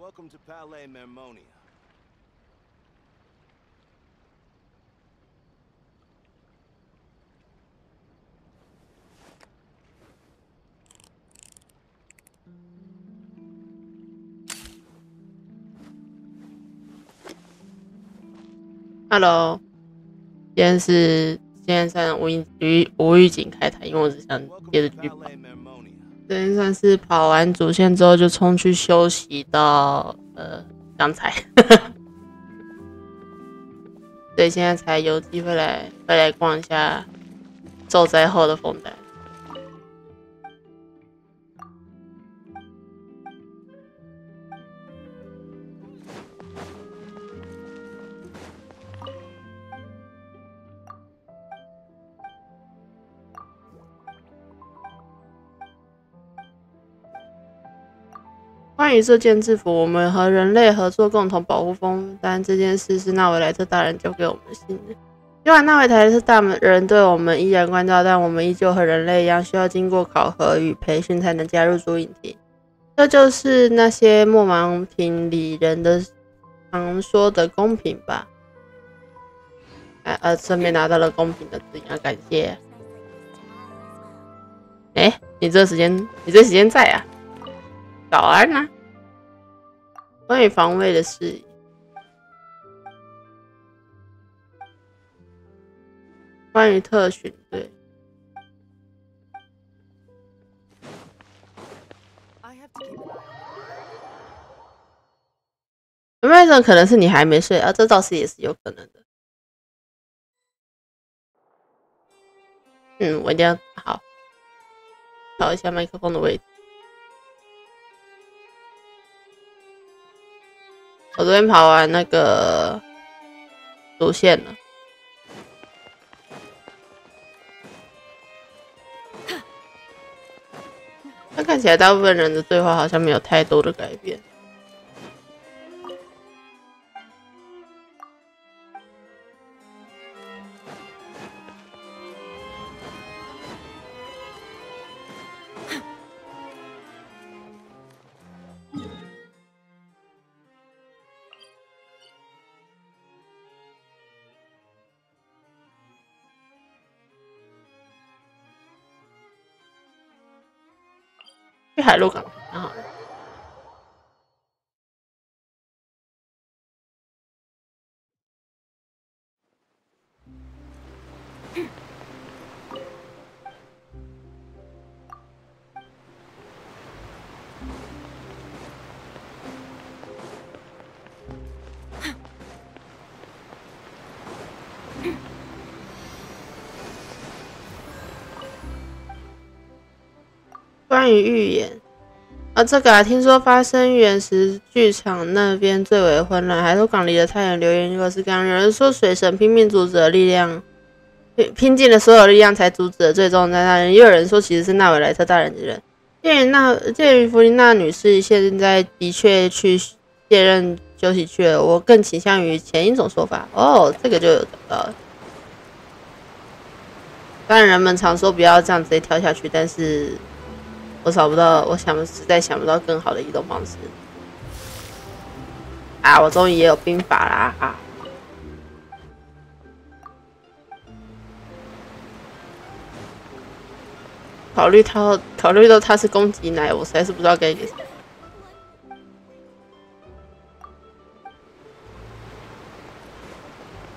Welcome to Palais Mermonia. Hello， 现在算无预警开台，因为我只想接着剧跑。今天算是跑完主线之后就冲去休息到刚才，所以现在才有机会来逛一下受灾后的枫丹。关于这件制服，我们和人类合作，共同保护枫丹这件事是纳维莱特大人交给我们的信任。尽管纳维莱特大人对我们依然关照，但我们依旧和人类一样，需要经过考核与培训才能加入朱影厅。这就是那些莫盲品里人的常说的公平吧。顺便拿到了公平的字样，感谢。你这时间在啊？早安啊！关于防卫的事宜，关于特训队，有没有一种可能是你还没睡啊？这倒是也是有可能的。我一定要好调一下麦克风的位置。我昨天跑完那个主线了，但看起来大部分人的对话好像没有太多的改变。去海陆港蛮好的。关于预言这个听说发生原始剧场那边最为混乱，海陆港里的太阳留言各式各样。有人说水神拼命阻止了力量，拼尽了所有力量才阻止了最终的大人，也有人说其实是纳维莱特大人的人。鉴于弗琳娜女士现在的确去卸任休息去了，我更倾向于前一种说法。这个就有找到了。虽然人们常说不要这样直接跳下去，但是我实在想不到更好的移动方式。我终于也有兵法啦！考虑到他是攻击奶，我实在是不知道该给什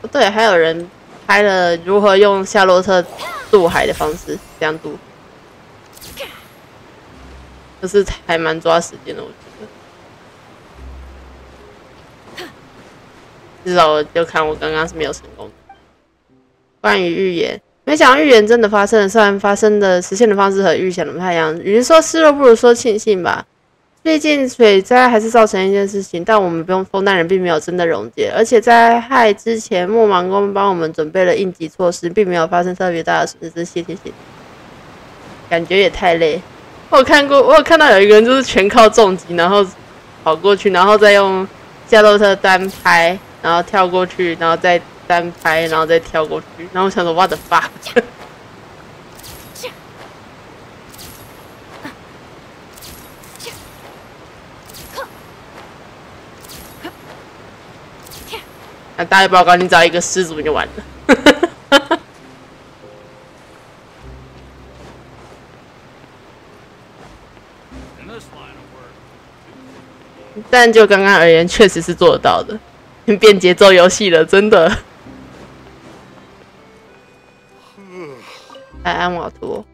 么。对，还有人拍了如何用夏洛特渡海的方式，这样渡。可是还蛮抓时间的，我觉得。至少我就看我刚刚是没有成功的。关于预言，没想到预言真的发生了，虽然发生的实现的方式和预想的不太一样。与其说失落，不如说庆幸吧。毕竟水灾还是造成一件事情，但我们枫丹人并没有真的溶解，而且在害之前，莫盲公帮我们准备了应急措施，并没有发生特别大的损失。谢。感觉也太累。我有看到有一个人就是全靠重击，然后跑过去，然后再用夏洛特单拍，然后跳过去，然后再单拍，然后再跳过去，然后我想说 what the fuck 那大概报告，你找一个失主就完了。但就刚刚而言，确实是做得到的，变节奏游戏了，真的。来安瓦托，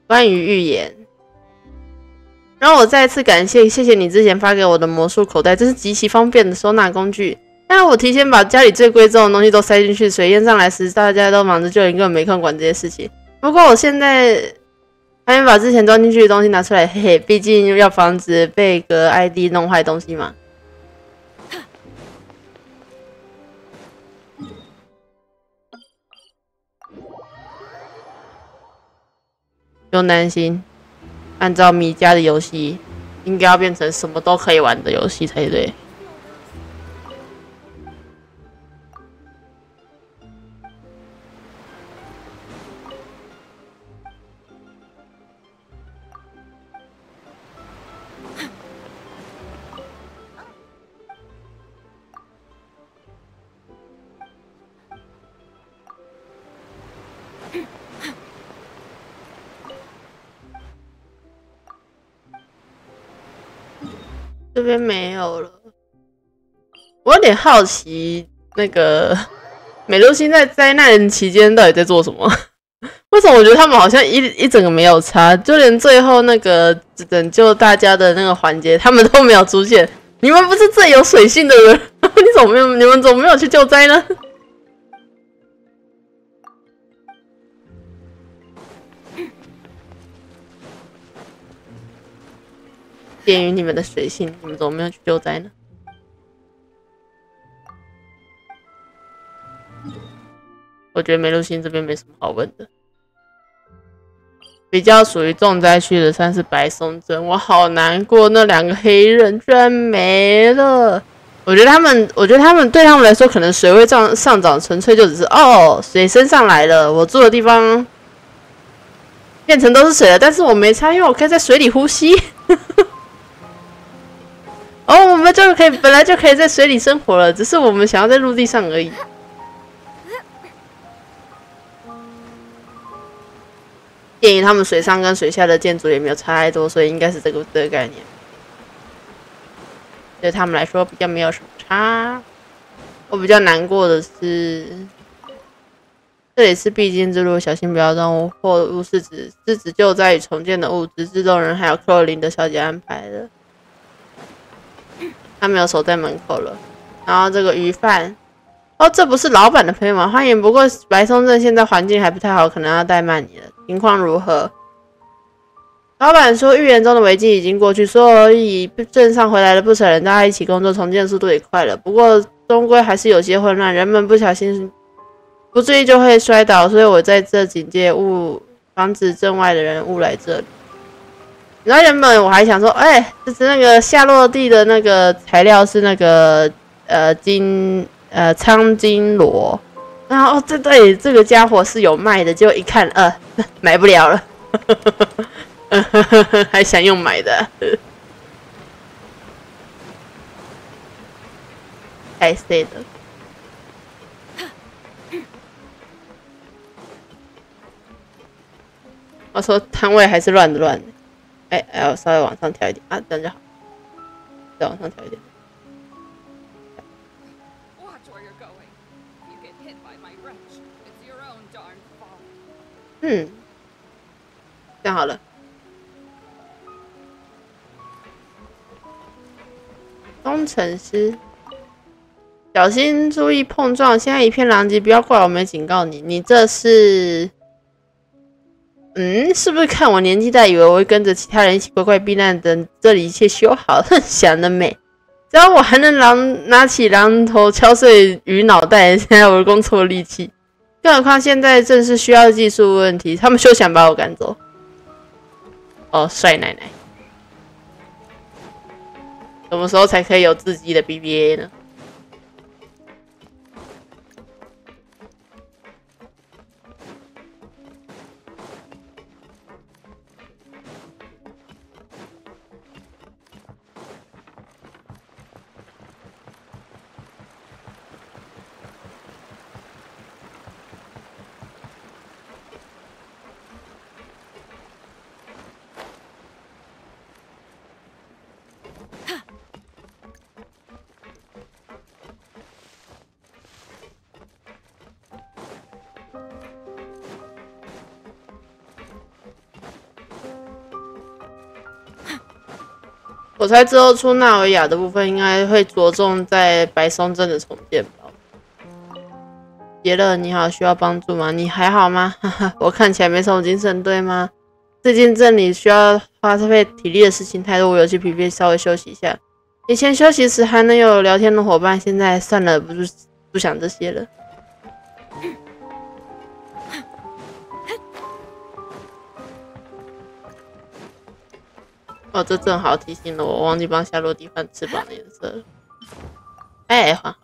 关于预言，让我再次谢谢你之前发给我的魔术口袋，这是极其方便的收纳工具。但我提前把家里最贵重的东西都塞进去，水淹上来时，大家都忙着救人，根本没空管这些事情。不过我现在还没把之前装进去的东西拿出来，嘿嘿，毕竟要防止贝格 ID 弄坏东西嘛。不用担心，按照米家的游戏，应该要变成什么都可以玩的游戏才对。这边没有了，我有点好奇，那个美露星在灾难期间到底在做什么？为什么我觉得他们好像一整个没有差，就连最后那个拯救大家的那个环节，他们都没有出现。你们不是最有水性的人，你们怎么没有去救灾呢？鉴于你们的水性，你们怎么没有去救灾呢？我觉得梅露星这边没什么好问的。比较属于重灾区的算是白松镇，我好难过，那2个黑人居然没了。我觉得他们对他们来说，可能水位上涨，纯粹就只是水升上来了，我住的地方变成都是水了，但是我没差，因为我可以在水里呼吸。我们本来就可以在水里生活了，只是我们想要在陆地上而已。建议他们水上跟水下的建筑也没有差太多，所以应该是这个概念。对他们来说比较没有什么差。我比较难过的是，这里是必经之路，小心不要让货物是指救灾与重建的物资，制作人还有克洛琳的小姐安排的。他没有守在门口了。然后这个鱼贩，这不是老板的朋友吗？欢迎。不过白松镇现在环境还不太好，可能要怠慢你了。情况如何？老板说，预言中的危机已经过去，所有以镇上回来的不少人，大家一起工作，重建速度也快了。不过终归还是有些混乱，人们不小心不注意就会摔倒，所以我在这警戒防止镇外的人误来这里。然后原本我还想说，就是那个下落地的那个材料是那个苍金螺，然后对，这个家伙是有卖的，结果一看买不了了，还想用买的，太碎的。我说摊位还是乱的。我稍微往上调一点啊，这样就好。再往上调一点。这样好了。工程师，小心注意碰撞，现在一片狼藉，不要怪我没警告你。你这是？是不是看我年纪大，以为我会跟着其他人一起乖乖避难，等这里一切修好？哼，想得美！只要我还能拿起榔头敲碎鱼脑袋，现在我的工作力气。更何况现在正是需要技术问题，他们就想把我赶走。帅奶奶，什么时候才可以有自己的 BBA 呢？我猜之后出纳维亚的部分应该会着重在白松镇的重建吧。杰勒，你好，需要帮助吗？你还好吗？哈哈，我看起来没什么精神，对吗？最近镇里需要花费体力的事情太多，我有些疲惫，稍微休息一下。以前休息时还能有聊天的伙伴，现在算了，不想这些了。哦，这正好提醒了我，忘记帮夏洛蒂换翅膀的颜色了。哎，换。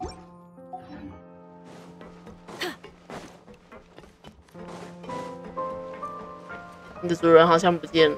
你的主人好像不见了。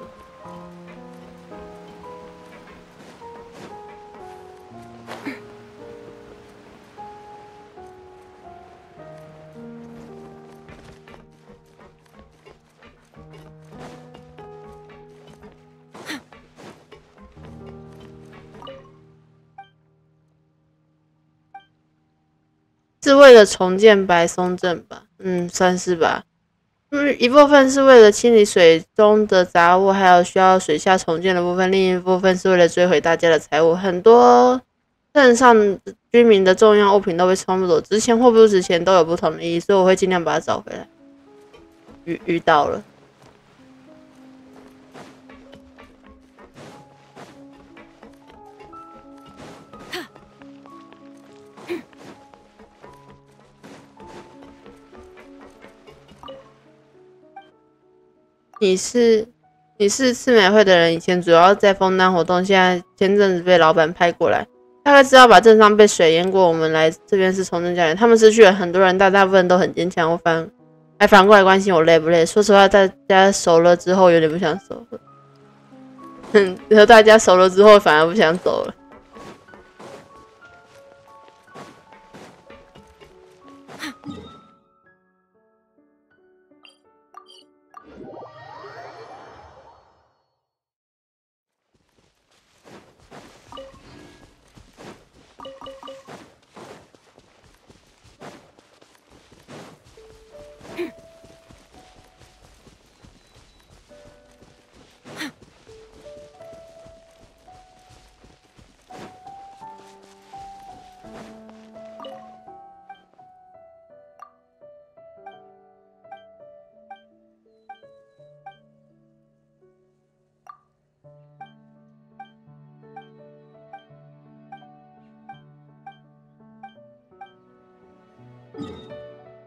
是为了重建白松镇吧？算是吧。一部分是为了清理水中的杂物，还有需要水下重建的部分；另一部分是为了追回大家的财物。很多镇上居民的重要物品都被冲走，值钱或不值钱都有不同的意义，所以我会尽量把它找回来。遇到了。你是赤美会的人，以前主要在枫丹活动，现在前阵子被老板派过来，大概知道把镇上被水淹过，我们来这边是重振家园。他们失去了很多人，但大部分都很坚强。还反过来关心我累不累。说实话，大家熟了之后有点不想走了。和大家熟了之后反而不想走了。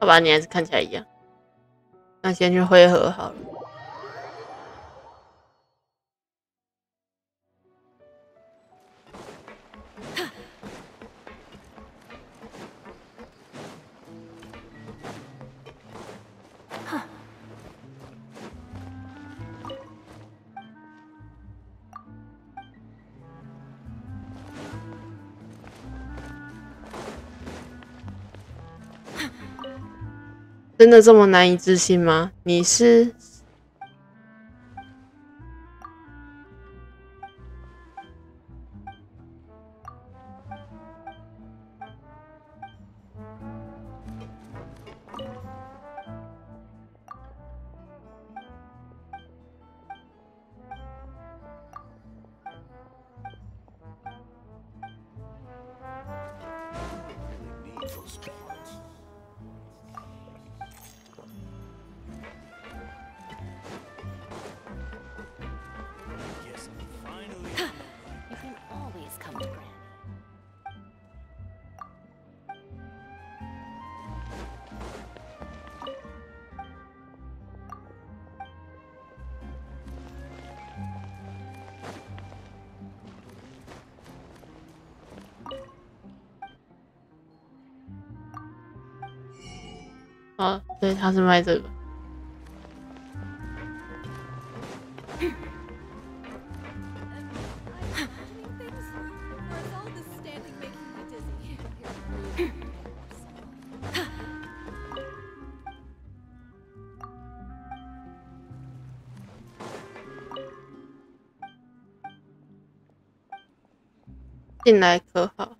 好吧，你还是看起来一样。那先去汇合好了。真的这么难以置信吗？你是？哦，对，他是卖这个。进来可好？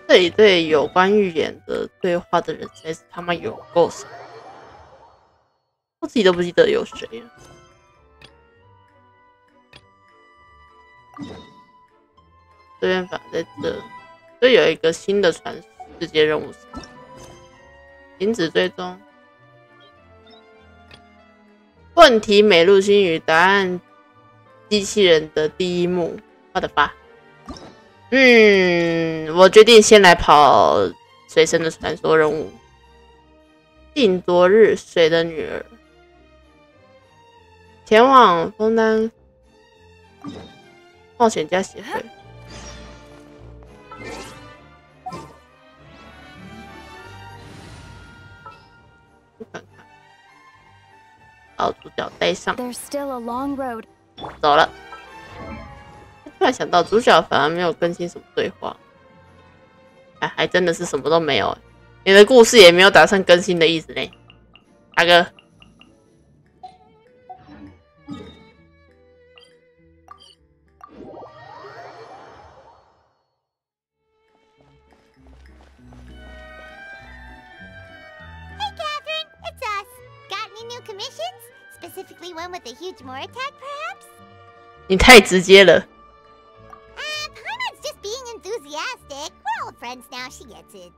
这里对有关预言的对话的人实在是他妈有够少，我自己都不记得有谁了。这边反正在这，这有一个新的传世界任务，停止追踪。问题美入心语，答案机器人的第一幕。我的发。我决定先来跑水神的传说任务。定昨日，水的女儿前往枫丹冒险家协会。把主角带上，走了。突然想到，主角反而没有更新什么对话，还真的是什么都没有。你的故事也没有打算更新的意思呢，大哥。Hey Catherine, it's us. Got any new commissions? Specifically one with a huge more attack, perhaps? 你太直接了。Paimon's just being enthusiastic. We're old friends now, she gets it.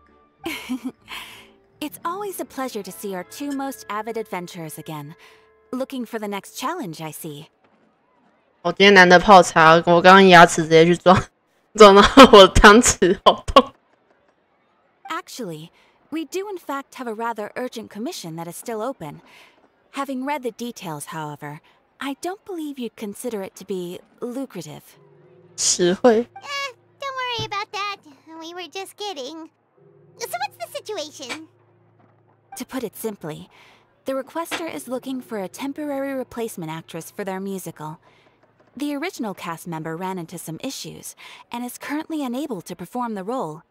It's always a pleasure to see our two most avid adventurers again. Looking for the next challenge, I see. 我今天难得泡茶，我刚刚牙齿直接去撞到我汤匙，好痛。Actually, we do in fact have a rather urgent commission that is still open. Having read the details, however, I don't believe you'd consider it to be lucrative. 实惠。Don't worry about that. We were just kidding. So what's the situation? To put it simply, the requester is looking for a temporary replacement actress for their musical. The original cast member ran into some issues, and is currently unable to perform the role.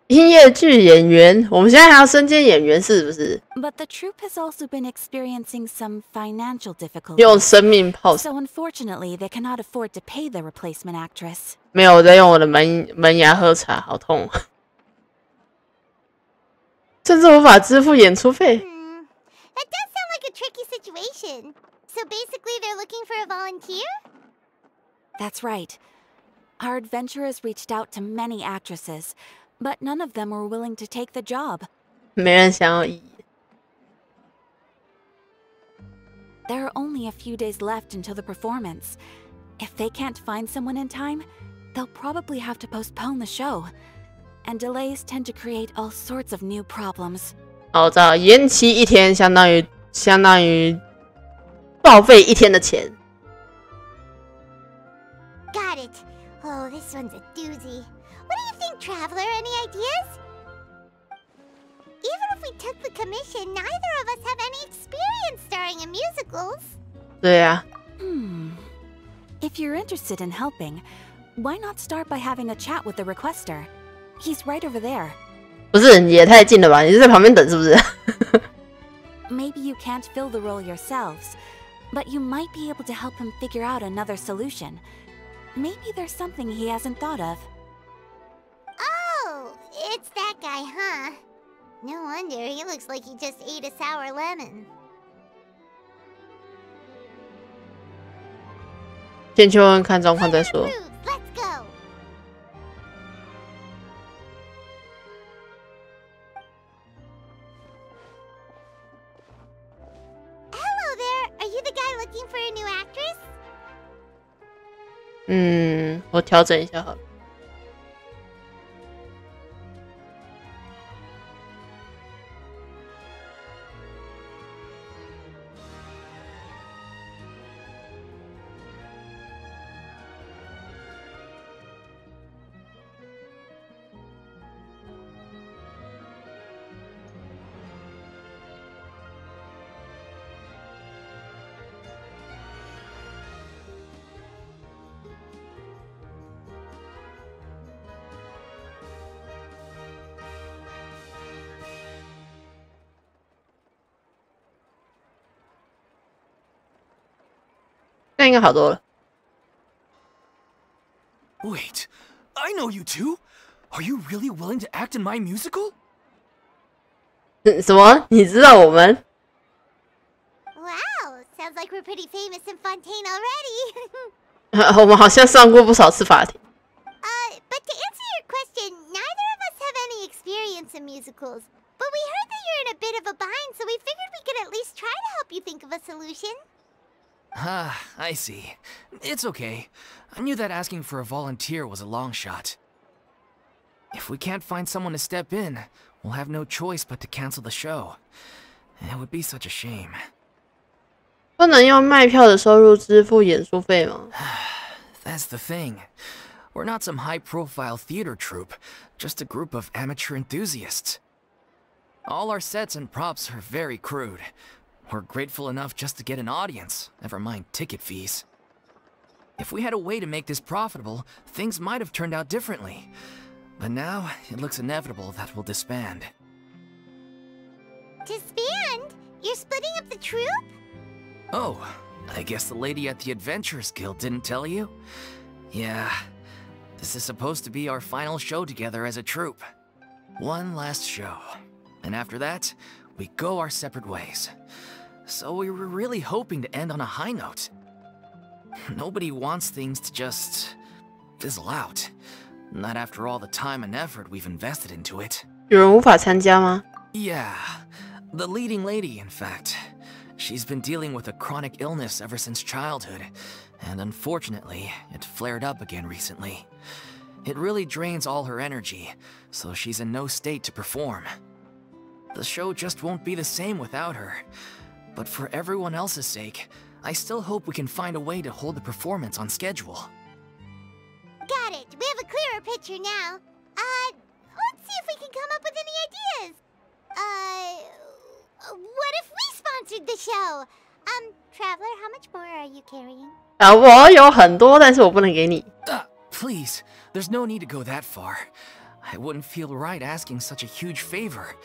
音乐剧演员，我们现在还要身兼演员，是不是？ But the troupe has also been experiencing some financial difficulties. 用生命泡茶。 So unfortunately, they cannot afford to pay the replacement actress. 没有，我在用我的门牙喝茶，好痛。甚至无法支付演出费。That does sound like a tricky situation. So basically, they're looking for a volunteer? That's right. Our adventurers reached out to many actresses, but none of them were willing to take the job. 没人想要演。 There are only a few days left until the performance. If they can't find someone in time, they'll probably have to postpone the show. And delays tend to create all sorts of new problems. 我知道，延期一天相当于报废一天的钱。 Got it. Oh, this one's a doozy. What do you think, Traveler? Any ideas? Even if we took the commission, neither of us have any experience starring in musicals. 对啊。If you're interested in helping, why not start by having a chat with the requester? He's right over there. 不是，你也太近了吧？你是在旁边等是不是？ Maybe you can't fill the role yourselves, but you might be able to help him figure out another solution. Maybe there's something he hasn't thought of. Oh, it's that guy, huh? No wonder he looks like he just ate a sour lemon. 先去问问看状况再说。 Let's go. Hello there. Are you the guy looking for a new actress? 我调整一下好了。应该好多了。Wait, I know you two. Are you really willing to act in my musical? 什么？你知道我们？ Wow, sounds like we're pretty famous in Fontaine already. 我们好像上过不少次法庭。But to answer your question, neither of us have any experience in musicals. But we heard that you're in a bit of a bind, so we figured we could at least try to help you think of a solution. Ah, I see. It's okay. I knew that asking for a volunteer was a long shot. If we can't find someone to step in, we'll have no choice but to cancel the show. It would be such a shame. 不能用卖票的收入支付演出费吗？ That's the thing. We're not some high-profile theater troupe, just a group of amateur enthusiasts. All our sets and props are very crude. We're grateful enough just to get an audience, never mind ticket fees. If we had a way to make this profitable, things might have turned out differently. But now, it looks inevitable that we'll disband. Disband? You're splitting up the troupe? Oh, I guess the lady at the Adventurers Guild didn't tell you? Yeah, this is supposed to be our final show together as a troupe. One last show. And after that, we go our separate ways. So we were really hoping to end on a high note. Nobody wants things to just fizzle out. Not after all the time and effort we've invested into it. 有人无法参加吗？ Yeah, the leading lady, in fact. She's been dealing with a chronic illness ever since childhood, and unfortunately, it flared up again recently. It really drains all her energy, so she's in no state to perform. The show just won't be the same without her. But for everyone else's sake, I still hope we can find a way to hold the performance on schedule. Got it. We have a clearer picture now. Let's see if we can come up with any ideas. What if we sponsored the show? Traveler, how much more are you carrying? 我有很多，但是我不能给你。 Please, there's no need to go that far. I wouldn't feel right asking such a huge favor,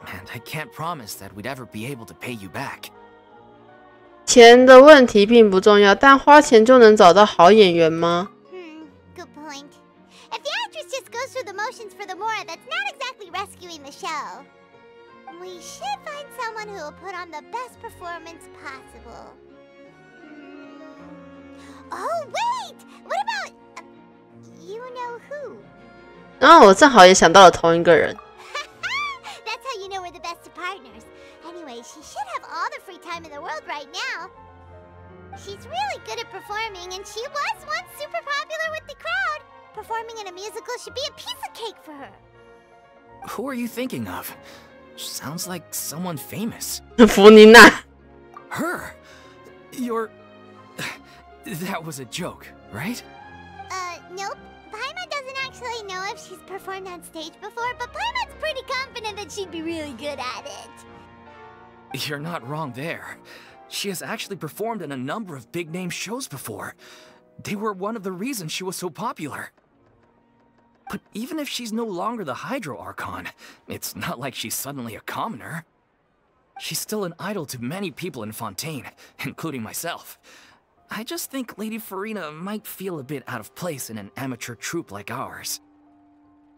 and I can't promise that we'd ever be able to pay you back. 钱的问题并不重要，但花钱就能找到好演员吗？ Good point. If the actress just goes through the motions for the Mora, that's not exactly rescuing the show. We should find someone who will put on the best performance possible. Oh, wait! What about... you know who? 然后我正好也想到了同一个人。 That's how you know we're the best of partners. Anyway, she should have all the free time in the world right now. She's really good at performing, and she was once super popular with the crowd. Performing in a musical should be a piece of cake for her. Who are you thinking of? Sounds like someone famous. 福妮娜。 Her? You're... That was a joke, right? Nope. Paimon doesn't actually know if she's performed on stage before, but Paimon's pretty confident that she'd be really good at it. You're not wrong there. She has actually performed in a number of big-name shows before. They were one of the reasons she was so popular. But even if she's no longer the Hydro Archon, it's not like she's suddenly a commoner. She's still an idol to many people in Fontaine, including myself. I just think Lady Farina might feel a bit out of place in an amateur troupe like ours.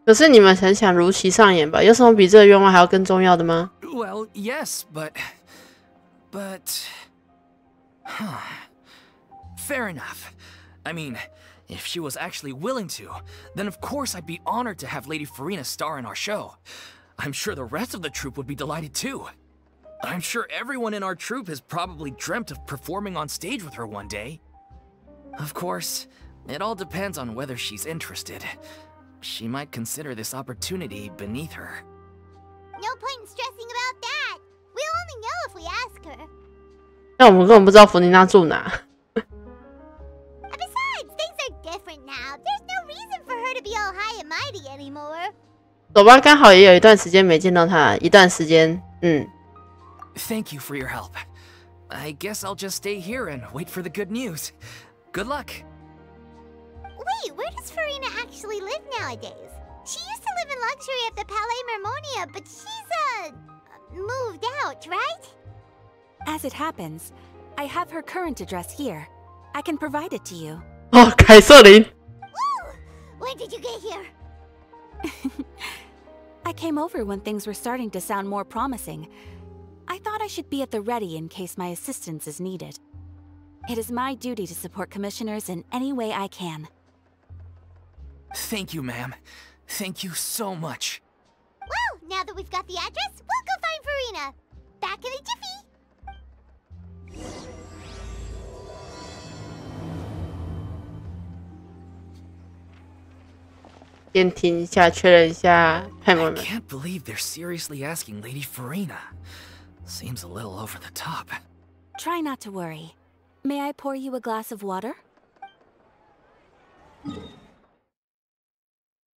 可是你们很想如期上演吧？有什么比这个愿望还要更重要的吗？ Well, yes, but... Fair enough. I mean, if she was actually willing to, then of course I'd be honored to have Lady Farina star in our show. I'm sure the rest of the troupe would be delighted too. I'm sure everyone in our troupe has probably dreamt of performing on stage with her one day. Of course, it all depends on whether she's interested. She might consider this opportunity beneath her. No point in stressing about that. We'll only know if we ask her. 但我们根本不知道福妮娜住哪。 Besides, things are different now. There's no reason for her to be all high and mighty anymore. 走吧，刚好也有一段时间没见到她，一段时间，Thank you for your help. I guess I'll just stay here and wait for the good news. Good luck. Wait, where does Farina actually live nowadays? She used to live in luxury at the Palais Mermonia, but she's, moved out, right? As it happens, I have her current address here. I can provide it to you. 哦，凯瑟琳。Woo! When did you get here? I came over when things were starting to sound more promising. I thought I should be at the ready in case my assistance is needed. It is my duty to support commissioners in any way I can. Thank you, ma'am. Thank you so much. Well, now that we've got the address, we'll go find Farina. Back in a jiffy. 先停一下，确认一下派莫 I 们。 can't believe they're seriously asking Lady Farina. Seems a little over the top. Try not to worry. May I pour you a glass of water?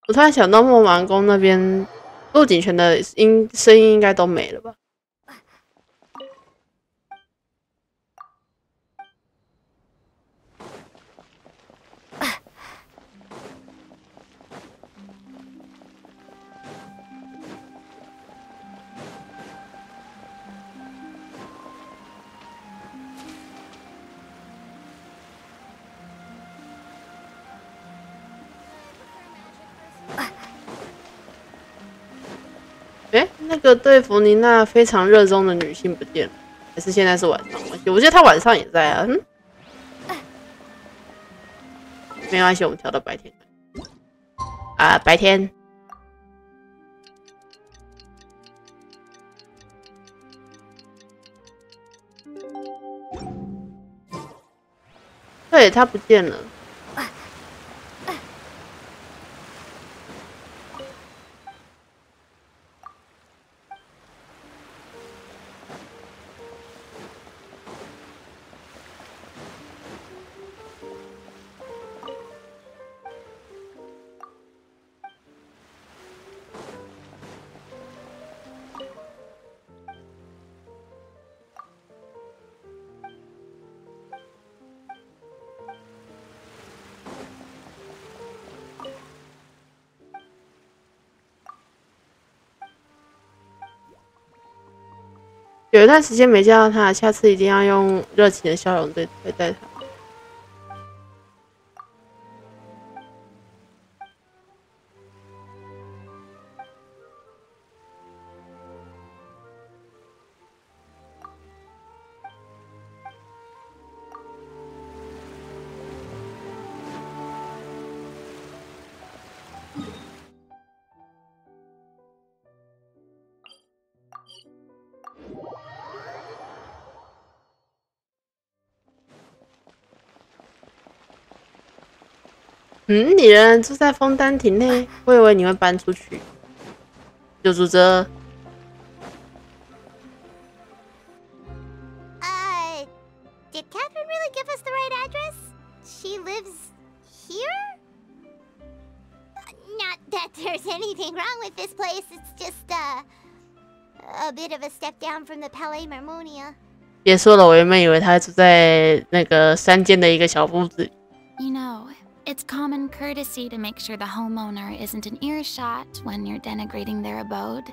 我突然想到莫王宫那边陆景泉的声音应该都没了吧？那个对弗妮娜非常热衷的女性不见了，还是现在是晚上？我记得她晚上也在啊。没关系，我们调到白天。啊，白天。对，她不见了。有一段时间没见到他，下次一定要用热情的笑容对待他。你仍然住在枫丹亭内，我以为你会搬出去。就住这。Did Catherine really give us the right address? She lives here? Not that there's anything wrong with this place. It's just a bit of a step down from the Palais Marmonia. 别说了，我原本以为他住在那个山间的一个小屋子里。You know, it's common courtesy to make sure the homeowner isn't in earshot when you're denigrating their abode.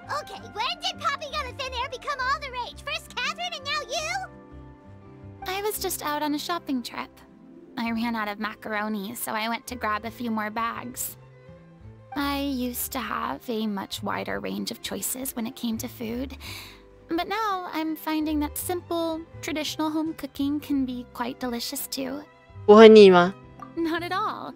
Okay, when did popping out of thin air become all the rage? First Catherine and now you? I was just out on a shopping trip. I ran out of macaroni, so I went to grab a few more bags. I used to have a much wider range of choices when it came to food. But now I'm finding that simple, traditional home cooking can be quite delicious too. 不会腻吗？ Not at all.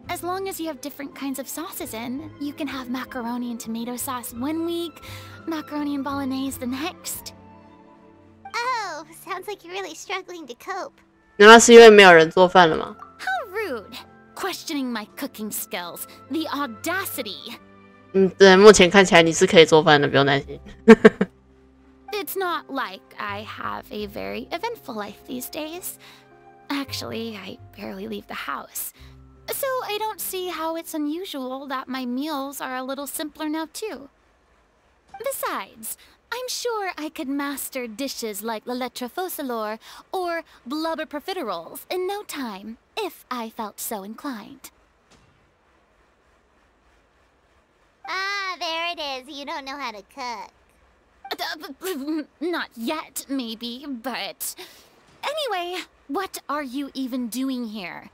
As long as you have different kinds of sauces in, you can have macaroni and tomato sauce one week, macaroni and bolognese the next. Oh, sounds like you're really struggling to cope. 难道是因为没有人做饭了吗？ How rude! Questioning my cooking skills. The audacity! 对，目前看起来你是可以做饭的，不用担心。It's not like I have a very eventful life these days. Actually, I barely leave the house. So I don't see how it's unusual that my meals are a little simpler now too. Besides, I'm sure I could master dishes like la lettre faucilor or blubber profiteroles in no time, if I felt so inclined. Ah, there it is. You don't know how to cook. Not yet, maybe, but... Anyway, what are you even doing here?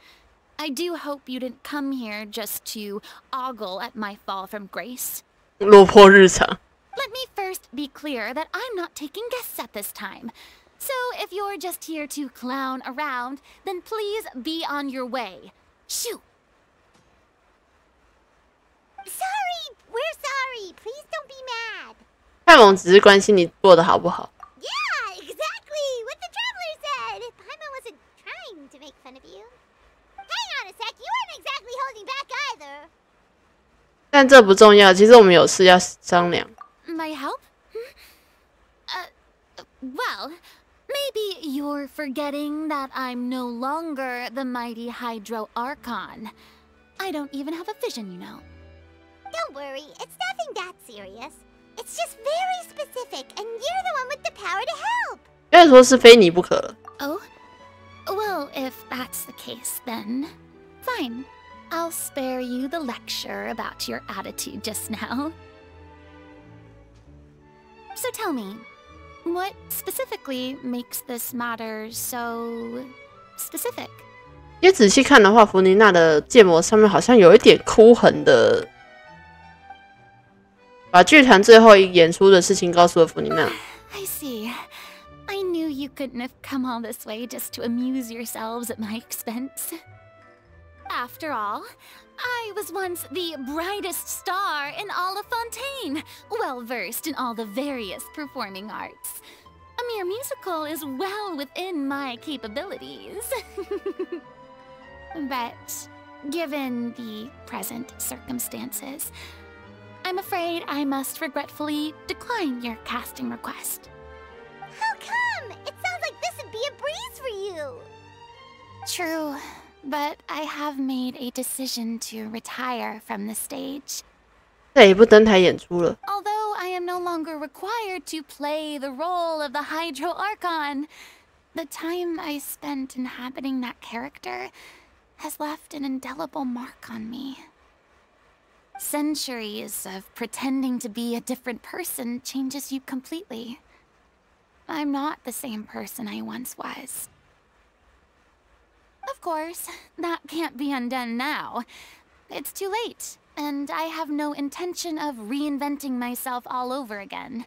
I do hope you didn't come here just to ogle at my fall from grace. 落魄日常。 Let me first be clear that I'm not taking guests at this time. So if you're just here to clown around, then please be on your way. Shoo! Sorry! We're sorry! Please don't be mad! 泰蒙只是关心你过得好不好。 Yeah, exactly! What the traveler said! Paimon wasn't trying to make fun of you. Hang on a sec, you weren't exactly holding back either. 但这不重要，其实我们有事要商量。 My help? Well, maybe you're forgetting that I'm no longer the mighty Hydro Archon. I don't even have a vision, you know. Don't worry, it's nothing that serious. It's just very specific, and you're the one with the power to help. 要说是非你不可了。 Oh? Well, if that's the case, then fine. I'll spare you the lecture about your attitude just now. So tell me, what specifically makes this matter so specific? 也仔细看的话，弗妮娜的剑膜上面好像有一点哭痕的，把剧团最后一演出的事情告诉了弗妮娜。I see. I knew you couldn't have come all this way just to amuse yourselves at my expense. After all, I was once the brightest star in all of Fontaine, well versed in all the various performing arts. A mere musical is well within my capabilities. But given the present circumstances, I'm afraid I must regretfully decline your casting request. How come? It sounds like this would be a breeze for you. True, but I have made a decision to retire from the stage. 再也不登台演出了。 Although I am no longer required to play the role of the Hydro Archon, the time I spent inhabiting that character has left an indelible mark on me. Centuries of pretending to be a different person changes you completely. I'm not the same person I once was. Of course, that can't be undone now. It's too late, and I have no intention of reinventing myself all over again.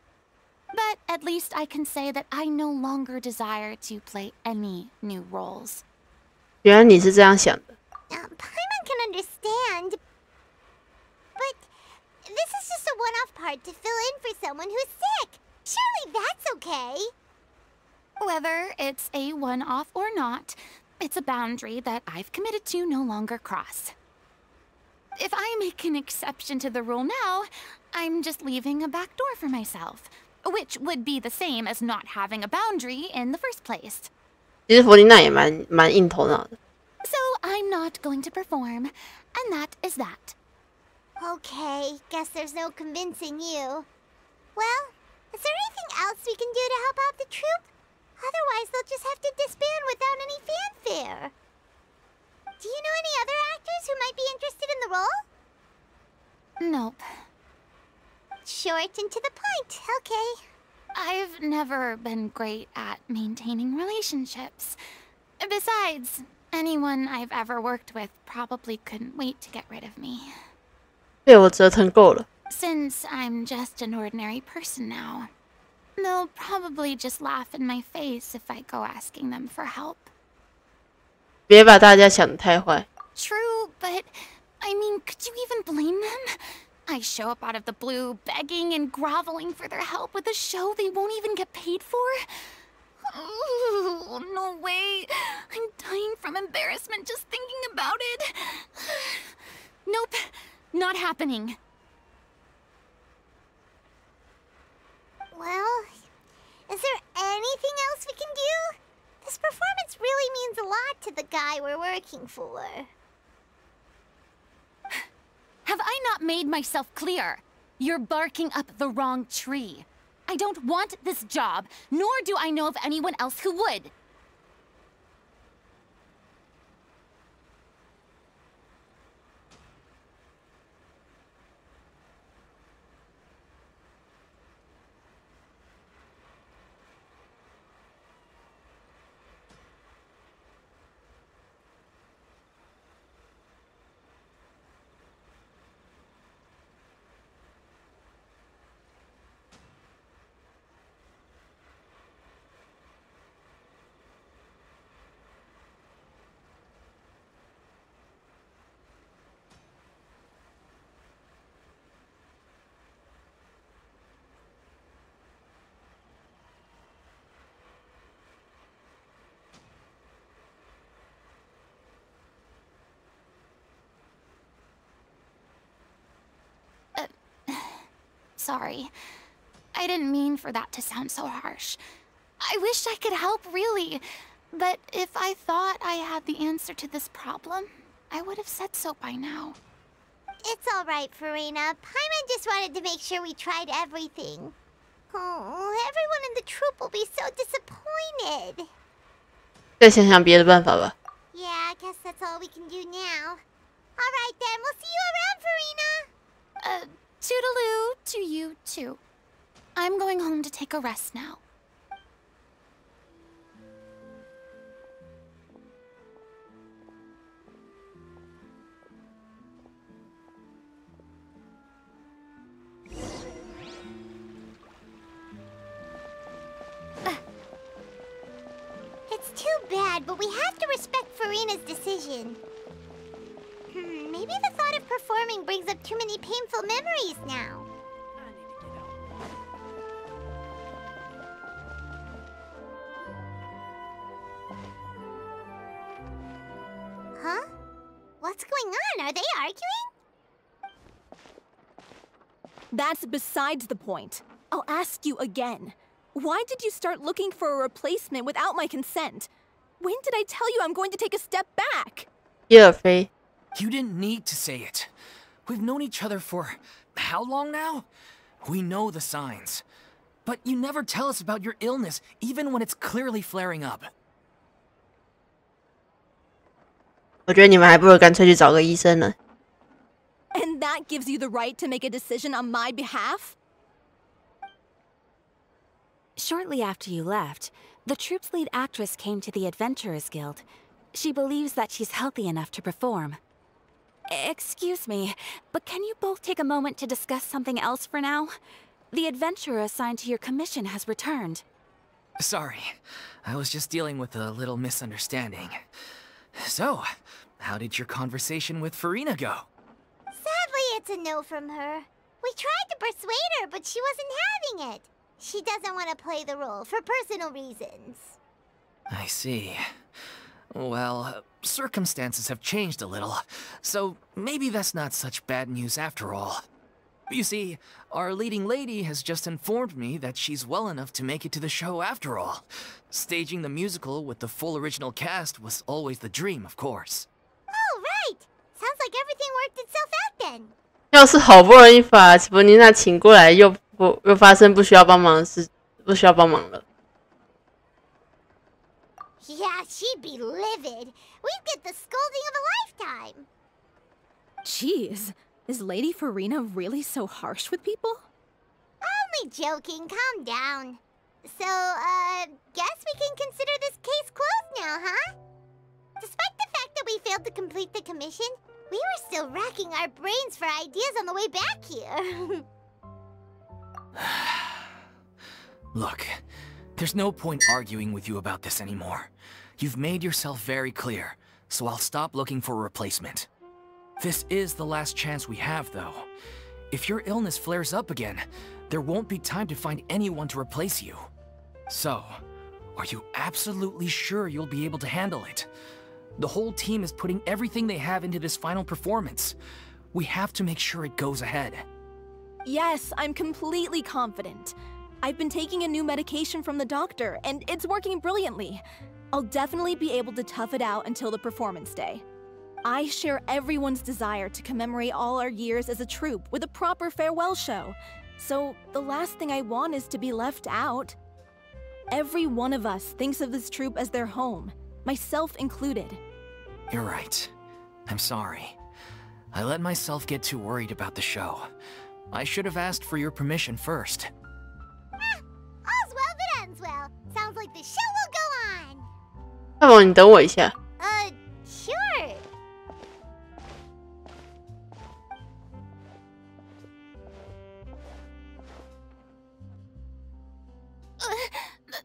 But at least I can say that I no longer desire to play any new roles. 原来你是这样想的。 Paimon can understand. But this is just a one-off part to fill in for someone who's sick. Surely that's okay. Whether it's a one-off or not, it's a boundary that I've committed to no longer cross. If I make an exception to the rule now, I'm just leaving a back door for myself, which would be the same as not having a boundary in the first place. 其实弗妮娜也蛮硬头脑的。 So I'm not going to perform, and that is that. Okay, guess there's no convincing you. Well, is there anything else we can do to help out the troupe? Otherwise, they'll just have to disband without any fanfare. Do you know any other actors who might be interested in the role? Nope. Short and to the point, okay. I've never been great at maintaining relationships. Besides, anyone I've ever worked with probably couldn't wait to get rid of me. 被我折腾够了。 Since I'm just an ordinary person now, they'll probably just laugh in my face if I go asking them for help. 别把大家想得太坏。 True, but I mean, could you even blame them? I show up out of the blue, begging and groveling for their help with a show they won't even get paid for? Oh, no way. I'm dying from embarrassment just thinking about it. Nope, not happening. Well, is there anything else we can do? This performance really means a lot to the guy we're working for. Have I not made myself clear? You're barking up the wrong tree. I don't want this job, nor do I know of anyone else who would. sorry. I didn't mean for that to sound so harsh. I wish I could help, really. But if I thought I had the answer to this problem, I would have said so by now. It's all right, Farina. Paimon just wanted to make sure we tried everything. Oh, everyone in the troupe will be so disappointed. 再想想别的办法吧。 Yeah, I guess that's all we can do now. All right then, we'll see you around, Farina. Toodaloo to you too. I'm going home to take a rest now. It's too bad, but we have to respect Farina's decision. Maybe the thought of performing brings up too many painful memories now. Huh? What's going on? Are they arguing? That's besides the point. I'll ask you again. Why did you start looking for a replacement without my consent? When did I tell you I'm going to take a step back? You're afraid. You didn't need to say it. We've known each other for how long now? We know the signs. But you never tell us about your illness, even when it's clearly flaring up. 我觉得你们还不如干脆去找个医生呢。 And that gives you the right to make a decision on my behalf? Shortly after you left, the troupe's lead actress came to the Adventurers Guild. She believes that she's healthy enough to perform. Excuse me, but can you both take a moment to discuss something else for now? The adventurer assigned to your commission has returned. Sorry, I was just dealing with a little misunderstanding. So, how did your conversation with Farina go? Sadly, it's a no from her. We tried to persuade her, but she wasn't having it. She doesn't want to play the role for personal reasons. I see. Well, circumstances have changed a little, so maybe that's not such bad news after all. You see, our leading lady has just informed me that she's well enough to make it to the show after all. Staging the musical with the full original cast was always the dream, of course. Oh, right! Sounds like everything worked itself out then. 要是好不容易把齐伯妮娜请过来，又发生不需要帮忙的事，不需要帮忙了。 Yeah, she'd be livid. We'd get the scolding of a lifetime. Jeez, is Lady Farina really so harsh with people? Only joking, calm down. So, guess we can consider this case closed now, huh? Despite the fact that we failed to complete the commission, we were still racking our brains for ideas on the way back here. Look, there's no point arguing with you about this anymore. You've made yourself very clear, so I'll stop looking for a replacement. This is the last chance we have, though. If your illness flares up again, there won't be time to find anyone to replace you. So, are you absolutely sure you'll be able to handle it? The whole team is putting everything they have into this final performance. We have to make sure it goes ahead. Yes, I'm completely confident. I've been taking a new medication from the doctor, and it's working brilliantly. I'll definitely be able to tough it out until the performance day. I share everyone's desire to commemorate all our years as a troupe with a proper farewell show. So the last thing I want is to be left out. Every one of us thinks of this troupe as their home, myself included. You're right. I'm sorry. I let myself get too worried about the show. I should have asked for your permission first. All's well that ends well. Sounds like the show will go on. 大王，你等我一下。 Sure.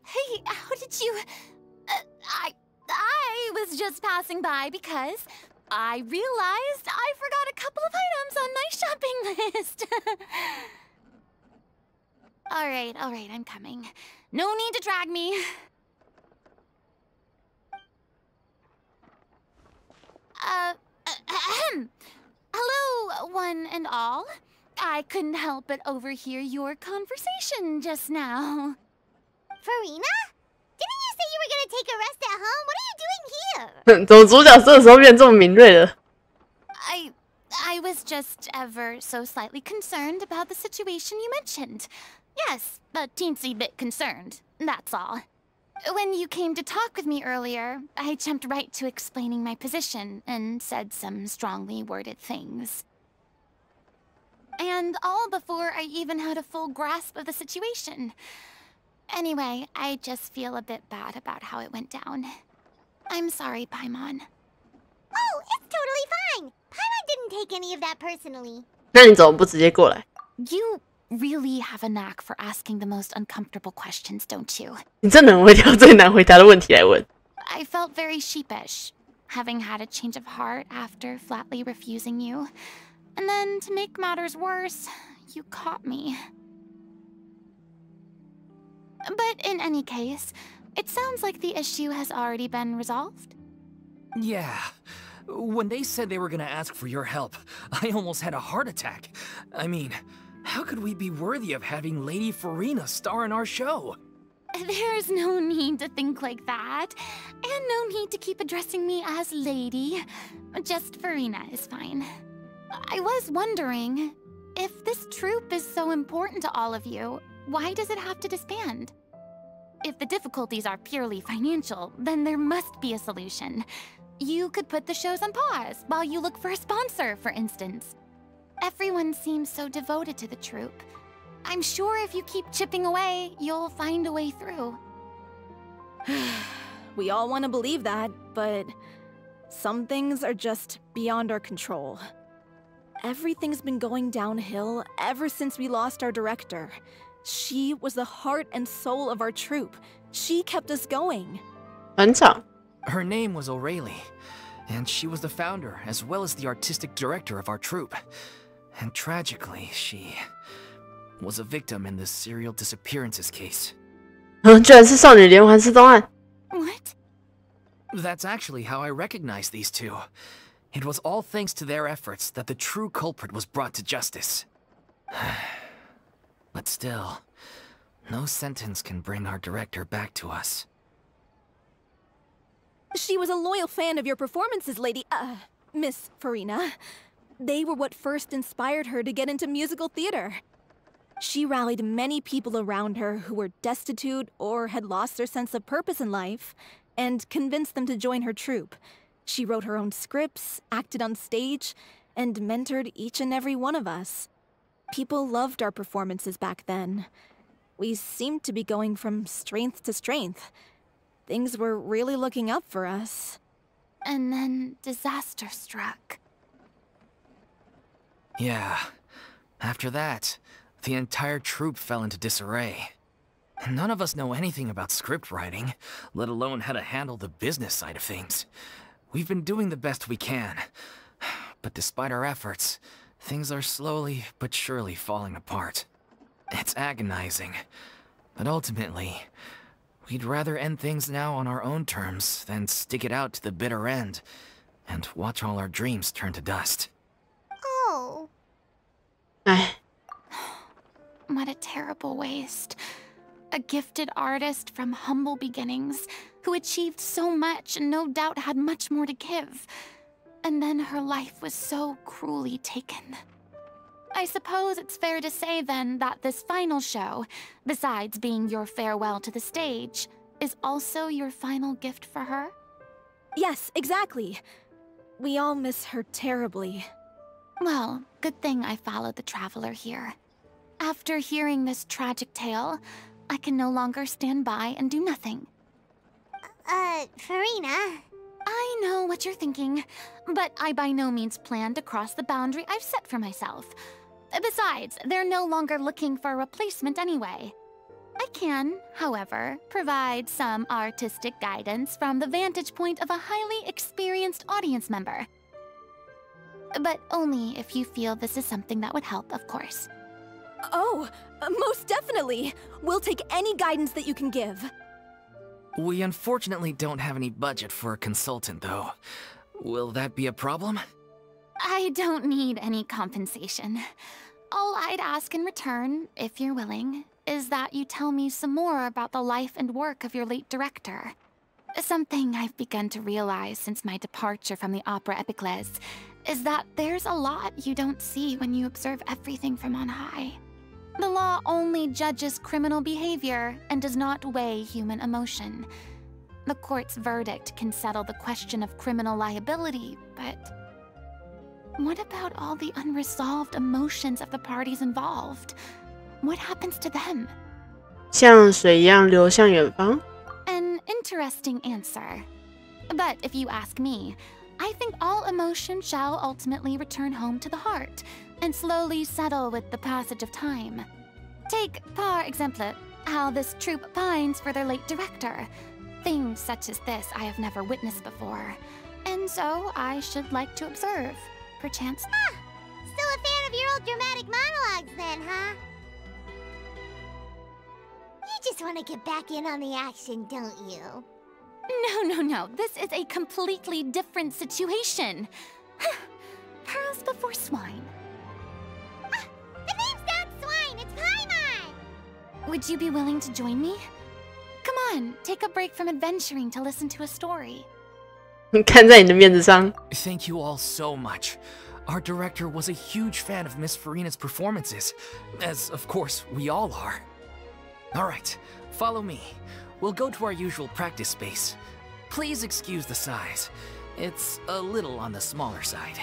Hey, how did you... I was just passing by because I realized I forgot a couple of items on my shopping list. All right, I'm coming. No need to drag me. Hello, one and all. I couldn't help but overhear your conversation just now. Farina? Didn't you say you were gonna take a rest at home? What are you doing here? 怎么主角这个时候变这么敏锐了？ I was just ever so slightly concerned about the situation you mentioned. Yes, a teensy bit concerned, that's all. When you came to talk with me earlier, I jumped right to explaining my position and said some strongly worded things. And all before I even had a full grasp of the situation. Anyway, I just feel a bit bad about how it went down. I'm sorry, Paimon. Oh, it's totally fine. Paimon didn't take any of that personally. 那你怎么不直接过来？ You really have a knack for asking the most uncomfortable questions, don't you? 你真的很会挑最难回答的问题来问。 I felt very sheepish, having had a change of heart after flatly refusing you. And then, to make matters worse, you caught me. But in any case, it sounds like the issue has already been resolved. Yeah. When they said they were gonna ask for your help, I almost had a heart attack. I mean, how could we be worthy of having Lady Farina star in our show? There's no need to think like that. And no need to keep addressing me as Lady. Just Farina is fine. I was wondering, if this troupe is so important to all of you, why does it have to disband? If the difficulties are purely financial, then there must be a solution. You could put the shows on pause while you look for a sponsor, for instance. Everyone seems so devoted to the troupe. I'm sure if you keep chipping away, you'll find a way through. We all want to believe that, but some things are just beyond our control. Everything's been going downhill ever since we lost our director. She was the heart and soul of our troupe. She kept us going. 很吵。 Her name was O'Reilly, and she was the founder as well as the artistic director of our troupe. And tragically, she was a victim in the serial disappearances case. 居然是少女连环失踪案。 What? That's actually how I recognized these two. It was all thanks to their efforts that the true culprit was brought to justice. But still, no sentence can bring our director back to us. She was a loyal fan of your performances, Miss Farina. They were what first inspired her to get into musical theater. She rallied many people around her who were destitute or had lost their sense of purpose in life, and convinced them to join her troupe. She wrote her own scripts, acted on stage, and mentored each and every one of us. People loved our performances back then. We seemed to be going from strength to strength. Things were really looking up for us. And then disaster struck. Yeah. After that, the entire troupe fell into disarray. None of us know anything about script writing, let alone how to handle the business side of things. We've been doing the best we can. But despite our efforts, things are slowly but surely falling apart. It's agonizing. But ultimately, we'd rather end things now on our own terms than stick it out to the bitter end and watch all our dreams turn to dust. Oh. 唉， What a terrible waste. A gifted artist from humble beginnings, who achieved so much and no doubt had much more to give. And then her life was so cruelly taken. I suppose it's fair to say then that this final show, besides being your farewell to the stage, is also your final gift for her? Yes, exactly. We all miss her terribly. Well, good thing I followed the traveler here. After hearing this tragic tale, I can no longer stand by and do nothing. Farina. I know what you're thinking, but I by no means plan to cross the boundary I've set for myself. Besides, they're no longer looking for a replacement anyway. I can, however, provide some artistic guidance from the vantage point of a highly experienced audience member. But only if you feel this is something that would help, of course. Oh, most definitely. We'll take any guidance that you can give. We unfortunately don't have any budget for a consultant, though. Will that be a problem? I don't need any compensation. all I'd ask in return, if you're willing, is that you tell me some more about the life and work of your late director. Something I've begun to realize since my departure from the opera Epicles is that there's a lot you don't see when you observe everything from on high. The law only judges criminal behavior and does not weigh human emotion. The court's verdict can settle the question of criminal liability, but what about all the unresolved emotions of the parties involved? What happens to them? 像水一样流向远方。 An interesting answer. But if you ask me, I think all emotion shall ultimately return home to the heart and slowly settle with the passage of time. Take, par exemple, how this troupe pines for their late director. Things such as this I have never witnessed before, and so I should like to observe, perchance. Ah, still a fan of your old dramatic monologues then, huh? You just want to get back in on the action, don't you? No. This is a completely different situation. Pearls before swine. Ah, the name's not Swine, it's Paimon! Would you be willing to join me? Come on, take a break from adventuring to listen to a story. 看在你的面子上。 Thank you all so much. Our director was a huge fan of Miss Farina's performances, as of course we all are. Alright, follow me. We'll go to our usual practice space. Please excuse the size. It's a little on the smaller side.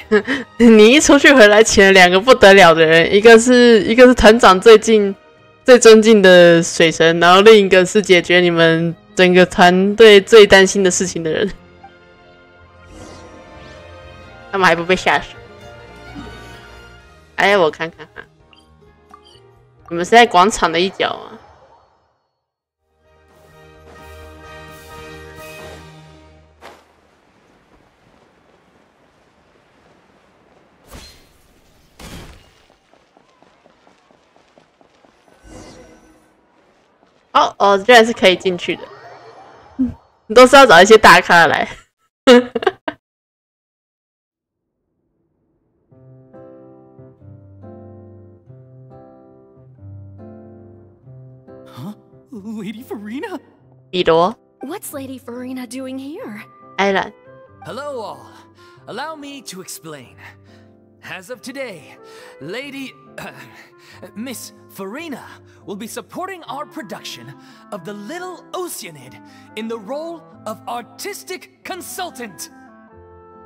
你一出去回来，请了2个不得了的人，一个是团长最尊敬的水神，然后另一个是解决你们整个团队最担心的事情的人。他们还不被吓死？哎，我看看哈，你们是在广场的一角吗？ 哦，居然是可以进去的。你都是要找一些大咖来。Huh? Lady Farina? 比罗， What's Lady Farina doing here? 艾兰， Hello all. Allow me to explain. As of today, Miss Farina will be supporting our production of The Little Oceanid in the role of artistic consultant.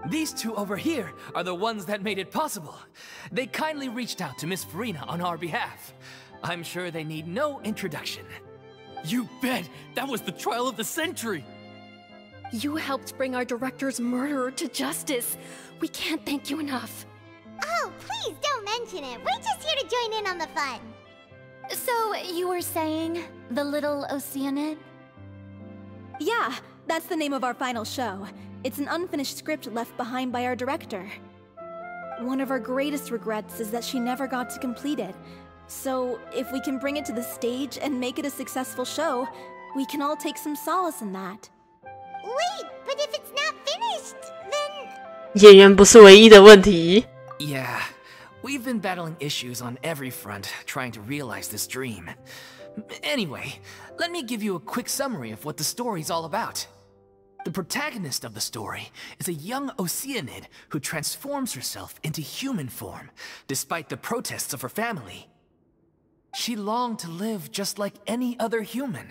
These two over here are the ones that made it possible. They kindly reached out to Miss Farina on our behalf. I'm sure they need no introduction. You bet! That was the trial of the century! You helped bring our director's murderer to justice. We can't thank you enough. Oh, please don't mention it. We're just here to join in on the fun. So, you were saying The Little Oceanid? Yeah, that's the name of our final show. It's an unfinished script left behind by our director. One of our greatest regrets is that she never got to complete it. So, if we can bring it to the stage and make it a successful show, we can all take some solace in that. Wait, but if it's not finished, then... 演员不是唯一的问题。 Yeah, we've been battling issues on every front, trying to realize this dream. Anyway, let me give you a quick summary of what the story's all about. The protagonist of the story is a young Oceanid who transforms herself into human form, despite the protests of her family. She longed to live just like any other human,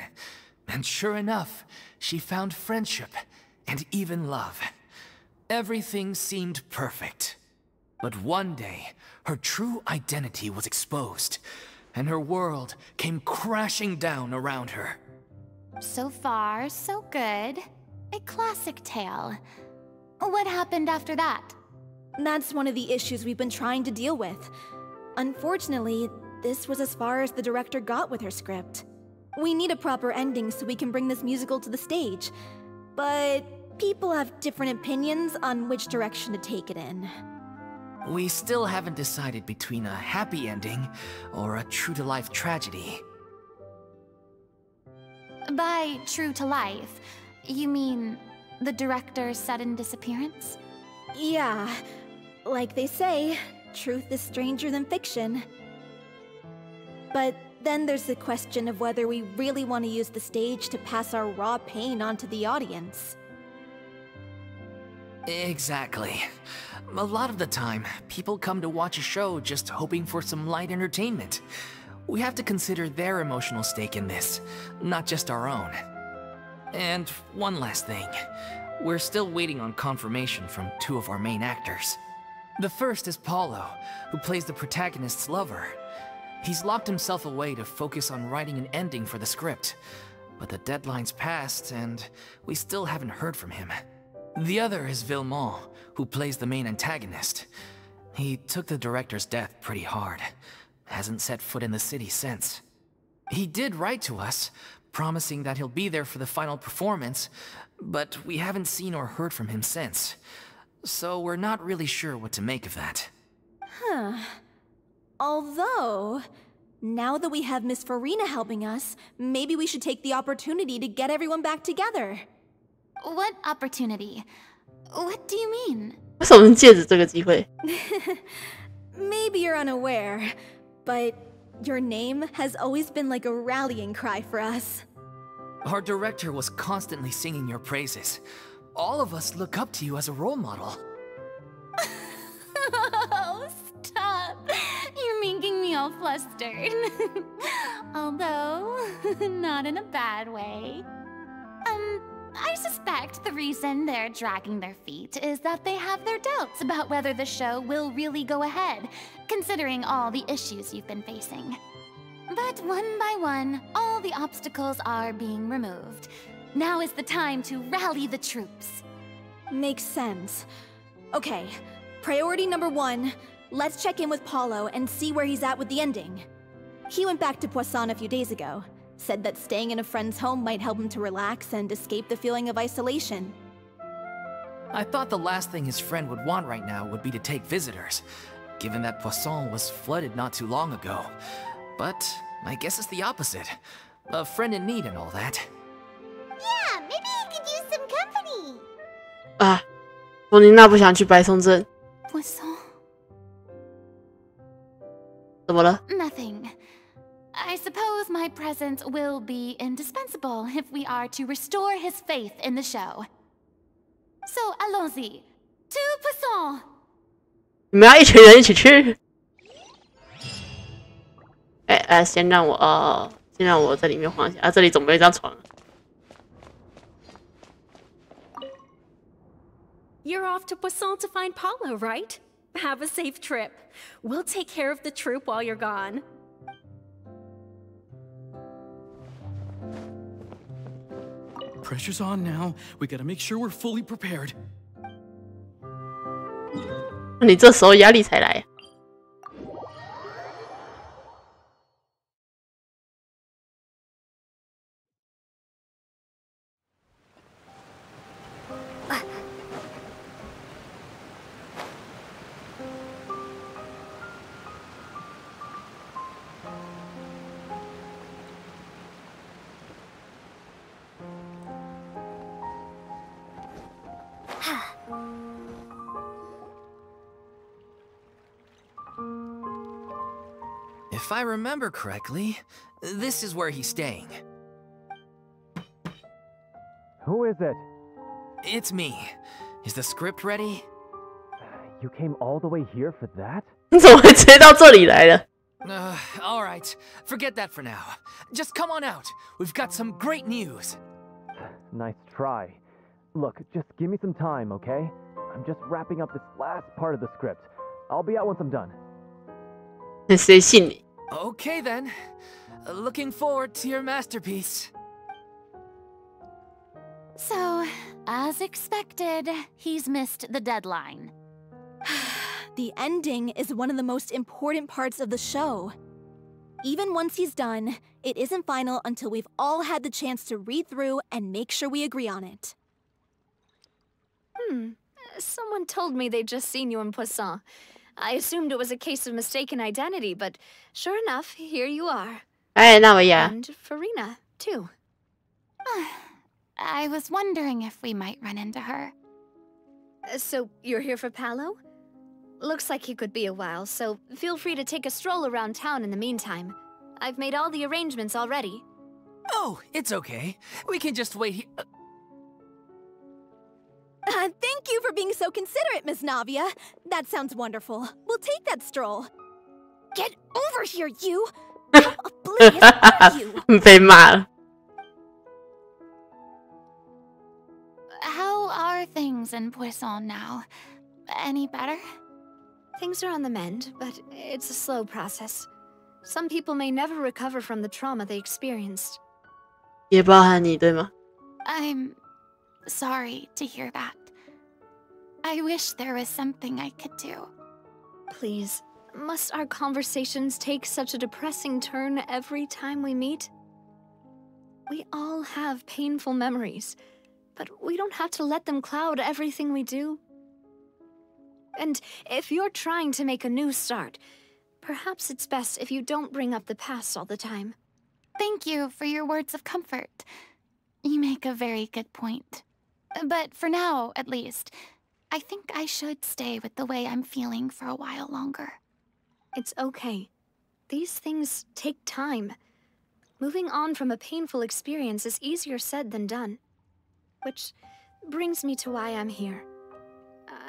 and sure enough, she found friendship and even love. Everything seemed perfect. But one day, her true identity was exposed, and her world came crashing down around her. So far, so good. A classic tale. What happened after that? That's one of the issues we've been trying to deal with. Unfortunately, this was as far as the director got with her script. We need a proper ending so we can bring this musical to the stage. But people have different opinions on which direction to take it in. We still haven't decided between a happy ending or a true-to-life tragedy. By true to life, you mean the director's sudden disappearance? Yeah, like they say, truth is stranger than fiction. But then there's the question of whether we really want to use the stage to pass our raw pain onto the audience. Exactly. A lot of the time, people come to watch a show just hoping for some light entertainment. We have to consider their emotional stake in this, not just our own. And one last thing. We're still waiting on confirmation from 2 of our main actors. The first is Paulo, who plays the protagonist's lover. He's locked himself away to focus on writing an ending for the script. But the deadline's passed, and we still haven't heard from him. The other is Villemont, who plays the main antagonist. He took the director's death pretty hard. Hasn't set foot in the city since. He did write to us, promising that he'll be there for the final performance, but we haven't seen or heard from him since. So we're not really sure what to make of that. Huh. Although, now that we have Miss Farina helping us, maybe we should take the opportunity to get everyone back together. What opportunity? What do you mean? 为什么能借着这个机会？ Maybe you're unaware, but your name has always been like a rallying cry for us. Our director was constantly singing your praises. All of us look up to you as a role model. Oh, stop! You're making me all flustered. Although, not in a bad way. I suspect the reason they're dragging their feet is that they have their doubts about whether the show will really go ahead, considering all the issues you've been facing. But one by one, all the obstacles are being removed. Now is the time to rally the troops. Makes sense. Okay, priority number 1, let's check in with Paulo and see where he's at with the ending. He went back to Poisson a few days ago. Said that staying in a friend's home might help him to relax and escape the feeling of isolation. I thought the last thing his friend would want right now would be to take visitors, given that Poisson was flooded not too long ago. But I guess it's the opposite. A friend in need and all that. Yeah, maybe he could use some company. 啊，冯妮娜不想去白松镇， Poisson? 怎么了？ Nothing. I suppose my presence will be indispensable if we are to restore his faith in the show. So, allons-y. To Poisson! 你们要一群人一起去？先让我在里面晃一下啊！这里总没有一张床。 You're off to Poisson to find Paulo, right? Have a safe trip. We'll take care of the troop while you're gone. Pressure's on now. We gotta make sure we're fully prepared. 你这时候压力才来。If I remember correctly, this is where he's staying. Who is it? It's me. Is the script ready? You came all the way here for that? 你怎么会直接到这里来了？ All right. Forget that for now. Just come on out. We've got some great news. Nice try. Look, just give me some time, okay? I'm just wrapping up this last part of the script. I'll be out once I'm done. 谁信你？ Okay then. Looking forward to your masterpiece. So, as expected, he's missed the deadline. The ending is one of the most important parts of the show. Even once he's done, it isn't final until we've all had the chance to read through and make sure we agree on it. Someone told me they'd just seen you in Poisson. I assumed it was a case of mistaken identity, but sure enough, here you are. 哎，纳维亚， And Farina, too. I was wondering if we might run into her. So, you're here for Paulo? Looks like he could be a while, so feel free to take a stroll around town in the meantime. I've made all the arrangements already. Oh, it's okay. We can just wait here. Thank you for being so considerate, Miss Navia. That sounds wonderful. We'll take that stroll. Get over here, you! How oblivious are you? 被骂了。How are things in Poisson now? Any better? Things are on the mend, but it's a slow process. Some people may never recover from the trauma they experienced. 也包含你，对吗？ I'm sorry to hear that. I wish there was something I could do. Please, must our conversations take such a depressing turn every time we meet? We all have painful memories, but we don't have to let them cloud everything we do. And if you're trying to make a new start, perhaps it's best if you don't bring up the past all the time. Thank you for your words of comfort. You make a very good point. But for now, at least, I think I should stay with the way I'm feeling for a while longer. It's okay. These things take time. Moving on from a painful experience is easier said than done. Which brings me to why I'm here.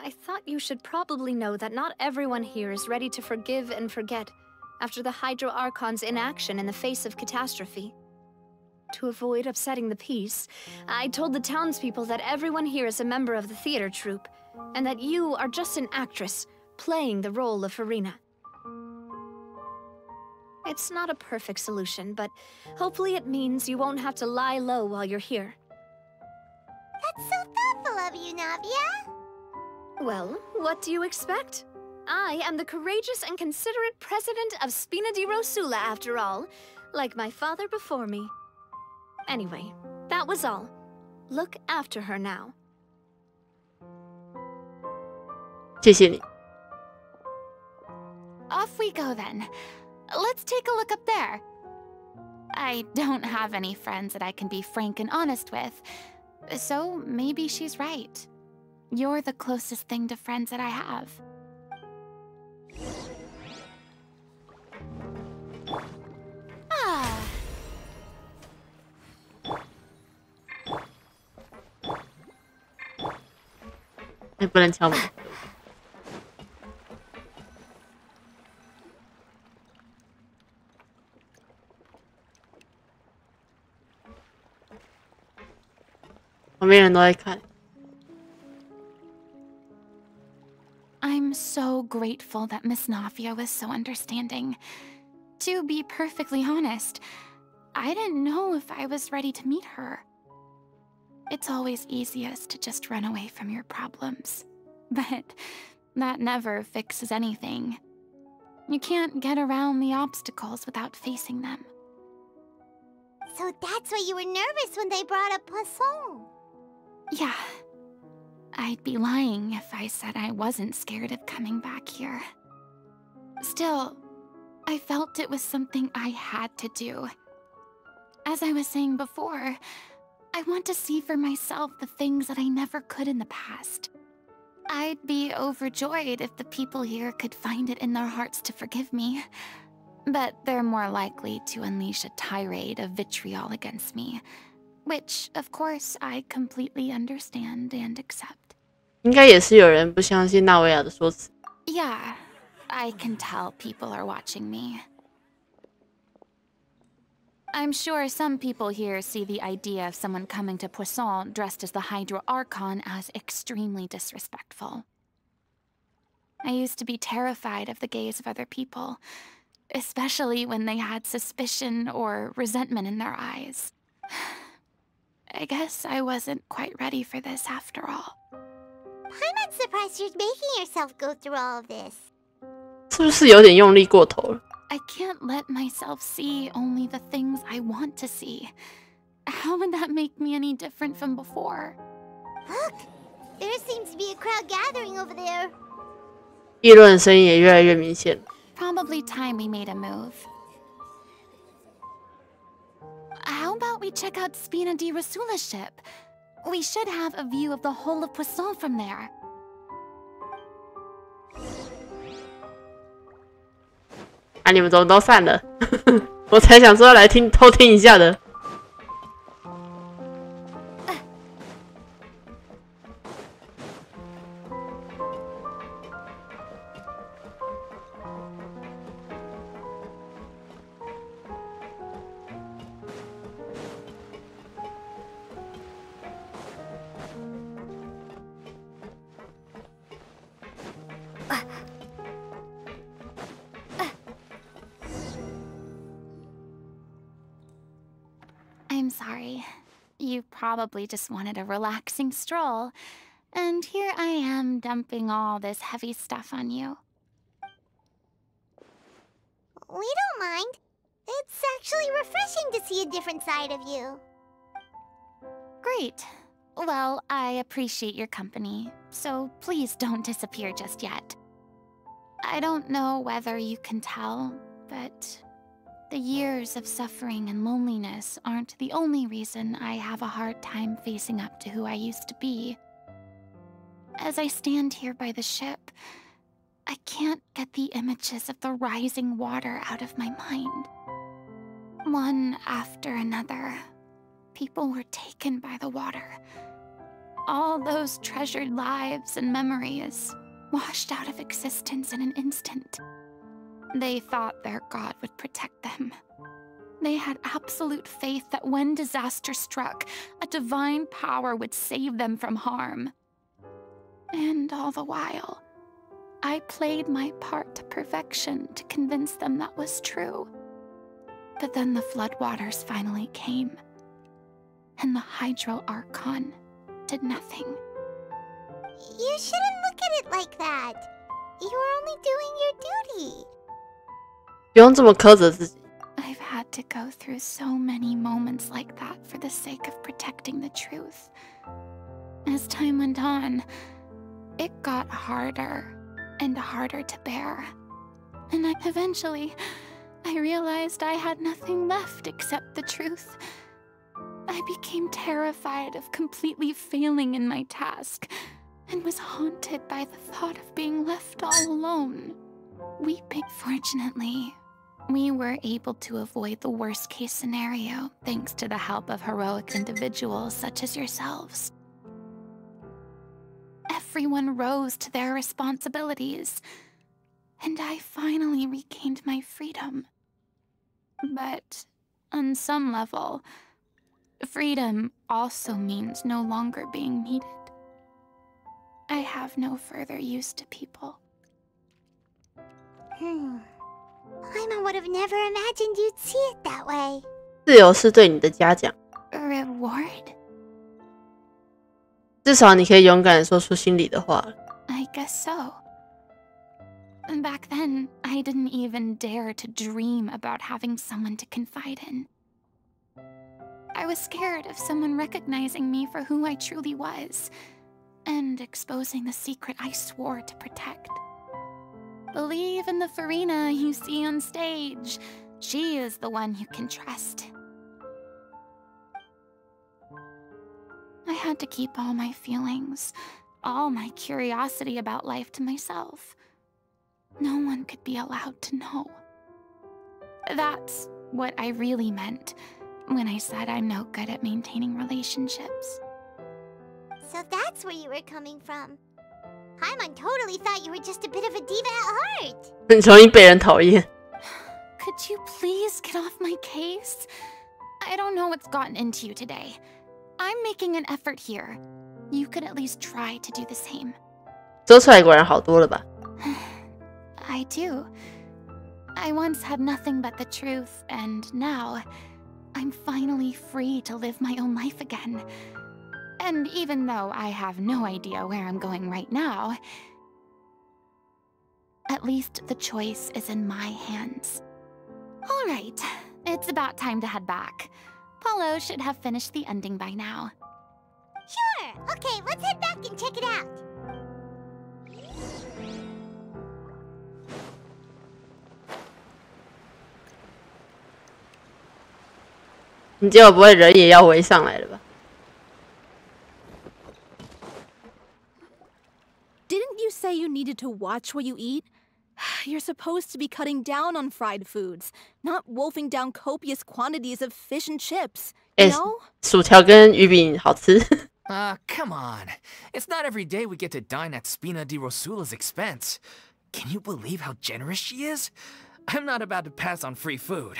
I thought you should probably know that not everyone here is ready to forgive and forget after the Hydro Archon's inaction in the face of catastrophe. To avoid upsetting the peace, I told the townspeople that everyone here is a member of the theater troupe, and that you are just an actress playing the role of Farina. It's not a perfect solution, but hopefully it means you won't have to lie low while you're here. That's so thoughtful of you, Navia. Well, what do you expect? I am the courageous and considerate president of Spina di Rosula, after all, like my father before me. Anyway, that was all. Look after her now. 谢谢你。 Off we go then. Let's take a look up there. I don't have any friends that I can be frank and honest with, so maybe she's right. You're the closest thing to friends that I have. Ah. 哎，不能敲门。旁边人都在看。 I'm so grateful that Miss Navia was so understanding. To be perfectly honest, I didn't know if I was ready to meet her. It's always easiest to just run away from your problems, but that never fixes anything. You can't get around the obstacles without facing them. So that's why you were nervous when they brought up Poisson. Yeah. I'd be lying if I said I wasn't scared of coming back here. Still, I felt it was something I had to do. As I was saying before, I want to see for myself the things that I never could in the past. I'd be overjoyed if the people here could find it in their hearts to forgive me. But they're more likely to unleash a tirade of vitriol against me, which, of course, I completely understand and accept. 应该也是有人不相信纳维亚的说辞。Yeah, I can tell people are watching me. I'm sure some people here see the idea of someone coming to Poisson dressed as the Hydro Archon as extremely disrespectful. I used to be terrified of the gaze of other people, especially when they had suspicion or resentment in their eyes. I guess I wasn't quite ready for this after all. I'm not surprised you're making yourself go through all of this. 是不是有点用力过头了？ I can't let myself see only the things I want to see. How would that make me any different from before? Look, there seems to be a crowd gathering over there. 议论声音也越来越明显。 Probably time we made a move. How about we check out Spina di Rosula's ship? We should have a view of the whole of Poisson from there. 啊，你们怎么都散了？我才想说要来偷听一下的。I'm sorry. You probably just wanted a relaxing stroll. And here I am dumping all this heavy stuff on you. We don't mind. It's actually refreshing to see a different side of you. Great. Well, I appreciate your company, so please don't disappear just yet. I don't know whether you can tell, but the years of suffering and loneliness aren't the only reason I have a hard time facing up to who I used to be. As I stand here by the ship, I can't get the images of the rising water out of my mind. One after another, people were taken by the water. All those treasured lives and memories washed out of existence in an instant. They thought their god would protect them. They had absolute faith that when disaster struck, a divine power would save them from harm. And all the while, I played my part to perfection to convince them that was true. But then the floodwaters finally came, and the Hydro Archon did nothing. You shouldn't look at it like that. You were only doing your duty. 不用这么苛责自己。 I've had to go through so many moments like that for the sake of protecting the truth. As time went on, it got harder and harder to bear. And eventually, I realized I had nothing left except the truth. I became terrified of completely failing in my task, and was haunted by the thought of being left all alone, weeping. Fortunately, we were able to avoid the worst-case scenario thanks to the help of heroic individuals such as yourselves. Everyone rose to their responsibilities, and I finally regained my freedom. But on some level, freedom also means no longer being needed. I have no further use to people. Paimon would have never imagined you'd see it that way. 自由是对你的嘉奖， Reward? 至少你可以勇敢地说出心里的话了。 I guess so. Back then, I didn't even dare to dream about having someone to confide in. I was scared of someone recognizing me for who I truly was, and exposing the secret I swore to protect. Believe in the Farina you see on stage. She is the one you can trust. I had to keep all my feelings, all my curiosity about life to myself. No one could be allowed to know. That's what I really meant when I said I'm no good at maintaining relationships. So that's where you were coming from. Paimon totally thought you were just a bit of a diva at heart. 很容易被人讨厌。 Could you please get off my case? I don't know what's gotten into you today. I'm making an effort here. You could at least try to do the same. 说出来果然好多了吧？ I do. I once had nothing but the truth, and now I'm finally free to live my own life again. And even though I have no idea where I'm going right now, at least the choice is in my hands. All right, it's about time to head back. Paulo should have finished the ending by now. Sure. Okay, let's head back and check it out.你结果不会人也要围上来了吧？ Didn't you say you needed to watch what you eat? You're supposed to be cutting down on fried foods, not wolfing down copious quantities of fish and chips. You know? 薯条跟鱼饼好吃。Come on. It's not every day we get to dine at Spina di Rosula's expense. Can you believe how generous she is? I'm not about to pass on free food.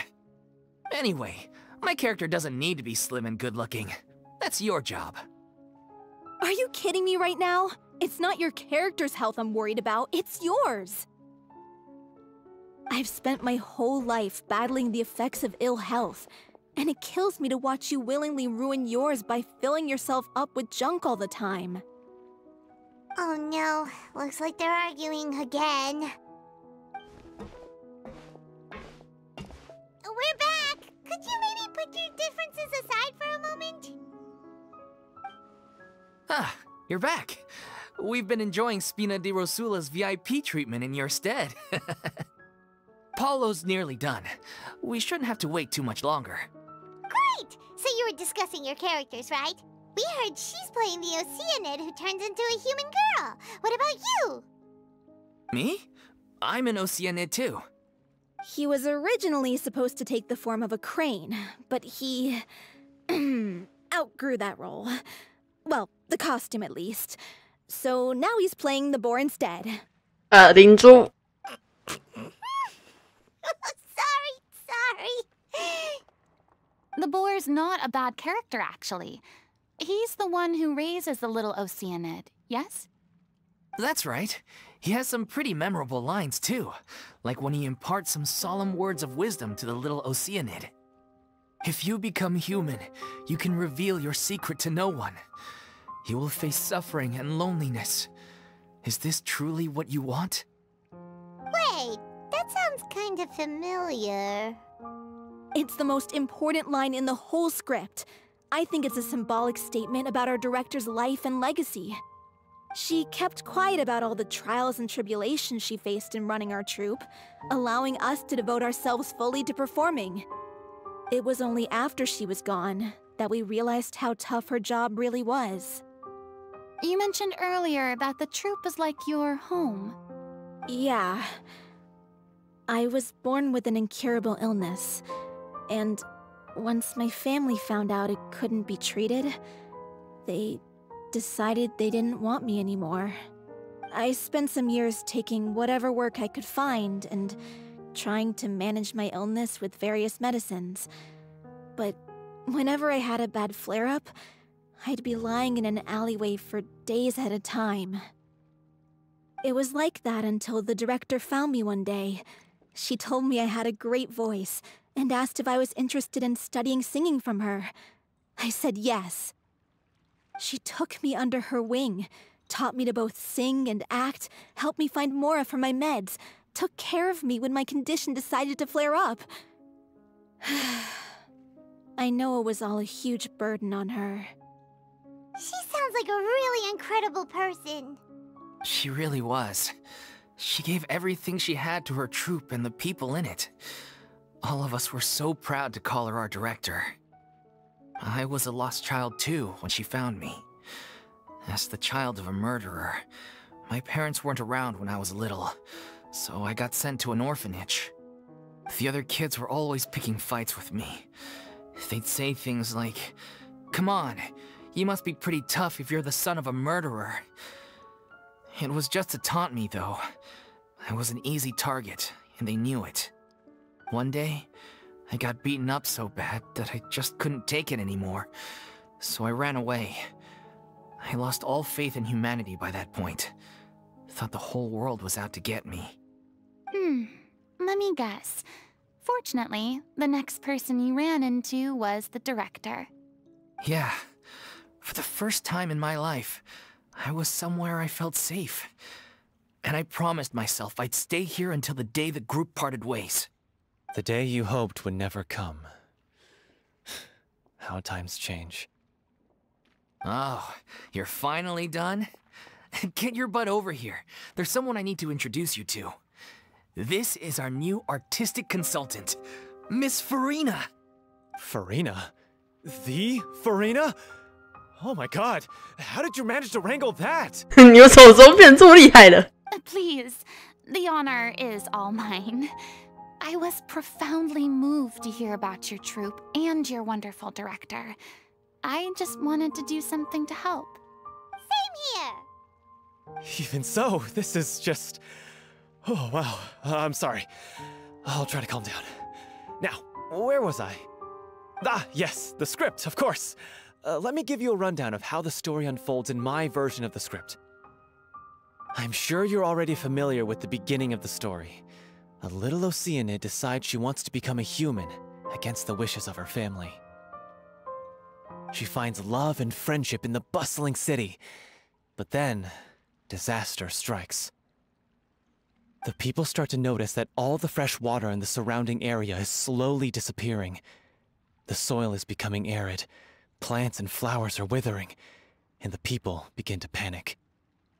Anyway, my character doesn't need to be slim and good-looking. That's your job. Are you kidding me right now? It's not your character's health I'm worried about, it's yours. I've spent my whole life battling the effects of ill health, and it kills me to watch you willingly ruin yours by filling yourself up with junk all the time. Oh no, looks like they're arguing again. We're back! Could you maybe put your differences aside for a moment? Ah, you're back. We've been enjoying Spina di Rosula's VIP treatment in your stead. Paulo's nearly done. We shouldn't have to wait too much longer. Great! So you were discussing your characters, right? We heard she's playing the Oceanid who turns into a human girl. What about you? Me? I'm an Oceanid too. He was originally supposed to take the form of a crane, but he outgrew that role. Well, the costume at least. So now he's playing the boar instead. 灵珠。Sorry. The boar's not a bad character, actually. He's the one who raises the little Oceanid, yes? That's right. He has some pretty memorable lines, too. Like when he imparts some solemn words of wisdom to the little Oceanid. If you become human, you can reveal your secret to no one. You will face suffering and loneliness. Is this truly what you want? Wait, that sounds kind of familiar. It's the most important line in the whole script. I think it's a symbolic statement about our director's life and legacy. She kept quiet about all the trials and tribulations she faced in running our troupe, allowing us to devote ourselves fully to performing. It was only after she was gone that we realized how tough her job really was. You mentioned earlier that the troupe is like your home. Yeah. I was born with an incurable illness, and once my family found out it couldn't be treated, they decided they didn't want me anymore. I spent some years taking whatever work I could find and trying to manage my illness with various medicines. But whenever I had a bad flare-up, I'd be lying in an alleyway for days at a time. It was like that until the director found me one day. She told me I had a great voice and asked if I was interested in studying singing from her. I said yes. She took me under her wing, taught me to both sing and act, helped me find Mora for my meds, took care of me when my condition decided to flare up. I know it was all a huge burden on her. She sounds like a really incredible person. She really was. She gave everything she had to her troupe and the people in it. All of us were so proud to call her our director. I was a lost child too when she found me. As the child of a murderer, my parents weren't around when I was little, so I got sent to an orphanage. The other kids were always picking fights with me. They'd say things like, "Come on, you must be pretty tough if you're the son of a murderer." It was just to taunt me, though. I was an easy target, and they knew it. One day, I got beaten up so bad that I just couldn't take it anymore, so I ran away. I lost all faith in humanity by that point. Thought the whole world was out to get me. Let me guess. Fortunately, the next person you ran into was the director. Yeah. For the first time in my life, I was somewhere I felt safe. And I promised myself I'd stay here until the day the group parted ways. The day you hoped would never come. How times change. Oh, you're finally done? Get your butt over here. There's someone I need to introduce you to. This is our new artistic consultant, Miss Farina. Farina? The Farina? Oh my god, how did you manage to wrangle that? 你们手手变这么厉害了 Please, The honor is all mine. I was profoundly moved to hear about your troupe and your wonderful director. I just wanted to do something to help. Same here! Even so, this is just... Oh, wow. I'm sorry. I'll try to calm down. Now, where was I? Ah, yes, the script, of course. Let me give you a rundown of how the story unfolds in my version of the script. I'm sure you're already familiar with the beginning of the story. A little Oceanid decides she wants to become a human, against the wishes of her family. She finds love and friendship in the bustling city. But then, disaster strikes. The people start to notice that all the fresh water in the surrounding area is slowly disappearing. The soil is becoming arid, plants and flowers are withering, and the people begin to panic.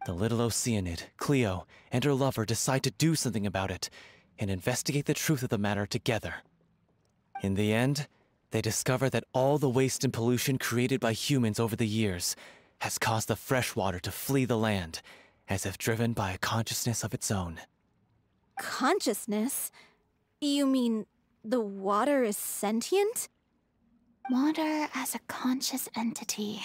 The little Oceanid, Cleo, and her lover decide to do something about it, and investigate the truth of the matter together. In the end, they discover that all the waste and pollution created by humans over the years has caused the fresh water to flee the land, as if driven by a consciousness of its own. Consciousness? You mean the water is sentient? Water as a conscious entity.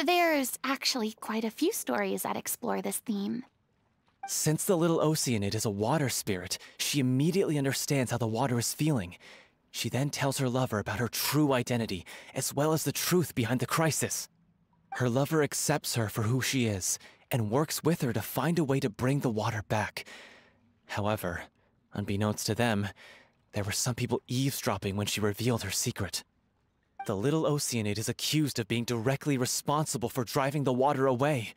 There's actually quite a few stories that explore this theme. Since the little Oceanid is a water spirit, she immediately understands how the water is feeling. She then tells her lover about her true identity, as well as the truth behind the crisis. Her lover accepts her for who she is, and works with her to find a way to bring the water back. However, unbeknownst to them, there were some people eavesdropping when she revealed her secret. The little Oceanid is accused of being directly responsible for driving the water away,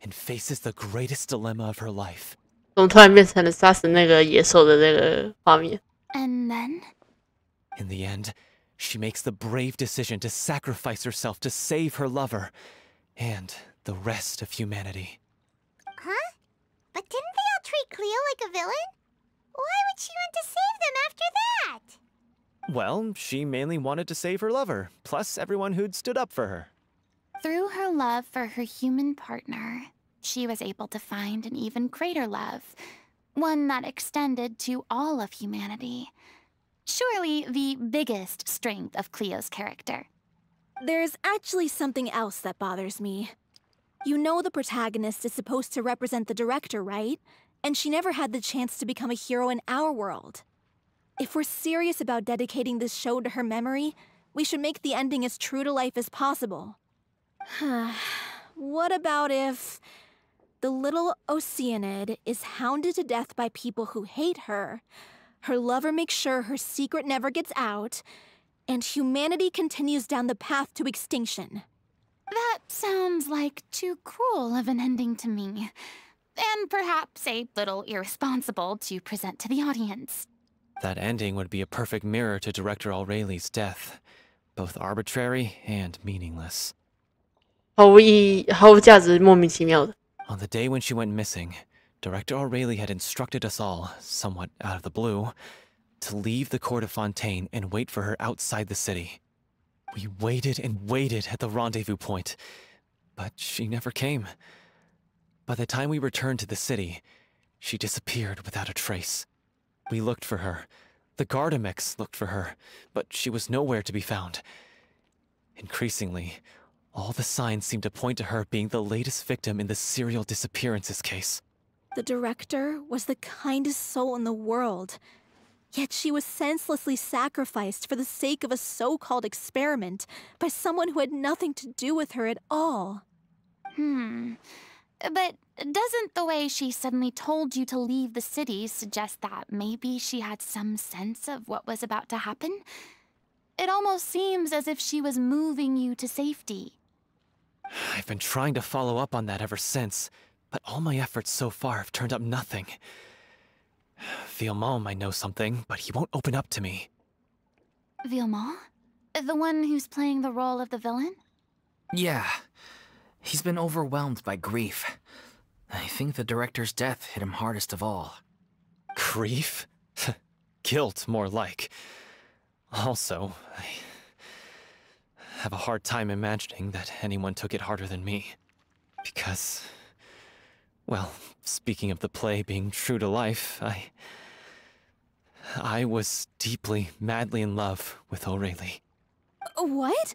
and faces the greatest dilemma of her life. 怎么突然变成了杀死那个野兽的那个画面？ And then? In the end, she makes the brave decision to sacrifice herself to save her lover, and the rest of humanity. Huh? But didn't they all treat Cleo like a villain? Why would she want to save them after that? Well, she mainly wanted to save her lover, plus everyone who'd stood up for her. Through her love for her human partner, she was able to find an even greater love, one that extended to all of humanity. Surely the biggest strength of Cleo's character. There's actually something else that bothers me. You know the protagonist is supposed to represent the director, right? And she never had the chance to become a hero in our world. If we're serious about dedicating this show to her memory, we should make the ending as true to life as possible. What about if the little Oceanid is hounded to death by people who hate her, her lover makes sure her secret never gets out, and humanity continues down the path to extinction? That sounds like too cruel of an ending to me, and perhaps a little irresponsible to present to the audience. That ending would be a perfect mirror to Director Aureli's death, both arbitrary and meaningless. 毫无意义、毫无价值、莫名其妙的。 On the day when she went missing, Director Aurelie had instructed us all, somewhat out of the blue, to leave the court of Fontaine and wait for her outside the city. We waited and waited at the rendezvous point, but she never came. By the time we returned to the city, she disappeared without a trace. We looked for her. The Gardamex looked for her, but she was nowhere to be found. Increasingly, all the signs seemed to point to her being the latest victim in the serial disappearances case. The director was the kindest soul in the world, yet she was senselessly sacrificed for the sake of a so-called experiment by someone who had nothing to do with her at all. But doesn't the way she suddenly told you to leave the city suggest that maybe she had some sense of what was about to happen? It almost seems as if she was moving you to safety. I've been trying to follow up on that ever since, but all my efforts so far have turned up nothing. Villemont might know something, but he won't open up to me. Villemont? The one who's playing the role of the villain? Yeah. He's been overwhelmed by grief. I think the director's death hit him hardest of all. Grief? Guilt, more like. Also, I have a hard time imagining that anyone took it harder than me. Because Well, speaking of the play being true to life, I was deeply, madly in love with O'Reilly. What?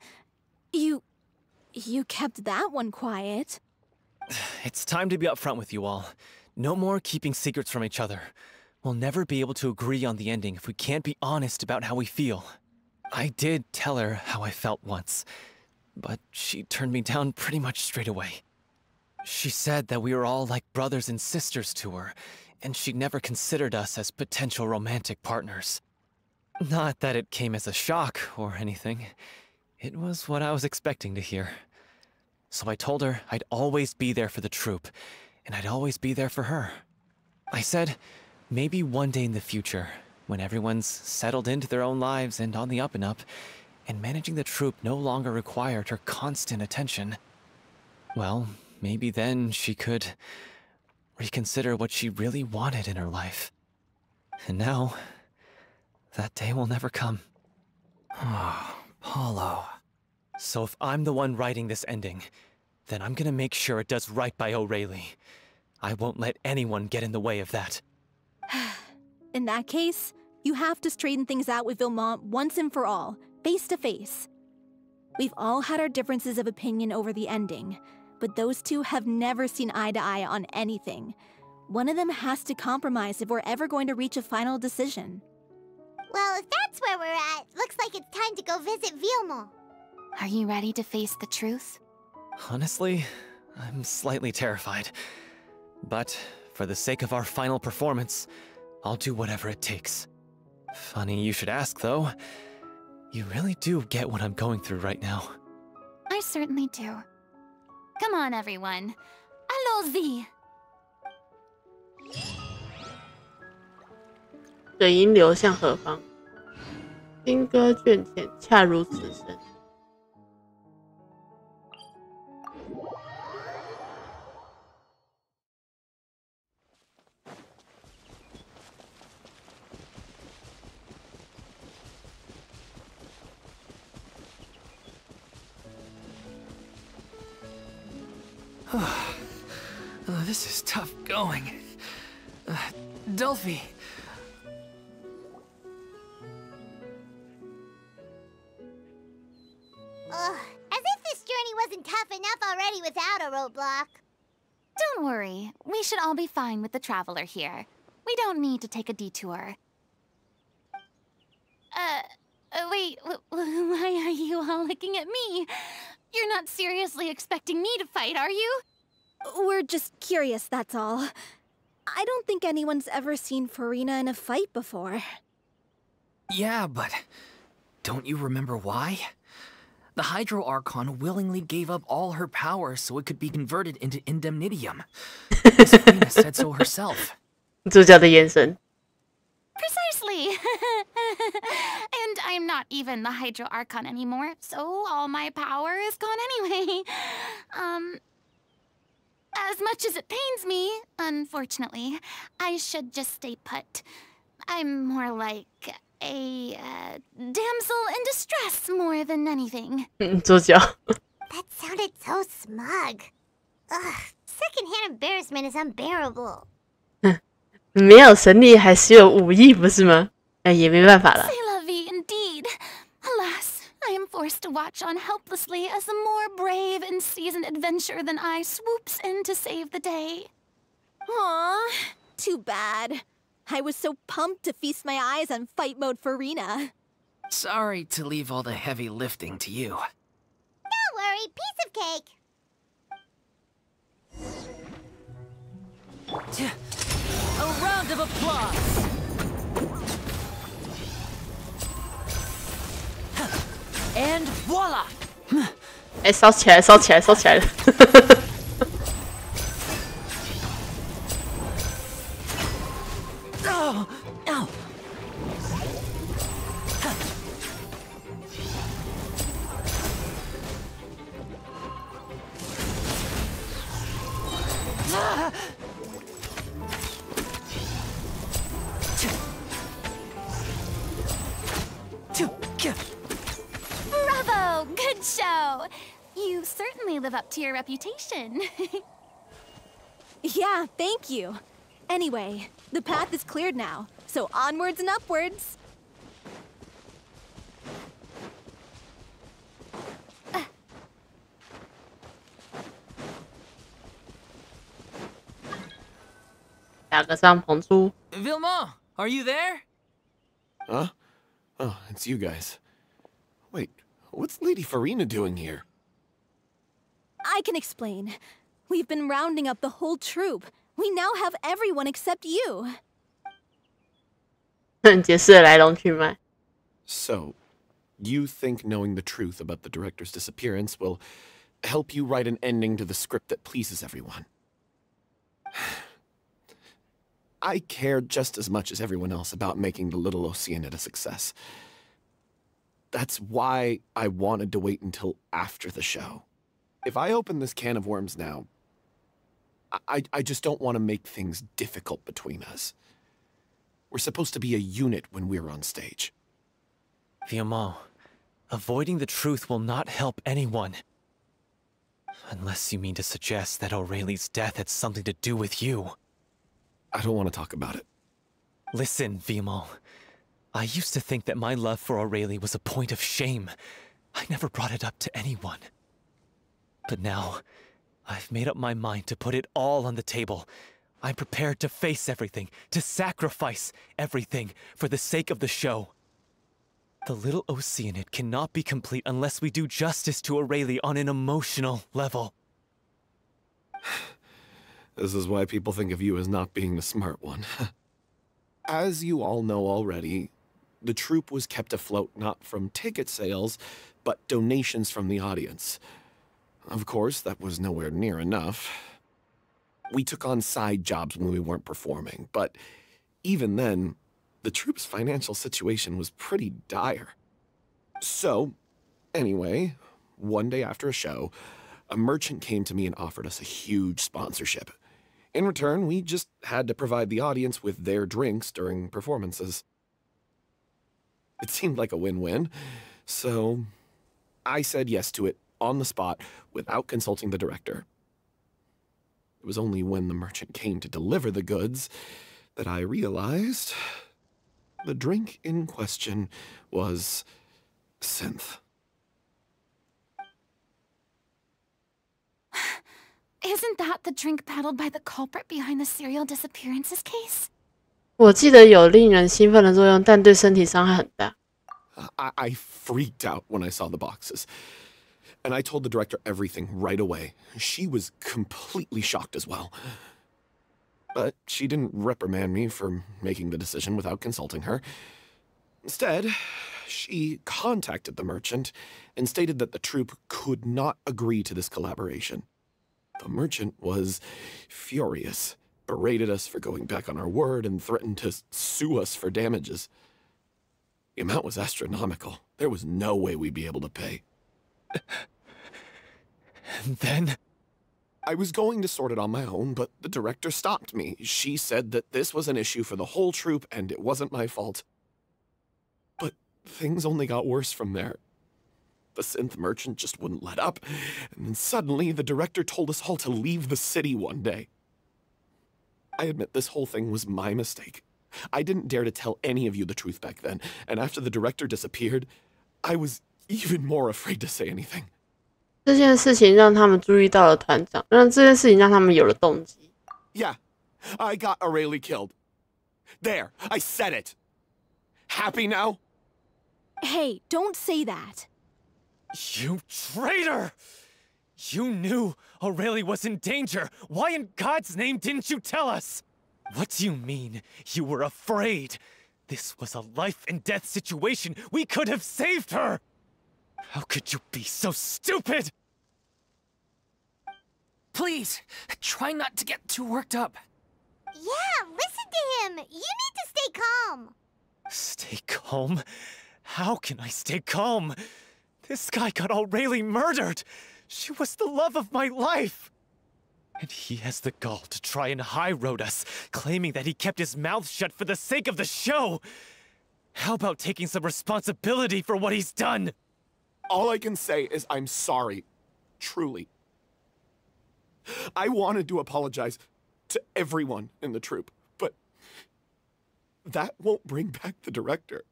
You kept that one quiet. It's time to be upfront with you all. No more keeping secrets from each other. We'll never be able to agree on the ending if we can't be honest about how we feel. I did tell her how I felt once, but she turned me down pretty much straight away. She said that we were all like brothers and sisters to her, and she never considered us as potential romantic partners. Not that it came as a shock or anything. It was what I was expecting to hear. So I told her I'd always be there for the troupe, and I'd always be there for her. I said, maybe one day in the future, when everyone's settled into their own lives and on the up and up, and managing the troupe no longer required her constant attention, well, maybe then she could reconsider what she really wanted in her life. And now, that day will never come. Oh, Paulo. So if I'm the one writing this ending, then I'm gonna make sure it does right by O'Reilly. I won't let anyone get in the way of that. In that case, you have to straighten things out with Vilmont once and for all, face to face. We've all had our differences of opinion over the ending, but those two have never seen eye to eye on anything. One of them has to compromise if we're ever going to reach a final decision. Well, if that's where we're at, looks like it's time to go visit Vilmont. Are you ready to face the truth? Honestly, I'm slightly terrified. But for the sake of our final performance, I'll do whatever it takes. Funny you should ask, though. You really do get what I'm going through right now. I certainly do. Come on, everyone. Allons-y! 水银流向何方？金戈卷前，恰如此声。This is tough going. Delphi. As if this journey wasn't tough enough already without a roadblock. Don't worry. We should all be fine with the traveler here. We don't need to take a detour. Wait, why are you all looking at me? You're not seriously expecting me to fight, are you? We're just curious, that's all. I don't think anyone's ever seen Farina in a fight before. Yeah, but don't you remember why? The Hydro Archon willingly gave up all her power so it could be converted into Indemnitium. Farina said so herself. 主角的眼神。 Precisely! And I'm not even the Hydro Archon anymore, so all my power is gone anyway. As much as it pains me, unfortunately, I should just stay put. I'm more like a damsel in distress more than anything. 主角。 That sounded so smug. Ugh, secondhand embarrassment is unbearable. 没有神力，还是有武艺，不是吗？哎，也没办法了。 C'est la vie indeed. Alas, I am forced to watch on helplessly as a more brave and seasoned adventurer than I swoops in to save the day. Aww, too bad. I was so pumped to feast my eyes on fight mode Farina. Sorry to leave all the heavy lifting to you. Don't worry, piece of cake. A round of applause! And voila! 哎，烧起来，烧起来，烧起来了！ Oh, ow. Bravo! Good show! You certainly live up to your reputation. Yeah, thank you. Anyway, the path is cleared now, so onwards and upwards. Vilma, are you there? Huh? Oh, it's you guys. Wait, what's Lady Farina doing here? I can explain. We've been rounding up the whole troupe. We now have everyone except you. 解释了来龙去脉。 So, you think knowing the truth about the director's disappearance will help you write an ending to the script that pleases everyone? I care just as much as everyone else about making the Little Oceanid a success. That's why I wanted to wait until after the show. If I open this can of worms now, I just don't want to make things difficult between us. We're supposed to be a unit when we're on stage. Vilma, avoiding the truth will not help anyone. Unless you mean to suggest that Aurelie's death had something to do with you. I don't want to talk about it. Listen, Vilma. I used to think that my love for Aurelie was a point of shame. I never brought it up to anyone. But now, I've made up my mind to put it all on the table. I'm prepared to face everything, to sacrifice everything for the sake of the show. The Little Oceanid cannot be complete unless we do justice to Aurelie on an emotional level. This is why people think of you as not being the smart one. As you all know already, the troupe was kept afloat not from ticket sales, but donations from the audience. Of course, that was nowhere near enough. We took on side jobs when we weren't performing, but even then, the troupe's financial situation was pretty dire. So, anyway, one day after a show, a merchant came to me and offered us a huge sponsorship. In return, we just had to provide the audience with their drinks during performances. It seemed like a win-win, so I said yes to it on the spot without consulting the director. It was only when the merchant came to deliver the goods that I realized the drink in question was synth. Isn't that the drink paddled by the culprit behind the serial disappearances case? 我记得有令人兴奋的作用，但对身体伤害很大。I freaked out when I saw the boxes. And I told the director everything right away. She was completely shocked as well. But she didn't reprimand me for making the decision without consulting her. Instead, she contacted the merchant and stated that the troupe could not agree to this collaboration. The merchant was furious, berated us for going back on our word, and threatened to sue us for damages. The amount was astronomical. There was no way we'd be able to pay. And then? I was going to sort it on my own, but the director stopped me. She said that this was an issue for the whole troupe and it wasn't my fault. But things only got worse from there. The synth merchant just wouldn't let up, and then suddenly the director told us all to leave the city one day. I admit this whole thing was my mistake. I didn't dare to tell any of you the truth back then, and after the director disappeared, I was even more afraid to say anything. 这件事情让他们注意到了团长，让这件事情让他们有了动机。Yeah, I got Aurelie killed. There, I said it. Happy now? Hey, don't say that. You traitor! You knew Aurelie was in danger. Why in God's name didn't you tell us? What do you mean? You were afraid? This was a life and death situation. We could have saved her! How could you be so stupid? Please, try not to get too worked up. Yeah, listen to him. You need to stay calm. Stay calm? How can I stay calm? This guy got Aurelie murdered. She was the love of my life. And he has the gall to try and high-road us, claiming that he kept his mouth shut for the sake of the show. How about taking some responsibility for what he's done? All I can say is I'm sorry. Truly. I wanted to apologize to everyone in the troupe, but that won't bring back the director.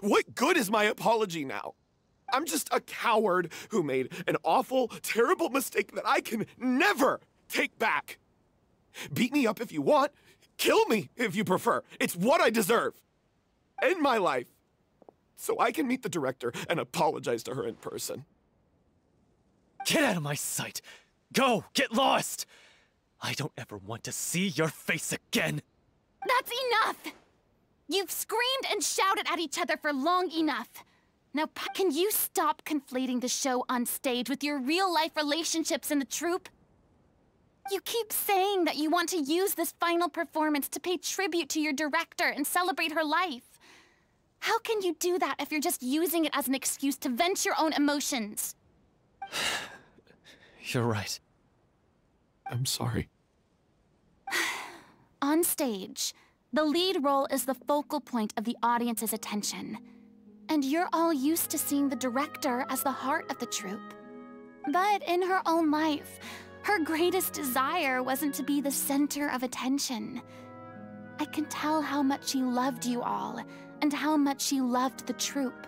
What good is my apology now? I'm just a coward who made an awful, terrible mistake that I can never take back. Beat me up if you want. Kill me if you prefer. It's what I deserve. End my life so I can meet the director and apologize to her in person. Get out of my sight! Go! Get lost! I don't ever want to see your face again! That's enough! You've screamed and shouted at each other for long enough. Now, can you stop conflating the show on stage with your real-life relationships in the troupe? You keep saying that you want to use this final performance to pay tribute to your director and celebrate her life. How can you do that if you're just using it as an excuse to vent your own emotions? You're right. I'm sorry. On stage, the lead role is the focal point of the audience's attention. And you're all used to seeing the director as the heart of the troupe. But in her own life, her greatest desire wasn't to be the center of attention. I can tell how much she loved you all, and how much she loved the troupe.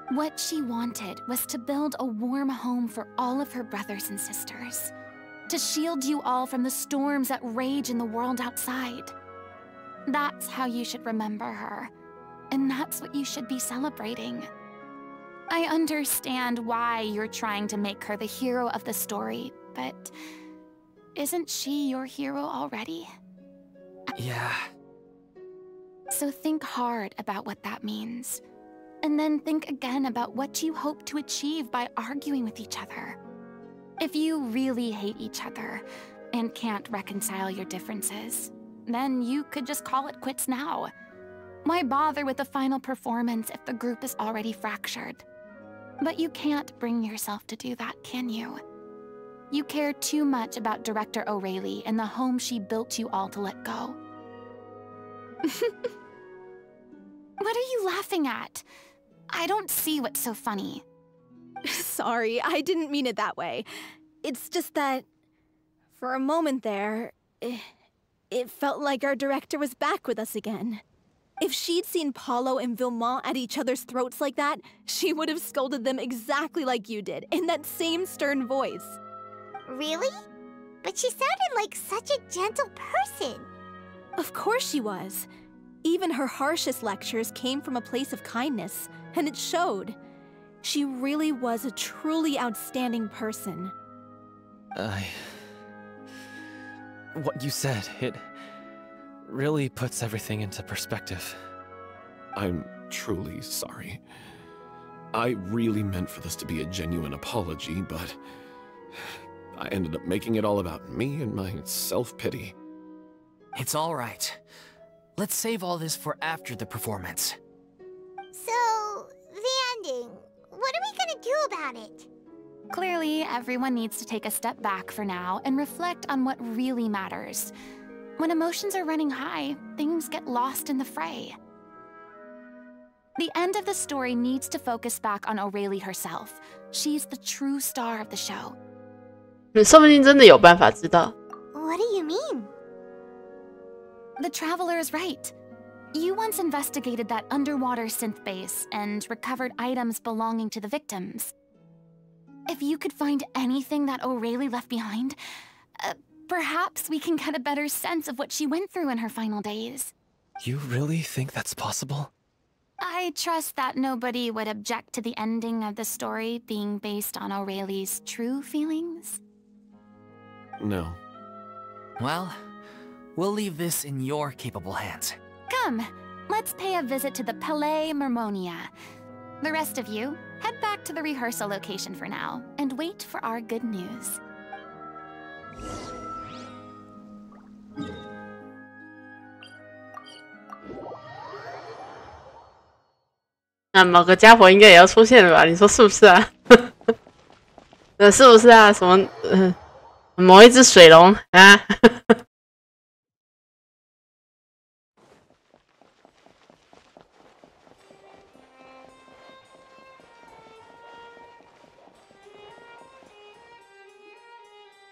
What she wanted was to build a warm home for all of her brothers and sisters. To shield you all from the storms that rage in the world outside. That's how you should remember her. And that's what you should be celebrating. I understand why you're trying to make her the hero of the story, but isn't she your hero already? Yeah. So think hard about what that means. And then think again about what you hope to achieve by arguing with each other. If you really hate each other and can't reconcile your differences, then you could just call it quits now. Why bother with the final performance if the group is already fractured? But you can't bring yourself to do that, can you? You care too much about Director O'Reilly and the home she built you all to let go. What are you laughing at? I don't see what's so funny. Sorry, I didn't mean it that way. It's just that, for a moment there, it felt like our director was back with us again. If she'd seen Paulo and Vilmont at each other's throats like that, she would have scolded them exactly like you did, in that same stern voice. Really? But she sounded like such a gentle person. Of course she was. Even her harshest lectures came from a place of kindness, and it showed. She really was a truly outstanding person. What you said, it really puts everything into perspective. I'm truly sorry. I really meant for this to be a genuine apology, but I ended up making it all about me and my self-pity. It's all right. Let's save all this for after the performance. So, the ending. What are we gonna do about it? Clearly, everyone needs to take a step back for now and reflect on what really matters. When emotions are running high, things get lost in the fray. The end of the story needs to focus back on O'Reilly herself. She's the true star of the show. 说不定真的有办法知道。 What do you mean? The Traveler is right. You once investigated that underwater synth base and recovered items belonging to the victims. If you could find anything that O'Reilly left behind, perhaps we can get a better sense of what she went through in her final days. You really think that's possible? I trust that nobody would object to the ending of the story being based on O'Reilly's true feelings. No. Well, we'll leave this in your capable hands. Come, let's pay a visit to the Palais Mermonia. The rest of you, head back to the rehearsal location for now, and wait for our good news. "那某个家伙应该也要出现了吧？你说是不是啊？是不是啊？什么某一只水龙啊？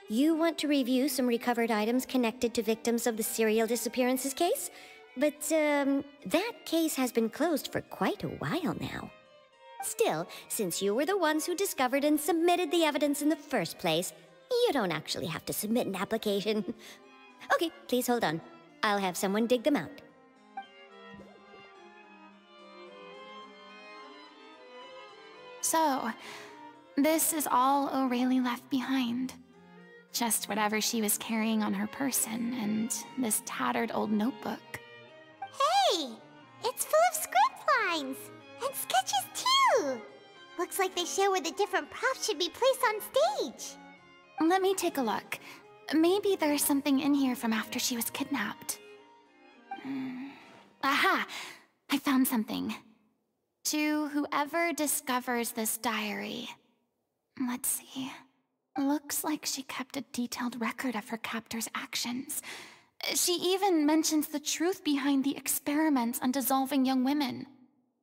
You want to review some recovered items connected to victims of the serial disappearances case? But, that case has been closed for quite a while now. Still, since you were the ones who discovered and submitted the evidence in the first place, you don't actually have to submit an application. Okay, please hold on. I'll have someone dig them out. So, this is all O'Reilly left behind. Just whatever she was carrying on her person and this tattered old notebook. Hey! It's full of script lines! And sketches too! Looks like they show where the different props should be placed on stage. Let me take a look. Maybe there's something in here from after she was kidnapped. Aha! I found something. To whoever discovers this diary. Let's see. Looks like she kept a detailed record of her captor's actions. She even mentions the truth behind the experiments on dissolving young women.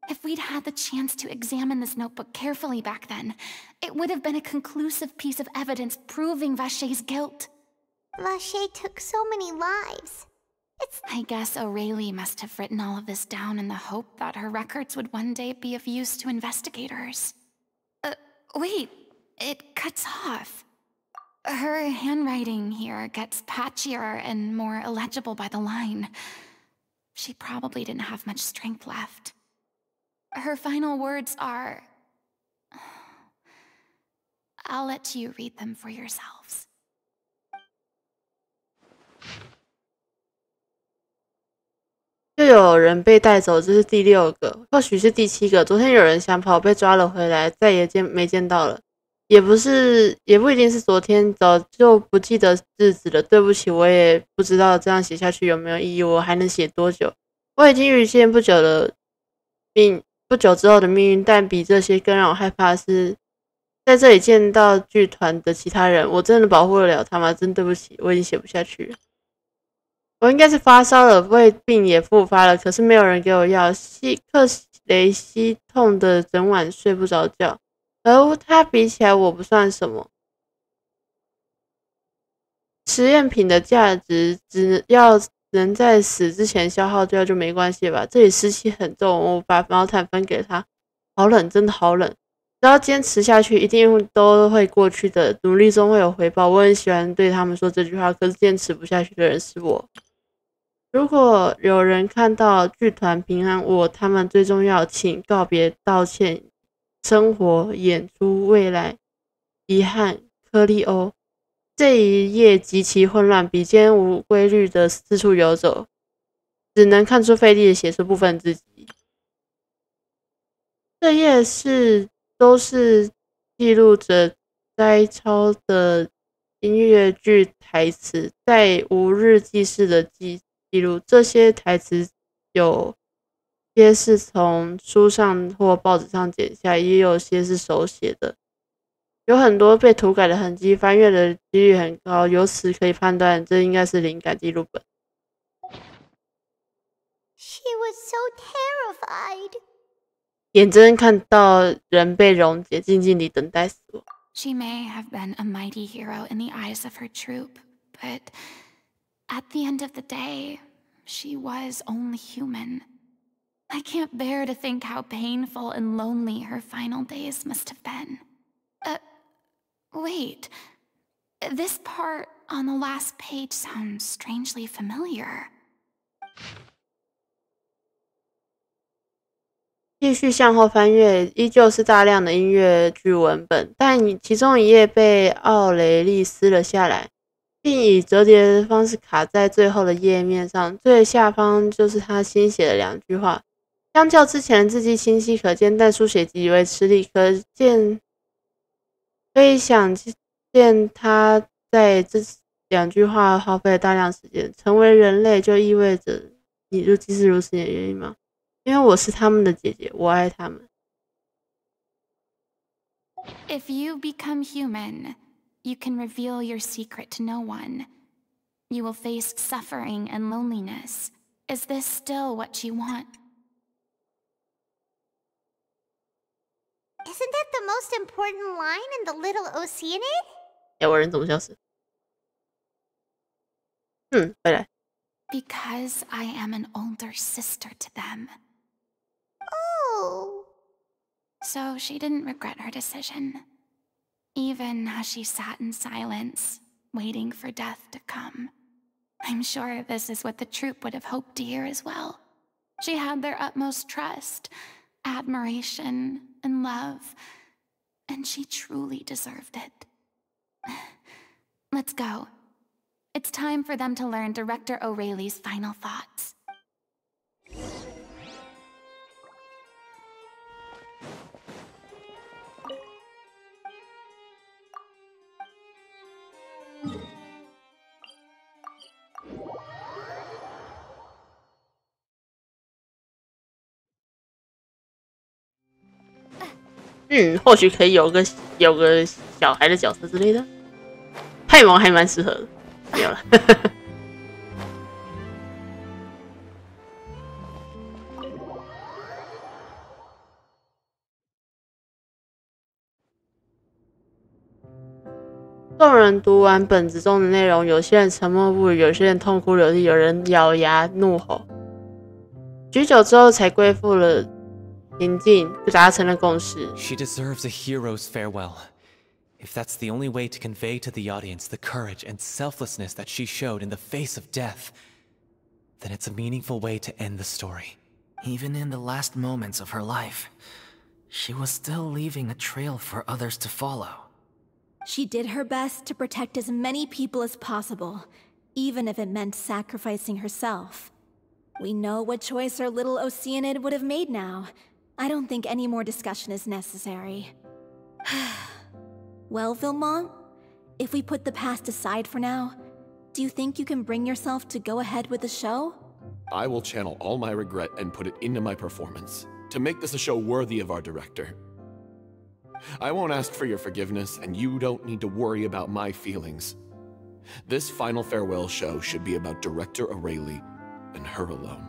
If we'd had the chance to examine this notebook carefully back then, it would have been a conclusive piece of evidence proving Vacher's guilt. Vacher took so many lives. I guess O'Reilly must have written all of this down in the hope that her records would one day be of use to investigators. Wait, it cuts off. Her handwriting here gets patchier and more illegible by the line. She probably didn't have much strength left. Her final words are... I'll let you read them for yourselves. 又有人被带走，这是第6个，或许是第7个。昨天有人想跑，被抓了回来，再也没见到了。也不一定是昨天，早就不记得日子了。对不起，我也不知道这样写下去有没有意义，我还能写多久？我已经预见不久之后的命运，但比这些更让我害怕的是，在这里见到剧团的其他人，我真的保护得了他吗？真对不起，我已经写不下去了。我应该是发烧了，胃病也复发了，可是没有人给我药，克雷西痛的整晚睡不着觉，而他比起来我不算什么。实验品的价值只要能在死之前消耗掉就没关系吧。这里湿气很重，我把毛毯分给他，好冷，真的好冷。只要坚持下去，一定都会过去的，努力中会有回报。我很喜欢对他们说这句话，可是坚持不下去的人是我。如果有人看到剧团平安，他们最重要，请告别、道歉、生活、演出、未来、遗憾、科利欧。这一页极其混乱，笔尖无规律的四处游走，只能看出费力的写出部分自己。这页都是记录着摘抄的音乐剧台词，在无日记式的记录。这些台词有些是从书上或报纸上剪下，也有些是手写的。有很多被涂改的痕迹，翻阅的几率很高，由此可以判断这应该是灵感记录本。She was so terrified. 眼睁看到人被溶解，静静地等待死亡。She may have been a mighty hero in the eyes of her troupe, but at the end of the day, she was only human. I can't bear to think how painful and lonely her final days must have been. Wait. This part on the last page sounds strangely familiar. 继续向后翻阅，依旧是大量的音乐剧文本，但其中一页被奥雷利撕了下来，并以折叠的方式卡在最后的页面上。最下方就是他新写的2句话，相较之前的字迹清晰可见，但书写极为吃力，可以想见他在这2句话耗费了大量时间。成为人类就意味着你就即使如此，你的原因吗？因为我是他们的姐姐，我爱他们。If you become human, you can reveal your secret to no one. You will face suffering and loneliness. Is this still what you want? Isn't that the most important line in the Little Oceanid? 要我人怎么消失？回来。 Because I am an older sister to them. Oh. So she didn't regret her decision. Even as she sat in silence, waiting for death to come. I'm sure this is what the troupe would have hoped to hear as well. She had their utmost trust, admiration, and love, and she truly deserved it. Let's go. It's time for them to learn Director O'Reilly's final thoughts. 或许可以有个小孩的角色之类的。派蒙还蛮适合的，没有了。众人读完本子中的内容，有些人沉默不语，有些人痛哭流涕，有人咬牙怒吼。许久之后，才恢复了平静，达成了共识。She deserves a hero's farewell. If that's the only way to convey to the audience the courage and selflessness that she showed in the face of death, then it's a meaningful way to end the story. Even in the last moments of her life, she was still leaving a trail for others to follow. She did her best to protect as many people as possible, even if it meant sacrificing herself. We know what choice our little Oceanid would have made now. I don't think any more discussion is necessary. Well, Vilmont, if we put the past aside for now, do you think you can bring yourself to go ahead with the show? I will channel all my regret and put it into my performance, to make this a show worthy of our director. I won't ask for your forgiveness, and you don't need to worry about my feelings. This final farewell show should be about Director O'Reilly and her alone.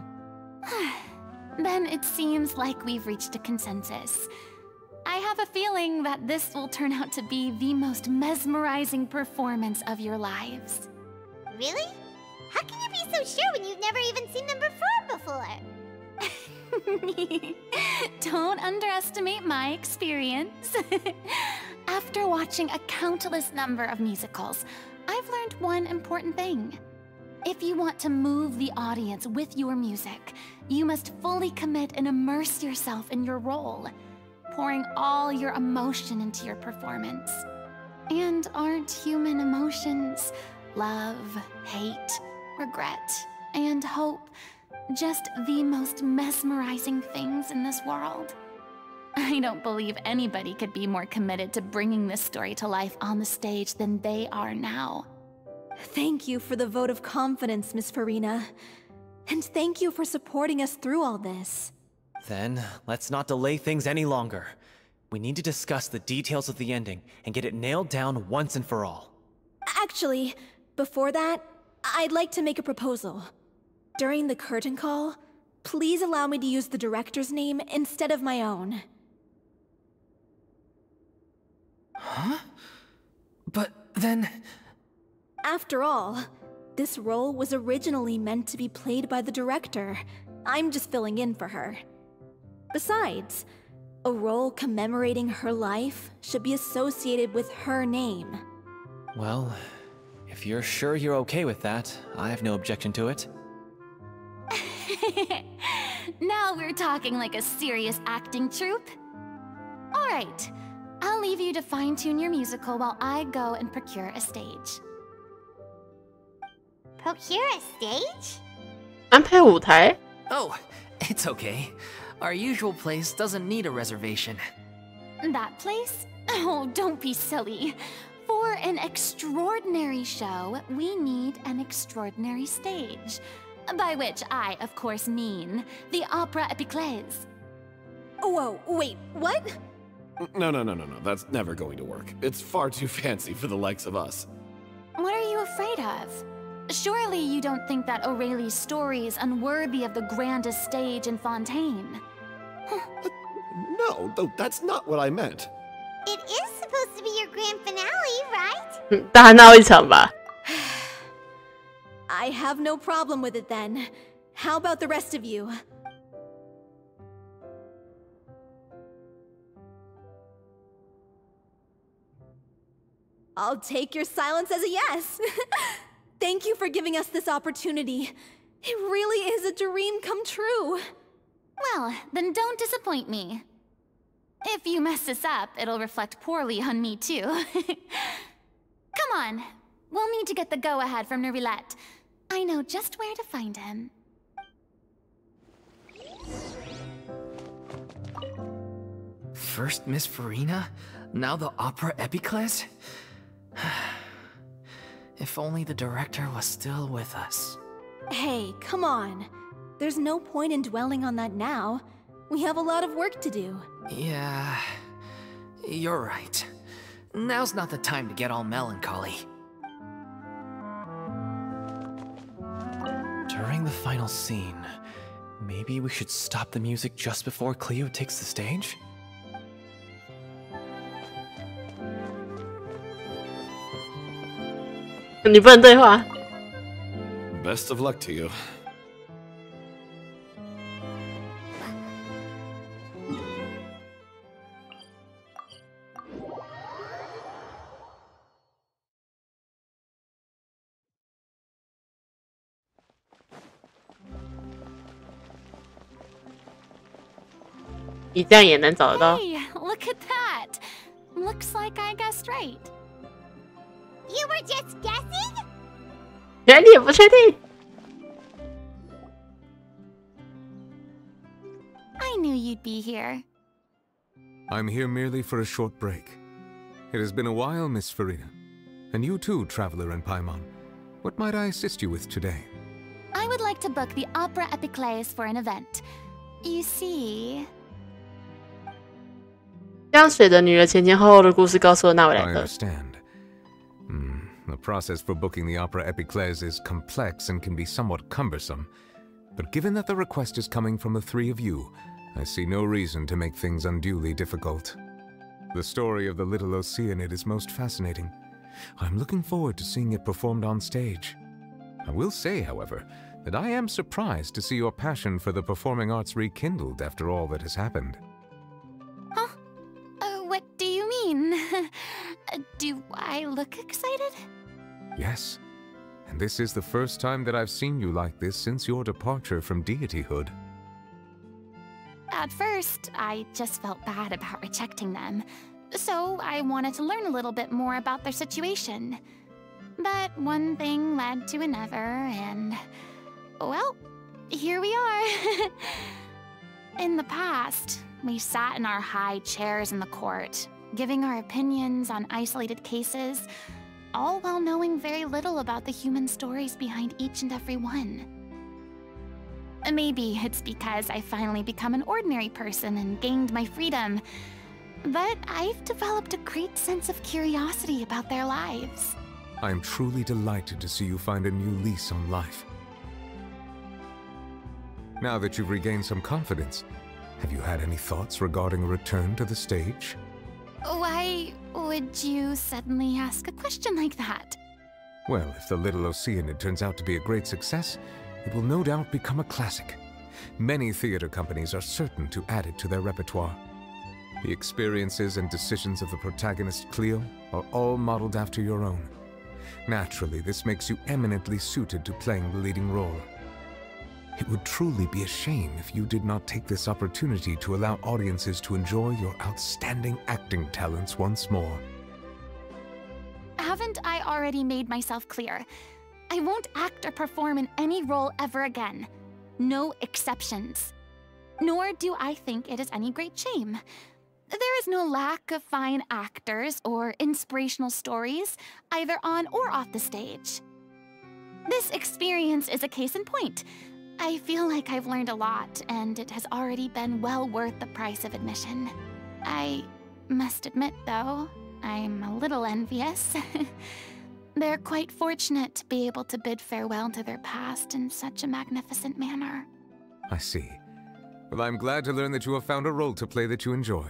Then it seems like we've reached a consensus. I have a feeling that this will turn out to be the most mesmerizing performance of your lives. Really? How can you be so sure when you've never even seen them perform before? Don't underestimate my experience. After watching a countless number of musicals, I've learned one important thing. If you want to move the audience with your music, you must fully commit and immerse yourself in your role, pouring all your emotion into your performance. And aren't human emotions love, hate, regret, and hope just the most mesmerizing things in this world? I don't believe anybody could be more committed to bringing this story to life on the stage than they are now. Thank you for the vote of confidence, Miss Farina. And thank you for supporting us through all this. Then, let's not delay things any longer. We need to discuss the details of the ending and get it nailed down once and for all. Actually, before that, I'd like to make a proposal. During the curtain call, please allow me to use the director's name instead of my own. Huh? But then... After all, this role was originally meant to be played by the director. I'm just filling in for her. Besides, a role commemorating her life should be associated with her name. Well, if you're sure you're okay with that, I have no objection to it. Now we're talking like a serious acting troupe. All right, I'll leave you to fine-tune your musical while I go and procure a stage. Procure a stage? 安排舞台? Oh, it's okay. Our usual place doesn't need a reservation. That place? Oh, don't be silly. For an extraordinary show, we need an extraordinary stage. By which I, of course, mean the Opera Epiclese. Whoa, wait, what? No. That's never going to work. It's far too fancy for the likes of us. What are you afraid of? Surely you don't think that O'Reilly's story is unworthy of the grandest stage in Fontaine? No, that's not what I meant. It is supposed to be your grand finale, right? 大闹一场吧。I have no problem with it then. How about the rest of you? I'll take your silence as a yes. Thank you for giving us this opportunity. It really is a dream come true. Well, then don't disappoint me. If you mess this up, it'll reflect poorly on me too. Come on. We'll need to get the go-ahead from Nervilette. I know just where to find him. First Miss Farina, now the opera epiclese? If only the director was still with us. Hey, come on. There's no point in dwelling on that now. We have a lot of work to do. Yeah, you're right. Now's not the time to get all melancholy. During the final scene, maybe we should stop the music just before Cleo takes the stage? Best of luck to you. Hey, look at that! Looks like I guessed right. You were just guessing? I knew you'd be here. I'm here merely for a short break. It has been a while, Miss Farina. And you too, Traveler in Paimon. What might I assist you with today? I would like to book the Opera Epiclese for an event. You see... 将水的女儿前前后后的故事告诉了那位来 I 客。 understand. The process for booking the Opera Epiclese is complex and can be somewhat cumbersome. But given that the request is coming from the three of you, I see no reason to make things unduly difficult. The story of the little Oceanid is most fascinating. I'm looking forward to seeing it performed on stage. I will say, however, that I am surprised to see your passion for the performing arts rekindled after all that has happened. Huh? What do you mean? Do I look excited? Yes. And this is the first time that I've seen you like this since your departure from deityhood. At first, I just felt bad about rejecting them. So I wanted to learn a little bit more about their situation. But one thing led to another, and... well, here we are. In the past, we sat in our high chairs in the court, giving our opinions on isolated cases, all while knowing very little about the human stories behind each and every one. Maybe it's because I finally become an ordinary person and gained my freedom, but I've developed a great sense of curiosity about their lives. I am truly delighted to see you find a new lease on life. Now that you've regained some confidence, have you had any thoughts regarding a return to the stage? Why would you suddenly ask a question like that? Well, if the Little Oceanid turns out to be a great success, it will no doubt become a classic. Many theater companies are certain to add it to their repertoire. The experiences and decisions of the protagonist Cleo are all modeled after your own. Naturally, this makes you eminently suited to playing the leading role. It would truly be a shame if you did not take this opportunity to allow audiences to enjoy your outstanding acting talents once more. Haven't I already made myself clear? I won't act or perform in any role ever again. No exceptions. Nor do I think it is any great shame. There is no lack of fine actors or inspirational stories, either on or off the stage. This experience is a case in point. I feel like I've learned a lot, and it has already been well worth the price of admission. I must admit, though, I'm a little envious. They're quite fortunate to be able to bid farewell to their past in such a magnificent manner. I see. Well, I'm glad to learn that you have found a role to play that you enjoy,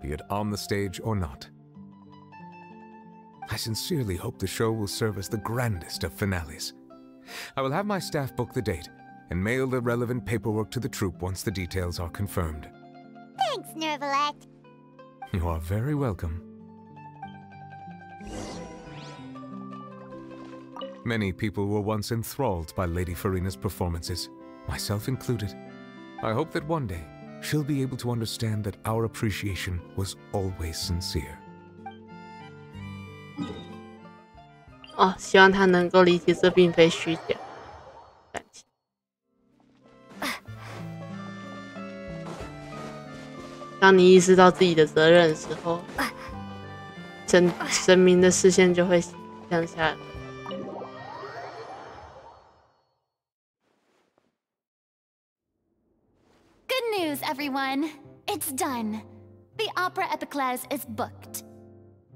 be it on the stage or not. I sincerely hope the show will serve as the grandest of finales. I will have my staff book the date and mail the relevant paperwork to the troupe once the details are confirmed. Thanks, Nervalet. You are very welcome. Many people were once enthralled by Lady Furina's performances, myself included. I hope that one day she'll be able to understand that our appreciation was always sincere. 哦，希望他能够理解这并非虚假感情。当你意识到自己的责任的时候，神明的视线就会向下。Good news, everyone. It's done. The opera epiclese is booked.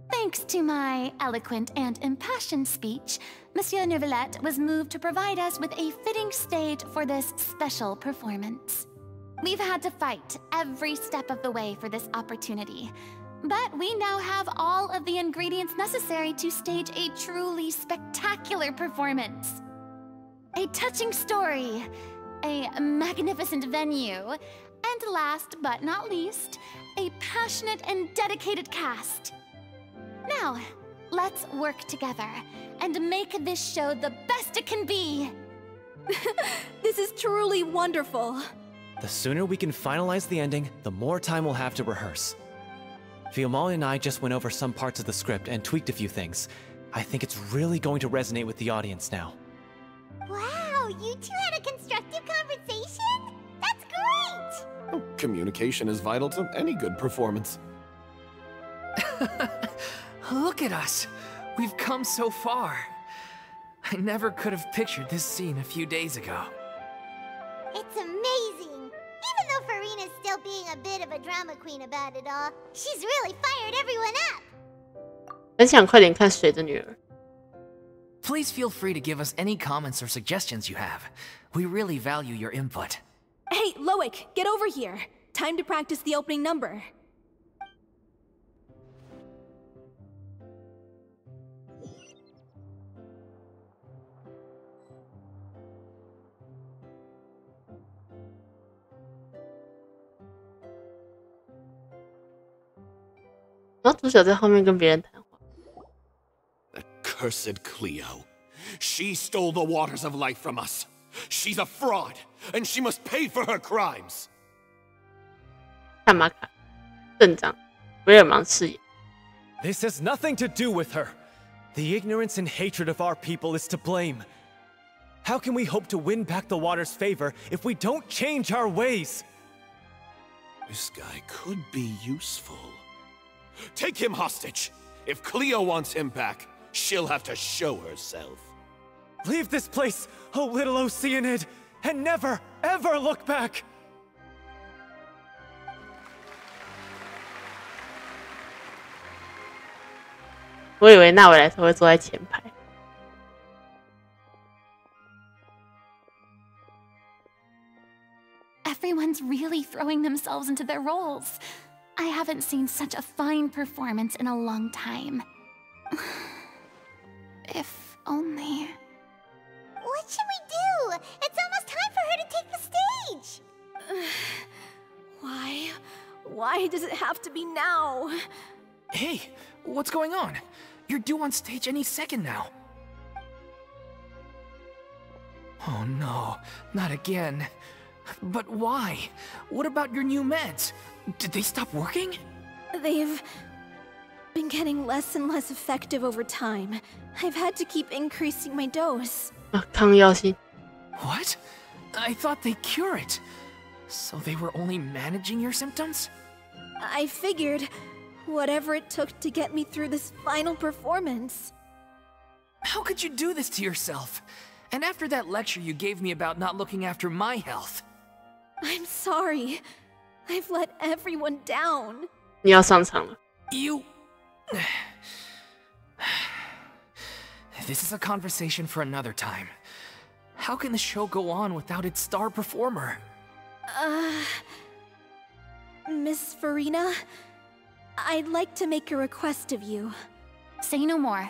Thanks to my eloquent and impassioned speech, Monsieur Nervalet was moved to provide us with a fitting stage for this special performance. We've had to fight every step of the way for this opportunity, but we now have all of the ingredients necessary to stage a truly spectacular performance. A touching story, a magnificent venue, and last but not least, a passionate and dedicated cast. Now, let's work together and make this show the best it can be. This is truly wonderful. The sooner we can finalize the ending, the more time we'll have to rehearse. Fiamma and I just went over some parts of the script and tweaked a few things. I think it's really going to resonate with the audience now. Wow, you two had a constructive conversation? That's great! Communication is vital to any good performance. Look at us! We've come so far. I never could have pictured this scene a few days ago. It's amazing! Even though Furina's still being a bit of a drama queen about it all, she's really fired everyone up! 很想快点看水的女儿。 Please feel free to give us any comments or suggestions you have. We really value your input. Hey, Loic, get over here. Time to practice the opening number. That cursed Cleo. She stole the waters of life from us. She's a fraud, and she must pay for her crimes. 看马卡，镇长，威尔芒饰演。 This has nothing to do with her. The ignorance and hatred of our people is to blame. How can we hope to win back the water's favor if we don't change our ways? This guy could be useful. Take him hostage. If Cleo wants him back, she'll have to show herself. Leave this place, O little Oceanid, and never, ever look back! "我以为纳维莱特会坐在前排。 Everyone's really throwing themselves into their roles. I haven't seen such a fine performance in a long time. If only... What should we do? It's almost time for her to take the stage! Why does it have to be now? Hey, what's going on? You're due on stage any second now. Oh no, not again. But why? What about your new meds? Did they stop working? They've been getting less and less effective over time. I've had to keep increasing my dose. 抗药性。 What? I thought they cure it. So they were only managing your symptoms? I figured whatever it took to get me through this final performance. How could you do this to yourself? And after that lecture you gave me about not looking after my health. I'm sorry. I've let everyone down. 你要上场了。 You... This is a conversation for another time. How can the show go on without its star performer? Miss Furina, I'd like to make a request of you. Say no more.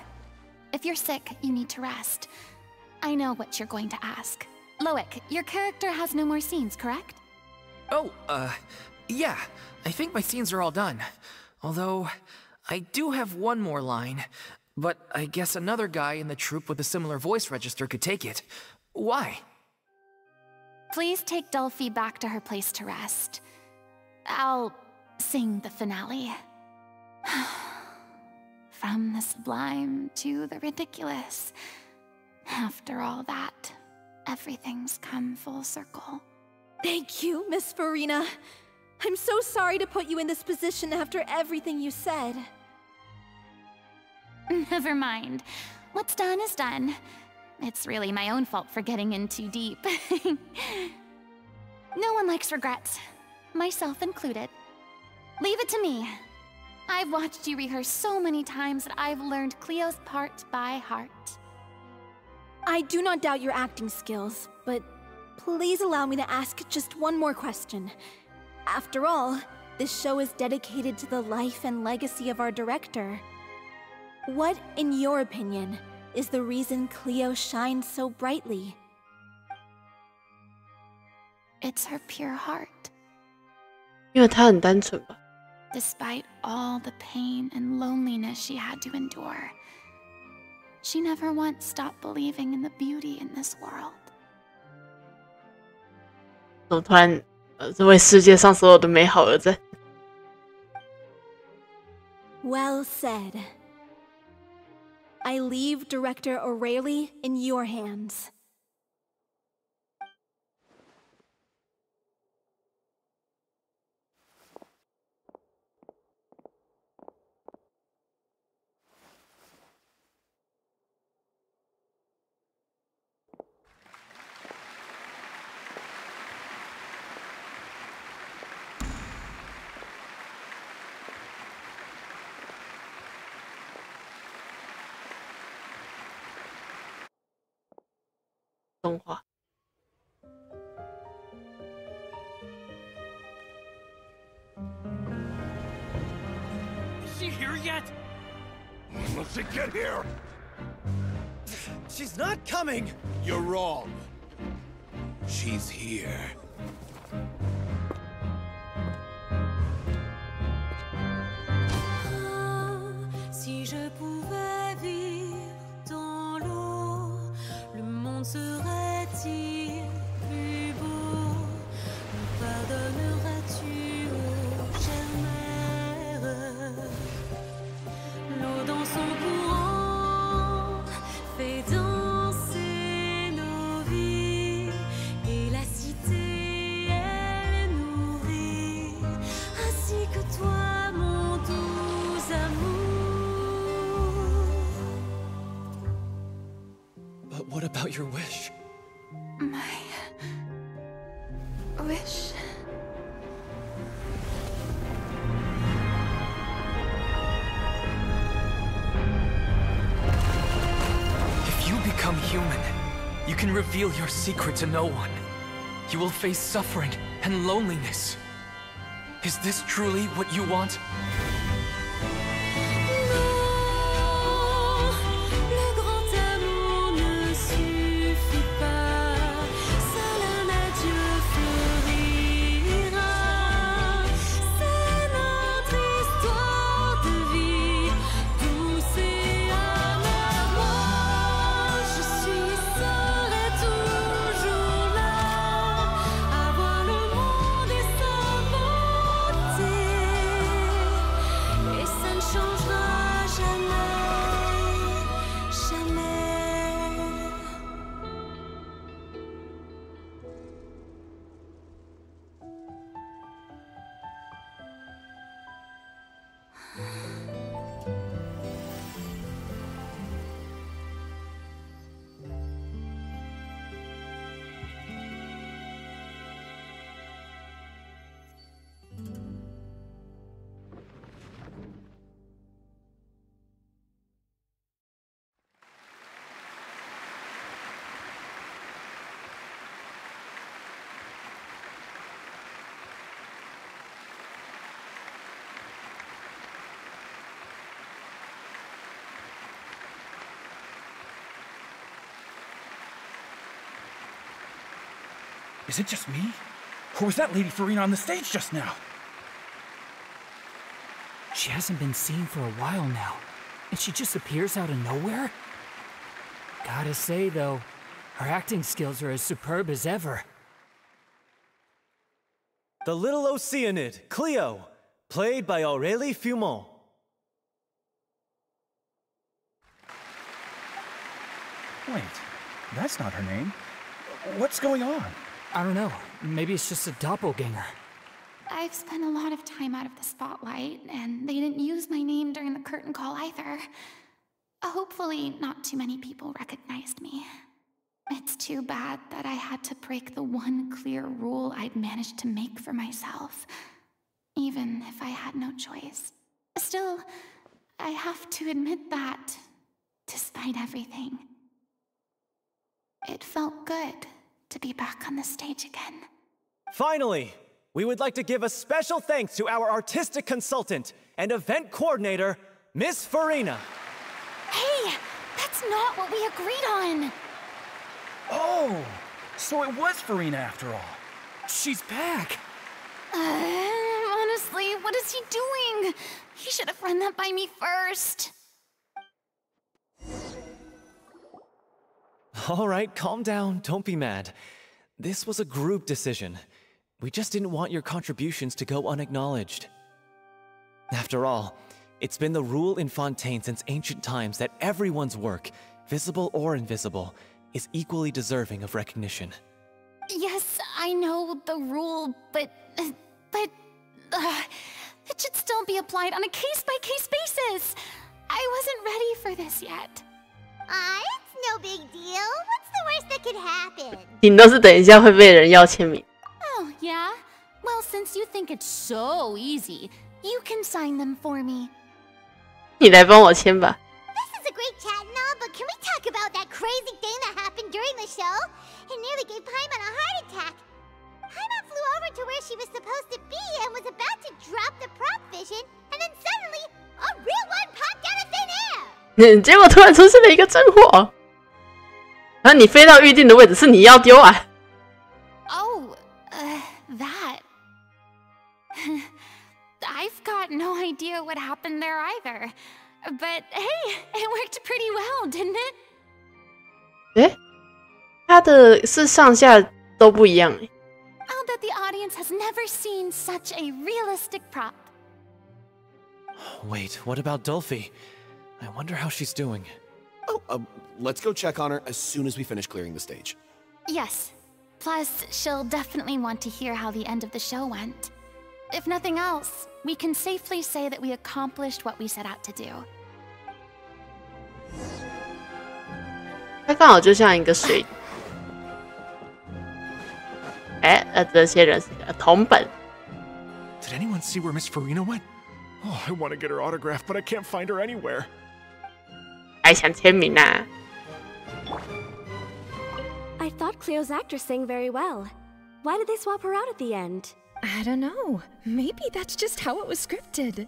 If you're sick, you need to rest. I know what you're going to ask. Loic, your character has no more scenes, correct? Oh, yeah. I think my scenes are all done. Although, I do have one more line. But I guess another guy in the troupe with a similar voice register could take it. Why? Please take Delphi back to her place to rest. I'll sing the finale. From the sublime to the ridiculous. After all that, everything's come full circle. Thank you, Miss Farina. I'm so sorry to put you in this position after everything you said. Never mind. What's done is done. It's really my own fault for getting in too deep. No one likes regrets, myself included. Leave it to me. I've watched you rehearse so many times that I've learned Cleo's part by heart. I do not doubt your acting skills, but please allow me to ask just one more question. After all, this show is dedicated to the life and legacy of our director. What, in your opinion, is the reason Cleo shines so brightly? It's her pure heart. 因为她很单纯吧。 Despite all the pain and loneliness she had to endure, she never once stopped believing in the beauty in this world. 怎么突然，这为世界上所有的美好而战？ Well said. I leave Director O'Reilly in your hands. Is she here yet? When will she get here? She's not coming! You're wrong. She's here. Si je pouvais vivre dans l'eau, le monde serait-il plus beau? Me pardonneras-tu, ô chère mère? L'eau dans son courant fait danser nos vies, et la cité elle nourrit, ainsi que toi, mon doux amour. But what about your wish? My wish. If you become human, you can reveal your secret to no one. You will face suffering and loneliness. Is this truly what you want? Le grand amour ne suffit pas, seul un adieu fleurira. C'est notre histoire de vie, douce et amère. Moi, je serai toujours là, à voir le monde et sa beauté. Is it just me? Or was that Lady Farina on the stage just now? She hasn't been seen for a while now, and she just appears out of nowhere? Gotta say, though, her acting skills are as superb as ever. The little Oceanid, Cleo, played by Aurélie Fumont. Wait, that's not her name. What's going on? I don't know. Maybe it's just a doppelganger. I've spent a lot of time out of the spotlight, and they didn't use my name during the curtain call either. Hopefully, not too many people recognized me. It's too bad that I had to break the one clear rule I'd managed to make for myself, even if I had no choice. Still, I have to admit that, despite everything, it felt good to be back on the stage again. Finally, we would like to give a special thanks to our artistic consultant and event coordinator, Miss Farina. Hey, that's not what we agreed on. Oh, so it was Farina after all. She's back. Honestly, what is he doing? He should have run that by me first. All right, calm down. Don't be mad. This was a group decision. We just didn't want your contributions to go unacknowledged. After all, it's been the rule in Fontaine since ancient times that everyone's work, visible or invisible, is equally deserving of recognition. Yes, I know the rule, but it should still be applied on a case-by-case basis. I wasn't ready for this yet. It's no big deal. What's the worst that could happen? 顶多是等一下会被人要签名。 Oh, yeah? Well, since you think it's so easy, you can sign them for me. 你来帮我签吧。 This is a great chat and all, but can we talk about that crazy thing that happened during the show? It nearly gave Paimon a heart attack. Paimon flew over to where she was supposed to be and was about to drop the prop vision, and then suddenly, a real one popped out of thin air! 结果突然出现了一个真货，然后你飞到预定的位置，是你要丢啊？ Oh, that. I've got no idea what happened there either. But hey, it worked pretty well, didn't it? 诶，它的是上下都不一样诶。 I'll bet the audience has never seen such a realistic prop. Wait, what about Dolphy? I wonder how she's doing. Oh, let's go check on her as soon as we finish clearing the stage. Yes. Plus, she'll definitely want to hear how the end of the show went. If nothing else, we can safely say that we accomplished what we set out to do. 它刚好就像一个水。这些人是个同本。 Did anyone see where Miss Farina went? Oh, I want to get her autograph, but I can't find her anywhere. 还想签名啊？ I thought Cleo's actress sang very well. Why did they swap her out at the end? I don't know. Maybe that's just how it was scripted.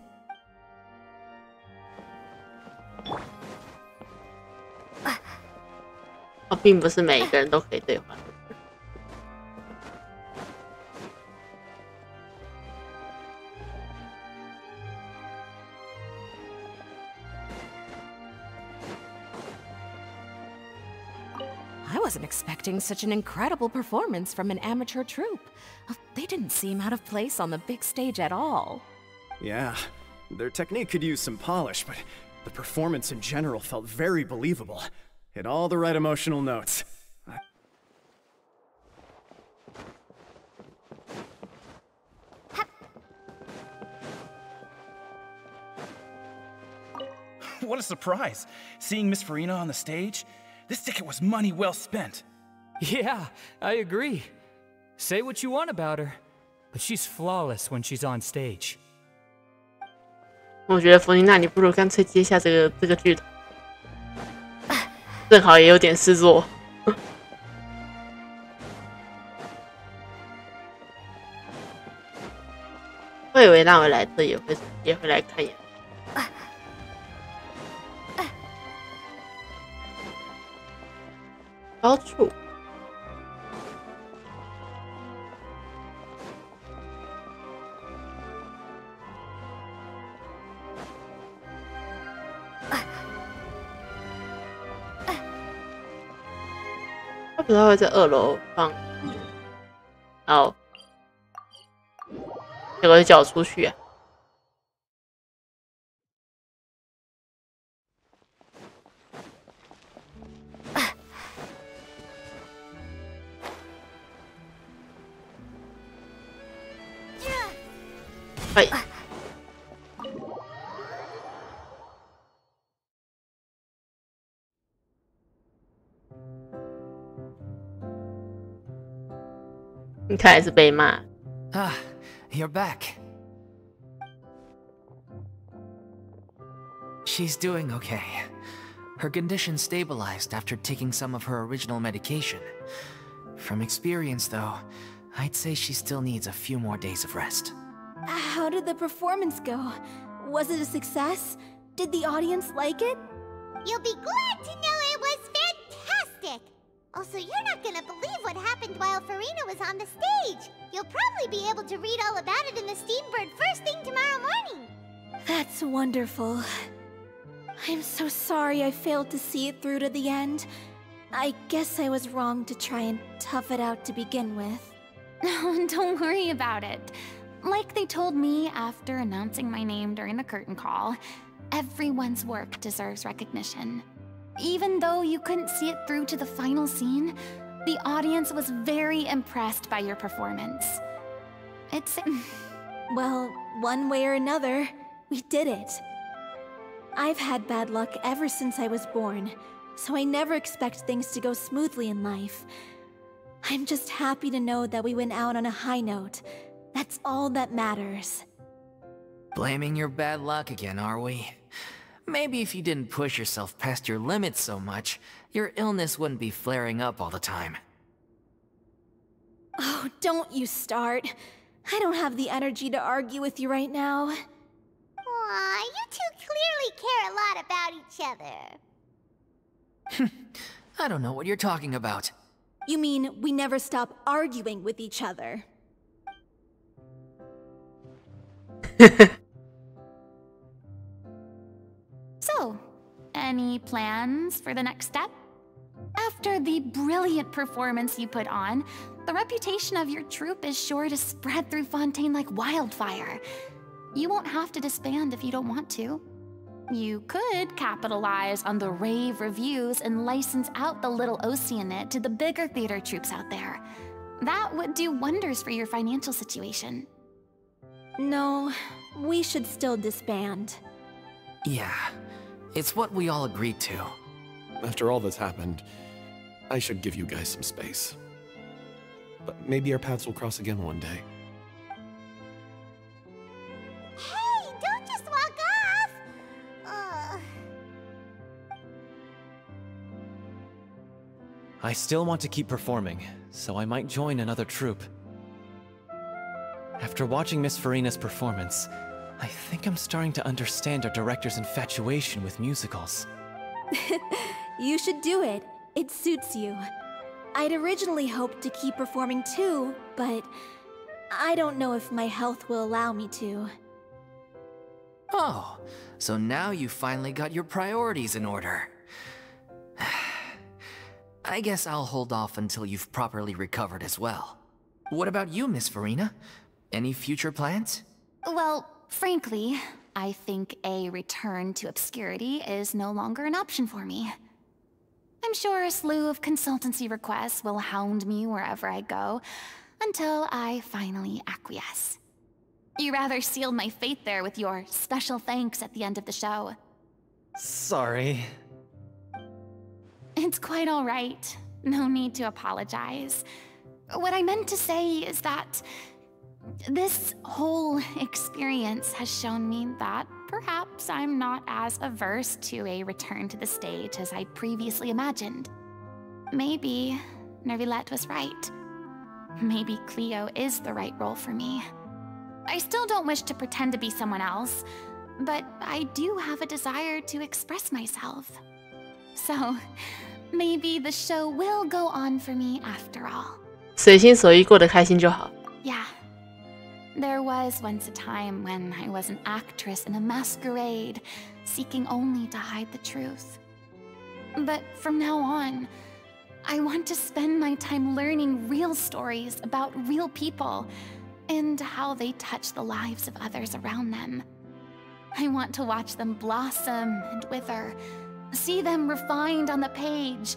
并不是每一个人都可以兑换。I wasn't expecting such an incredible performance from an amateur troupe. They didn't seem out of place on the big stage at all. Yeah, their technique could use some polish, but the performance in general felt very believable. Hit all the right emotional notes. What a surprise! Seeing Miss Farina on the stage? This ticket was money well spent. Yeah, I agree. Say what you want about her, but she's flawless when she's on stage. 我觉得弗妮娜，你不如干脆接下这个剧头，正好也有点事做。我以为那回来这也会来看演。高处。不知道会在2楼放。好，结果就叫我出去啊！哎。你看来是被骂。Ah, you're back. She's doing okay. Her condition stabilized after taking some of her original medication. From experience, though, I'd say she still needs a few more days of rest. How did the performance go? Was it a success? Did the audience like it? You'll be glad to know it was fantastic! Also, you're not gonna believe what happened while Farina was on the stage. You'll probably be able to read all about it in the Steambird first thing tomorrow morning. That's wonderful. I'm so sorry I failed to see it through to the end. I guess I was wrong to try and tough it out to begin with. No, don't worry about it. Like they told me after announcing my name during the curtain call, everyone's work deserves recognition. Even though you couldn't see it through to the final scene, the audience was very impressed by your performance. It's... Well, one way or another, we did it. I've had bad luck ever since I was born, so I never expect things to go smoothly in life. I'm just happy to know that we went out on a high note. That's all that matters. Blaming your bad luck again, are we? Maybe if you didn't push yourself past your limits so much, your illness wouldn't be flaring up all the time. Oh, don't you start. I don't have the energy to argue with you right now. Aw, you two clearly care a lot about each other. I don't know what you're talking about. You mean we never stop arguing with each other? So, any plans for the next step? After the brilliant performance you put on, the reputation of your troupe is sure to spread through Fontaine like wildfire. You won't have to disband if you don't want to. You could capitalize on the rave reviews and license out the Little Oceanid to the bigger theater troupes out there. That would do wonders for your financial situation. No, we should still disband. Yeah, it's what we all agreed to. After all that's happened, I should give you guys some space. But maybe our paths will cross again one day. Hey, don't just walk off! I still want to keep performing, so I might join another troupe. After watching Miss Farina's performance, I think I'm starting to understand our director's infatuation with musicals. You should do it. It suits you. I'd originally hoped to keep performing too, but I don't know if my health will allow me to. Oh, so now you finally got your priorities in order. I guess I'll hold off until you've properly recovered as well. What about you, Miss Farina? Any future plans? Well, frankly, I think a return to obscurity is no longer an option for me. I'm sure a slew of consultancy requests will hound me wherever I go, until I finally acquiesce. You rather sealed my fate there with your special thanks at the end of the show. Sorry. It's quite all right. No need to apologize. What I meant to say is that this whole experience has shown me that perhaps I'm not as averse to a return to the stage as I'd previously imagined. Maybe Nervilette was right. Maybe Cleo is the right role for me. I still don't wish to pretend to be someone else, but I do have a desire to express myself. So, maybe the show will go on for me after all. 随心所欲，过得开心就好。 Yeah. There was once a time when I was an actress in a masquerade, seeking only to hide the truth. But from now on, I want to spend my time learning real stories about real people and how they touch the lives of others around them. I want to watch them blossom and wither, see them refined on the page,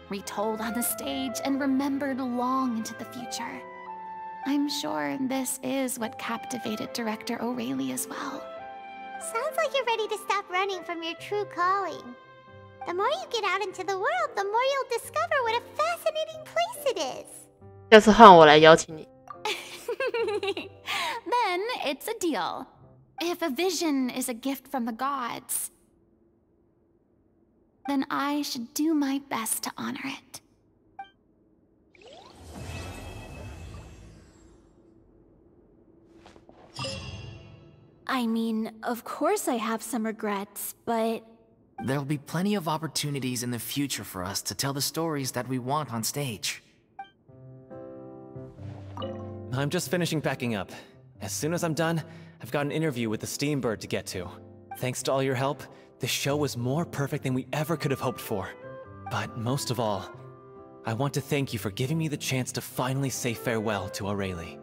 retold on the stage, and remembered long into the future. I'm sure this is what captivated director O'Reilly as well. Sounds like you're ready to stop running from your true calling. The more you get out into the world, the more you'll discover what a fascinating place it is. 要是换我来邀请你， Then it's a deal. If a vision is a gift from the gods, then I should do my best to honor it. I mean, of course I have some regrets, but... There'll be plenty of opportunities in the future for us to tell the stories that we want on stage. I'm just finishing packing up. As soon as I'm done, I've got an interview with the Steambird to get to. Thanks to all your help, the show was more perfect than we ever could have hoped for. But most of all, I want to thank you for giving me the chance to finally say farewell to O'Reilly.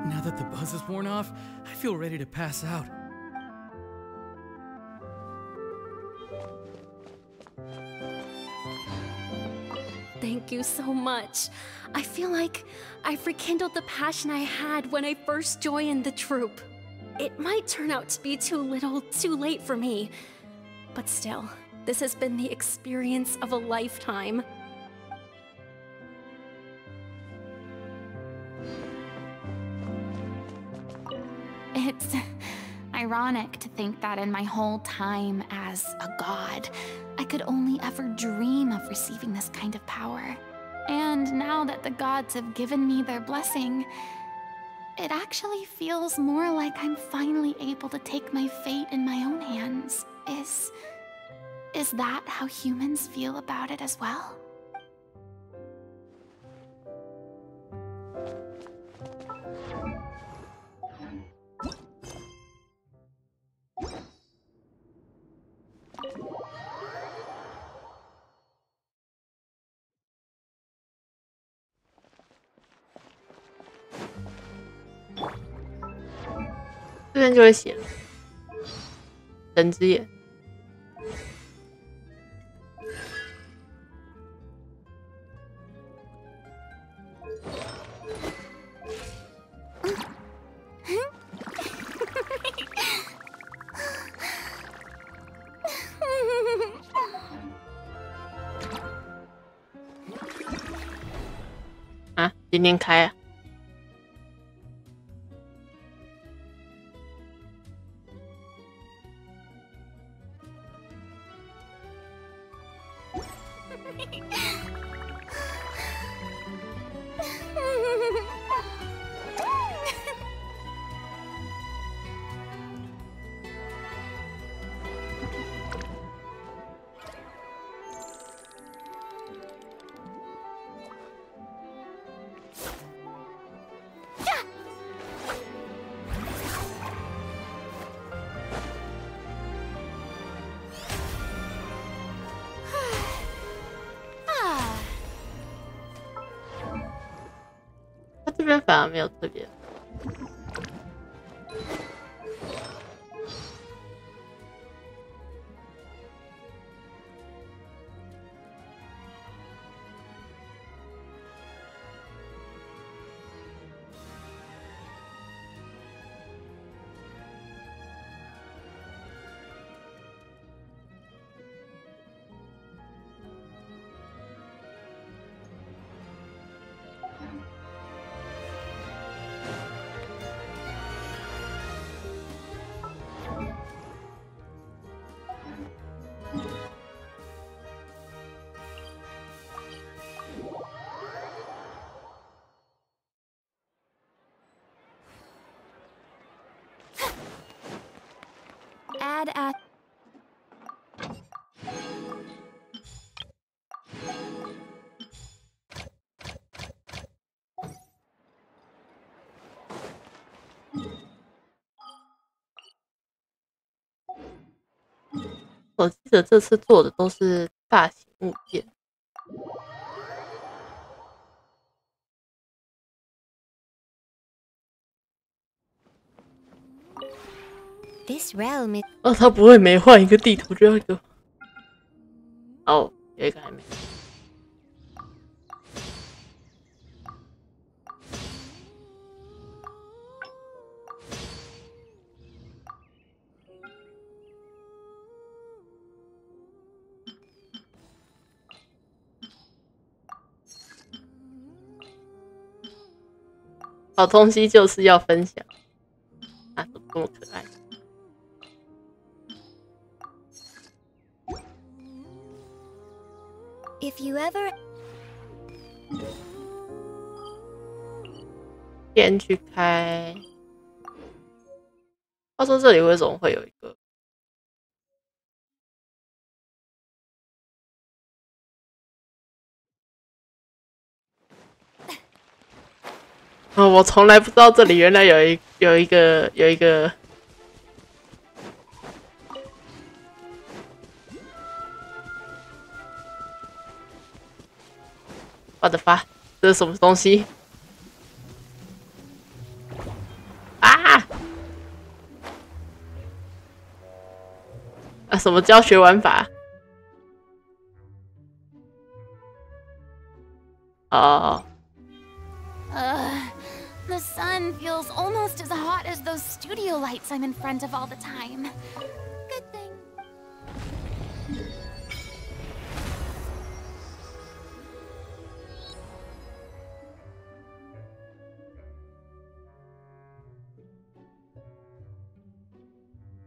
Now that the buzz is worn off, I feel ready to pass out. Thank you so much. I feel like I've rekindled the passion I had when I first joined the troupe. It might turn out to be too little, too late for me. But still, this has been the experience of a lifetime. It's ironic to think that in my whole time as a god, I could only ever dream of receiving this kind of power. And now that the gods have given me their blessing, it actually feels more like I'm finally able to take my fate in my own hands. Is that how humans feel about it as well?这边就会写了神之眼。啊，今天开啊！这边反而没有特别。Add at 我记得这次做的都是大型物件。This realm is 哦，他不会每换一个地图就要一个。哦，有一个还没。好东西就是要分享啊，怎么这么可爱？ if you ever 先去开。话说这里为什么会有一个？我从来不知道这里原来有一个。我的发，这是什么东西？啊！啊，什么教学玩法？哦。The sun feels almost as hot as those studio lights I'm in front of all the time. Good thing.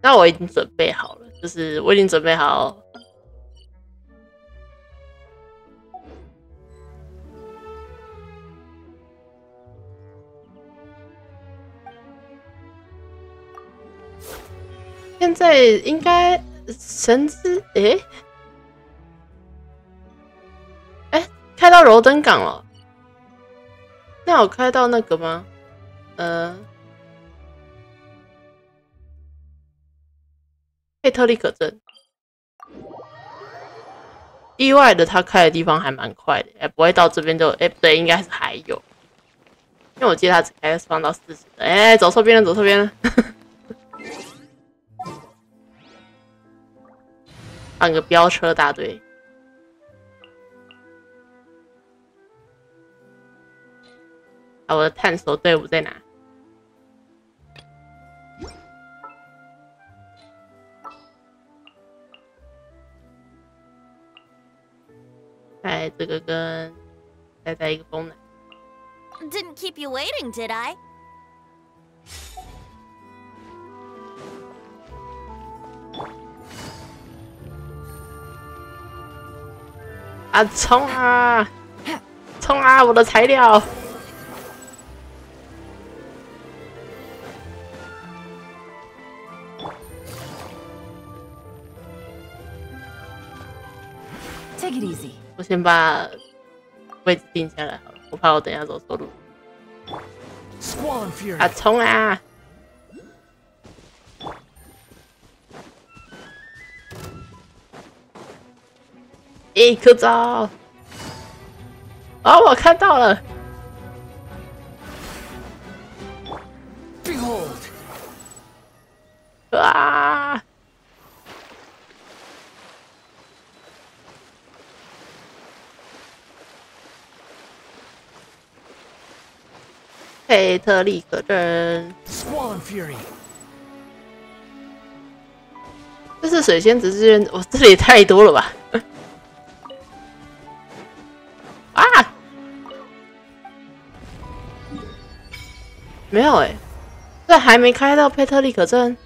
那我已经准备好了，就是我已经准备好。现在应该神之开到柔登港了。那有开到那个吗？佩特利可镇。意外的，他开的地方还蛮快的，不会到这边就不对，应该是还有，因为我记得他只开放到40。走错边了，走错边了。放个飙车大队。啊，我的探索队伍在哪？哎，这个跟再带一个风奶。Didn't keep you waiting, did I? 啊，冲啊！冲啊！我的材料。Take it easy. 我先把位置定下来好了，我怕我等一下走错路。啊，冲啊！可早！啊，我看到了。Behold！ 啊！佩特利可镇。这是水仙子志愿，我这里也太多了吧！啊！没有这还没开到佩特利可镇，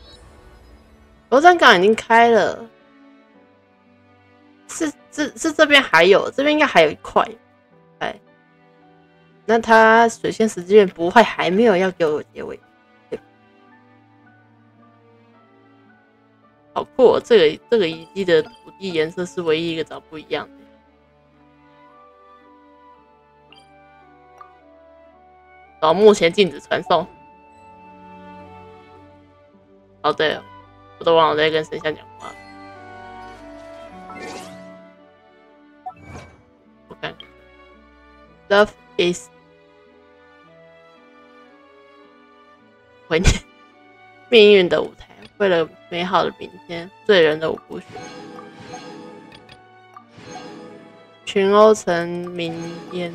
柔登港已经开了。是这边还有，这边应该还有一块。那他水仙十字院不会还没有要给我结尾，好酷哦！这个遗迹的土地颜色是唯一一个找不一样的。然后目前禁止传送。哦，对了，我都忘了在跟神像讲话。Love is 回念命运的舞台，为了美好的明天，醉人的五部曲。群欧城名烟。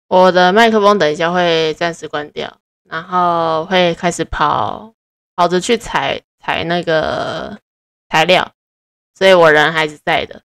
我的麦克风等一下会暂时关掉，然后会开始跑着去采那个材料，所以我人还是在的。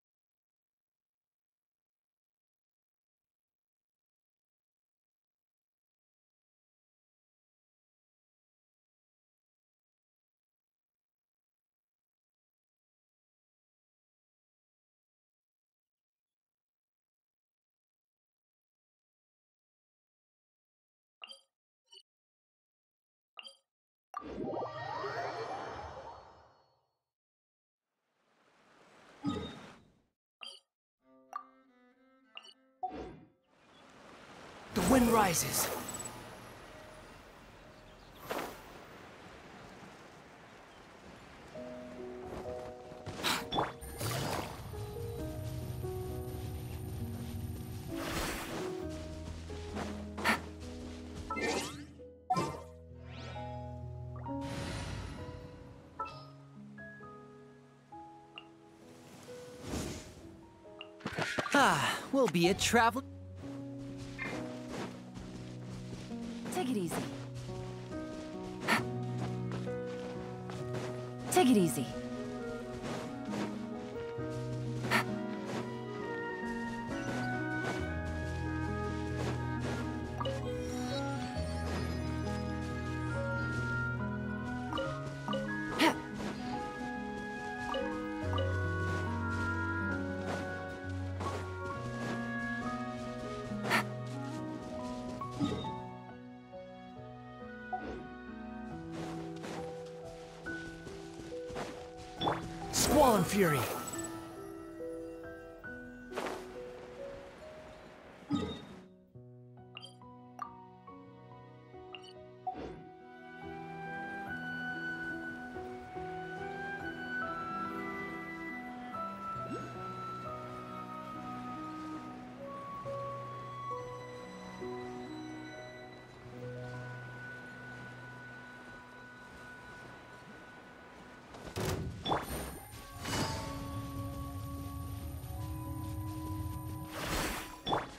The wind rises. We'll be a travel. Take it easy. Take it easy. Squall and Fury.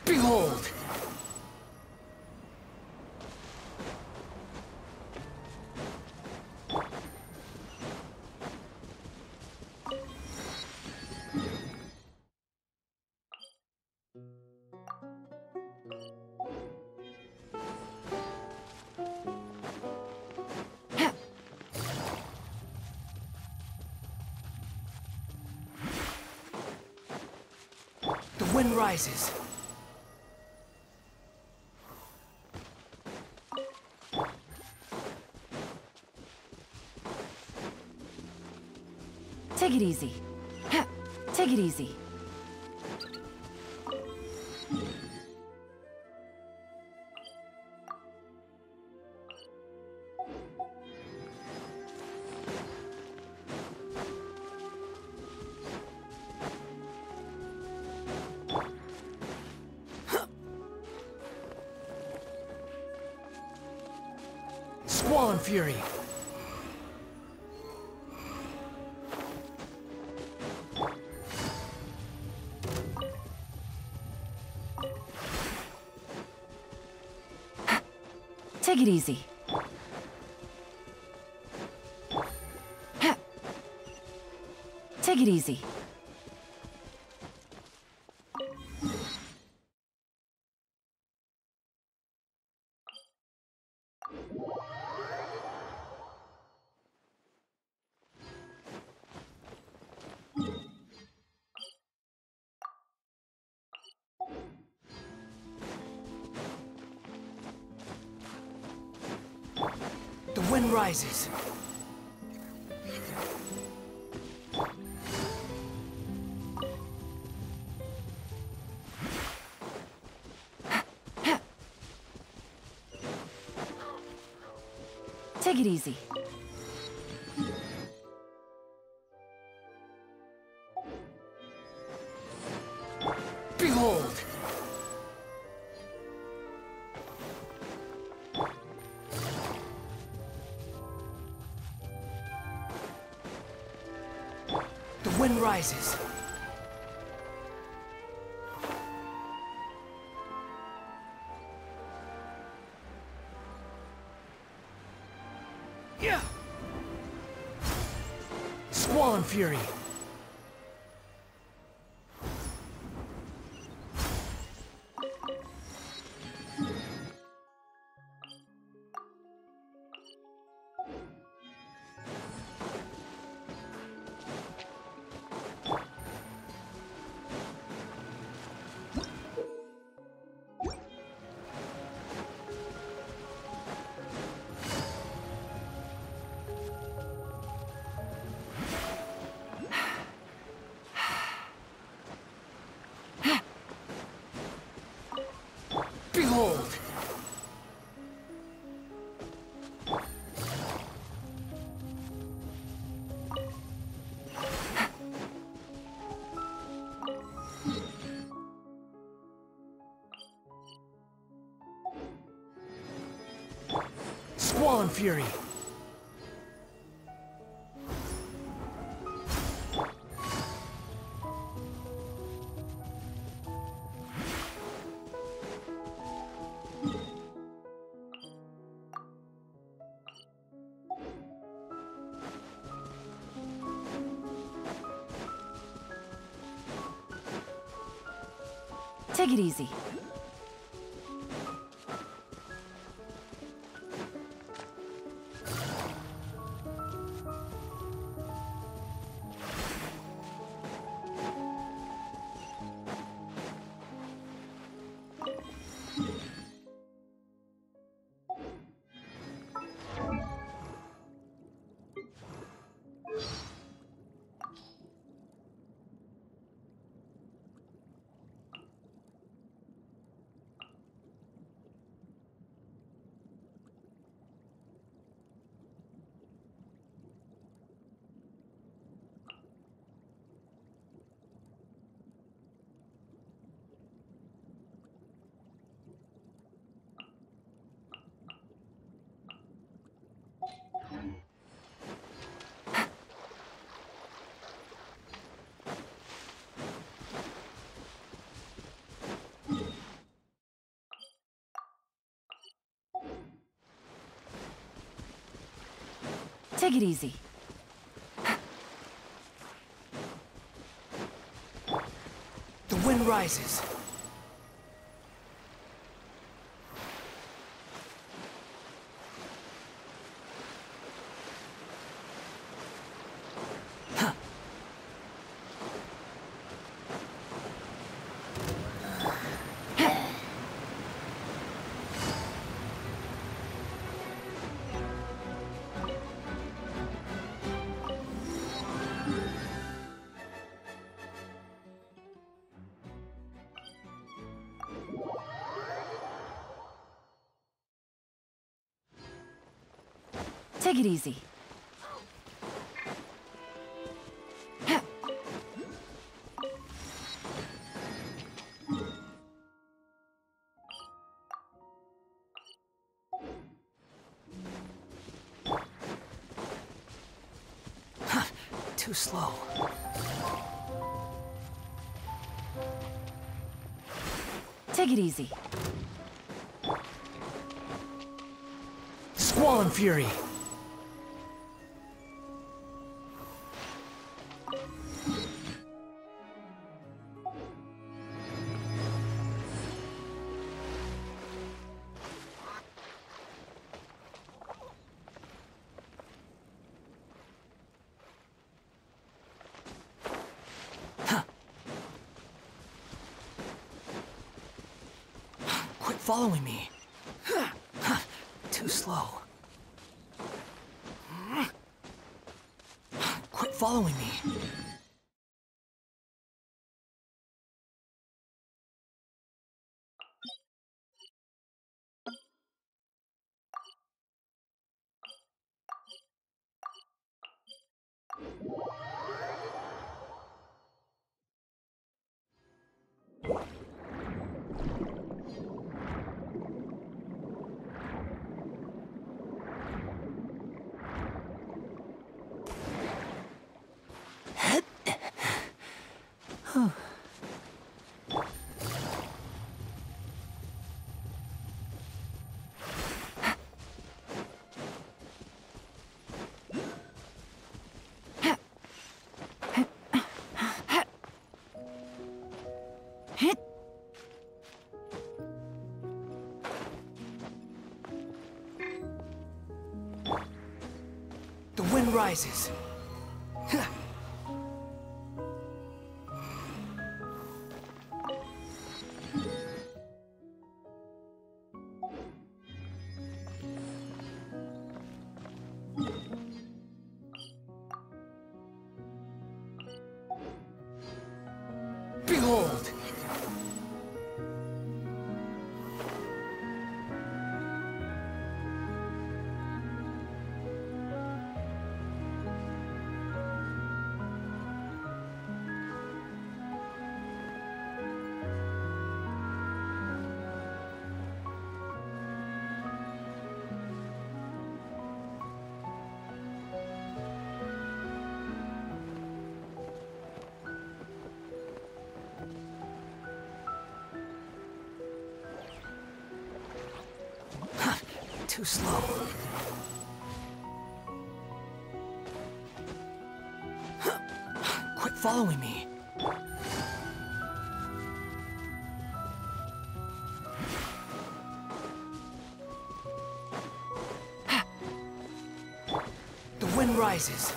Behold! The wind rises. Take it easy. Take it easy. Squall and Fury. Take it easy. Take it easy. wind rises. Take it easy. Behold! The wind rises. Yeah! Squall and Fury. Behold! Squall and Fury. Take it easy. Take it easy. The wind rises. Take it easy. Too slow. Take it easy. Squall and Fury. Quit following me. Too slow. following me. The wind rises. Behold! Too slow. Quit following me. The wind rises.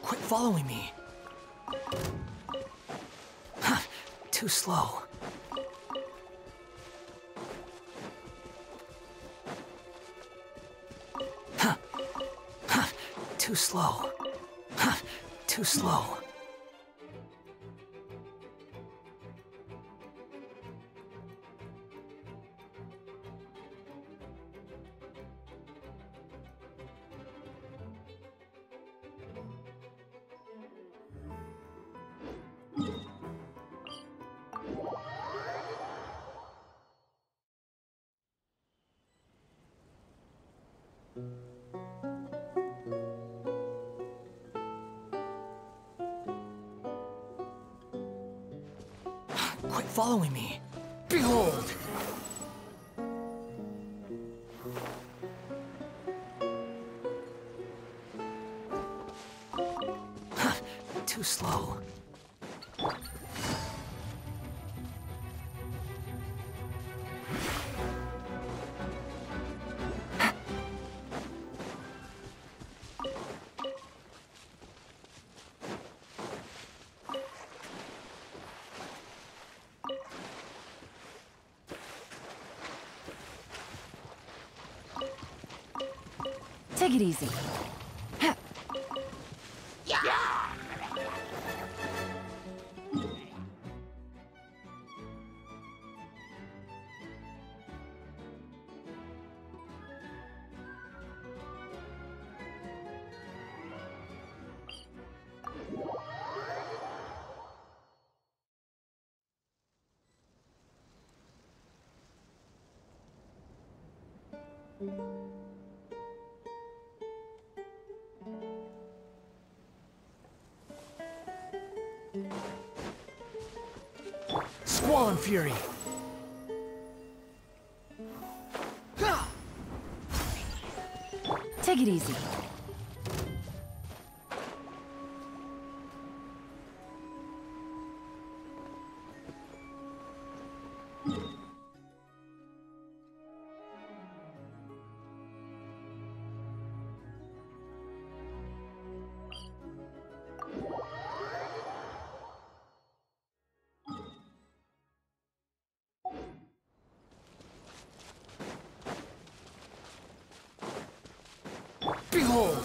Quit following me. Too slow. Too slow. Too slow. Quit following me. Behold! Take it easy. Squall and Fury. Take it easy. Behold!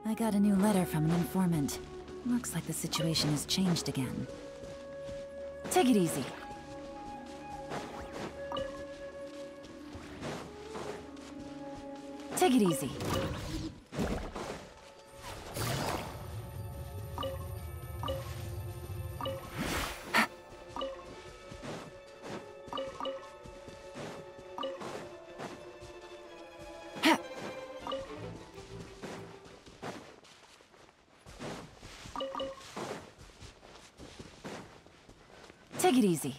I got a new letter from an informant. Looks like the situation has changed again. Take it easy. Take it easy. Take it easy.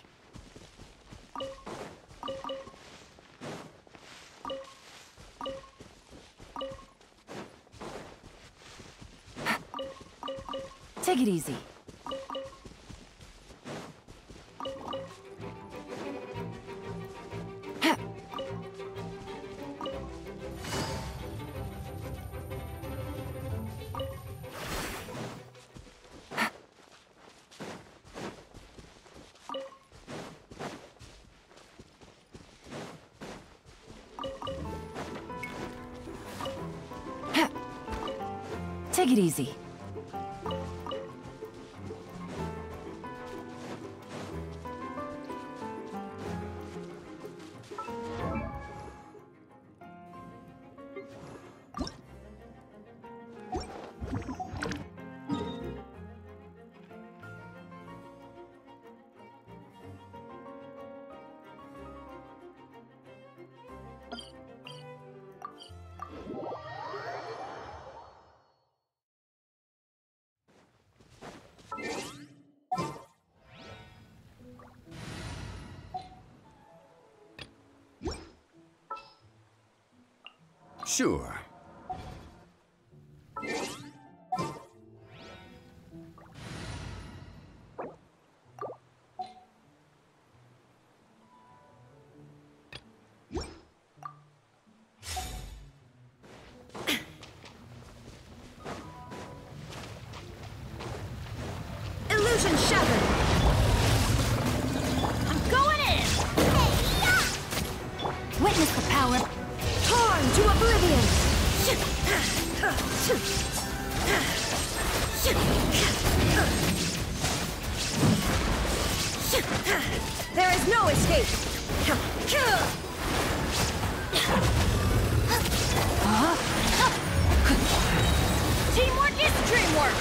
Take it easy. Take it easy. Sure. Illusion shattered! I'm going in! Witness the power. Torn to oblivion! There is no escape! Teamwork is dreamwork!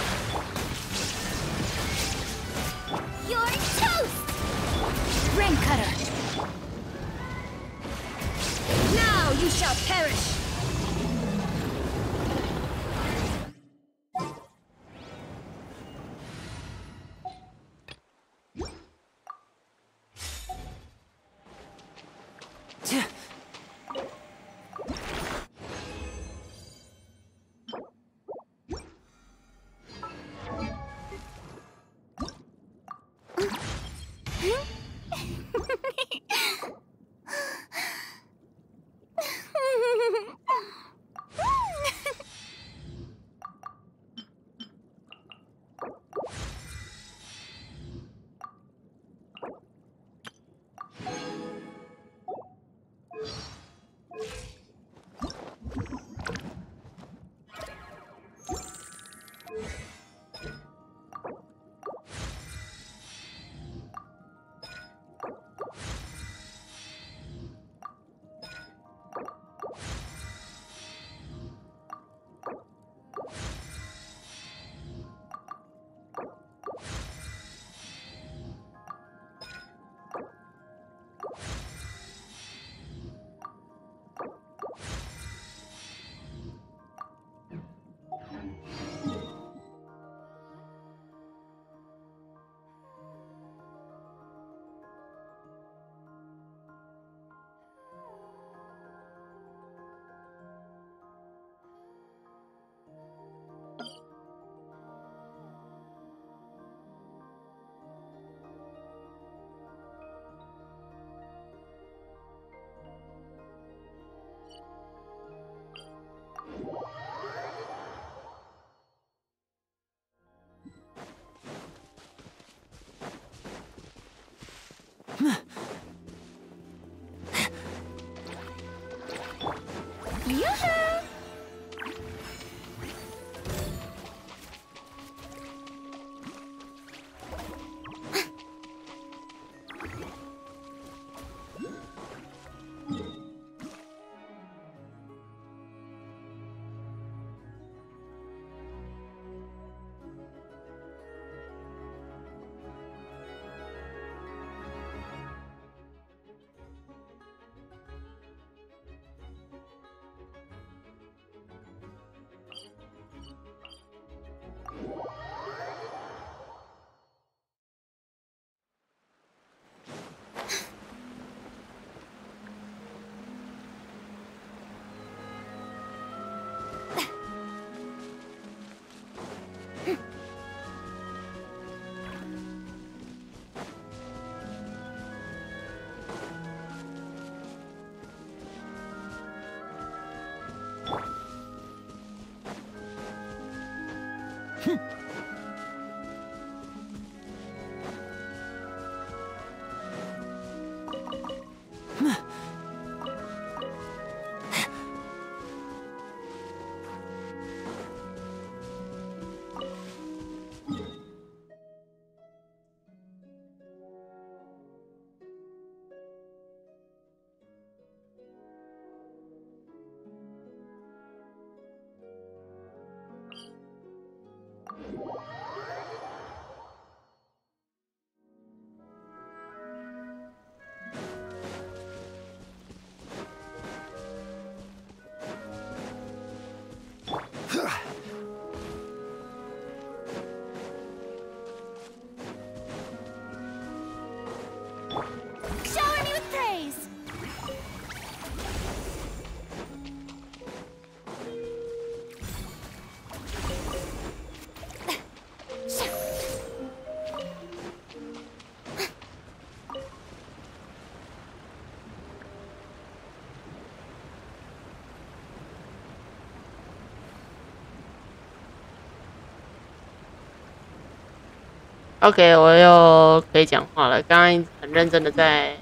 OK， 我又可以讲话了。刚刚很认真的在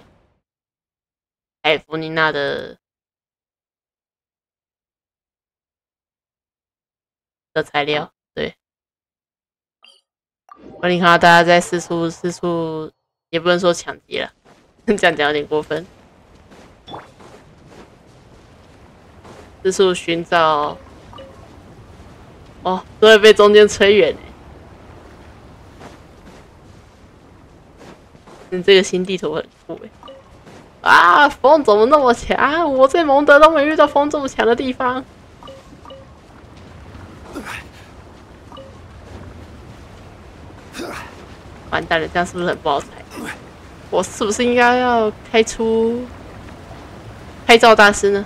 海弗妮娜的材料，对。我你看到大家在四处，也不能说抢劫了，这样讲有点过分。四处寻找，哦，都会被中间吹远欸。这个新地图很酷哎！啊，风怎么那么强？我在蒙德都没遇到风这么强的地方。完蛋了，这样是不是很不好踩？我是不是应该要开出拍照大师呢？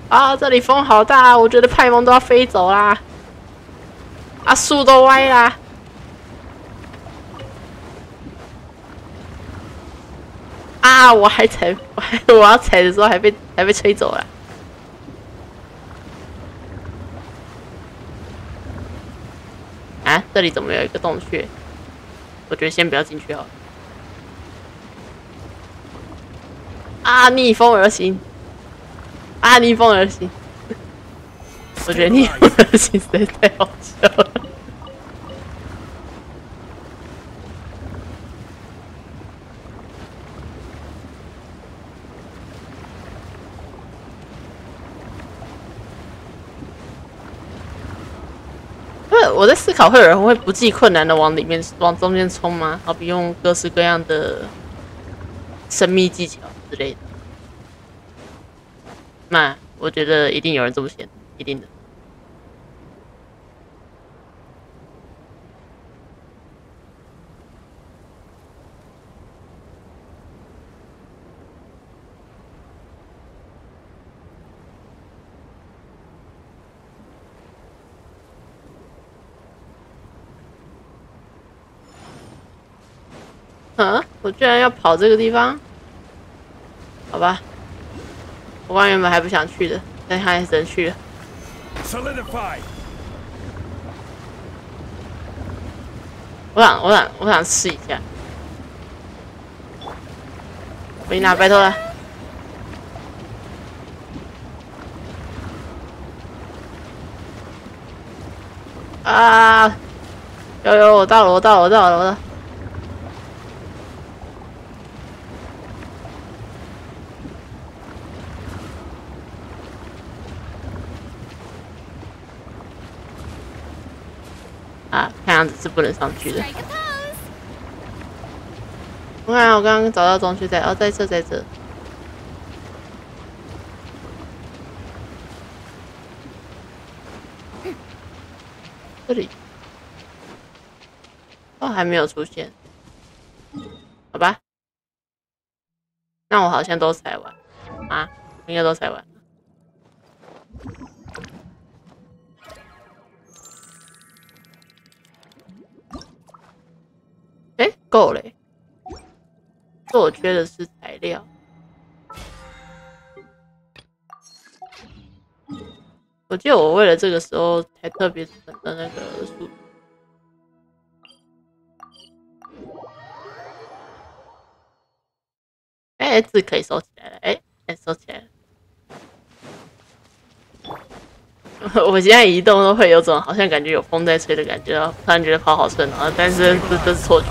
啊，这里风好大，我觉得派蒙都要飞走啦！啊，树都歪啦！啊！我还踩，我要踩的时候还被吹走了。啊，这里怎么有一个洞穴？我觉得先不要进去好了。啊，逆风而行！啊，逆风而行！我觉得逆风而行实在太好笑了。我在思考，会有人会不计困难的往中间冲吗？好比用各式各样的神秘技巧之类的。那我觉得一定有人这么想，一定的。啊！我居然要跑这个地方，好吧。我刚原本还不想去的，但他还是真去了。我想试一下。维娜，拜托了。啊！有，我到了！啊，看样子是不能上去的。我看我刚刚找到中区在，哦，在这。这里，哦，还没有出现，好吧？那我好像都踩完啊，应该都踩完了。哎，够了。这我缺的是材料。我记得我为了这个时候才特别存的那个数。哎，字可以收起来了。哎，收起来了。我现在移动都会有种好像感觉有风在吹的感觉，突然觉得跑好顺啊，但是这是错觉。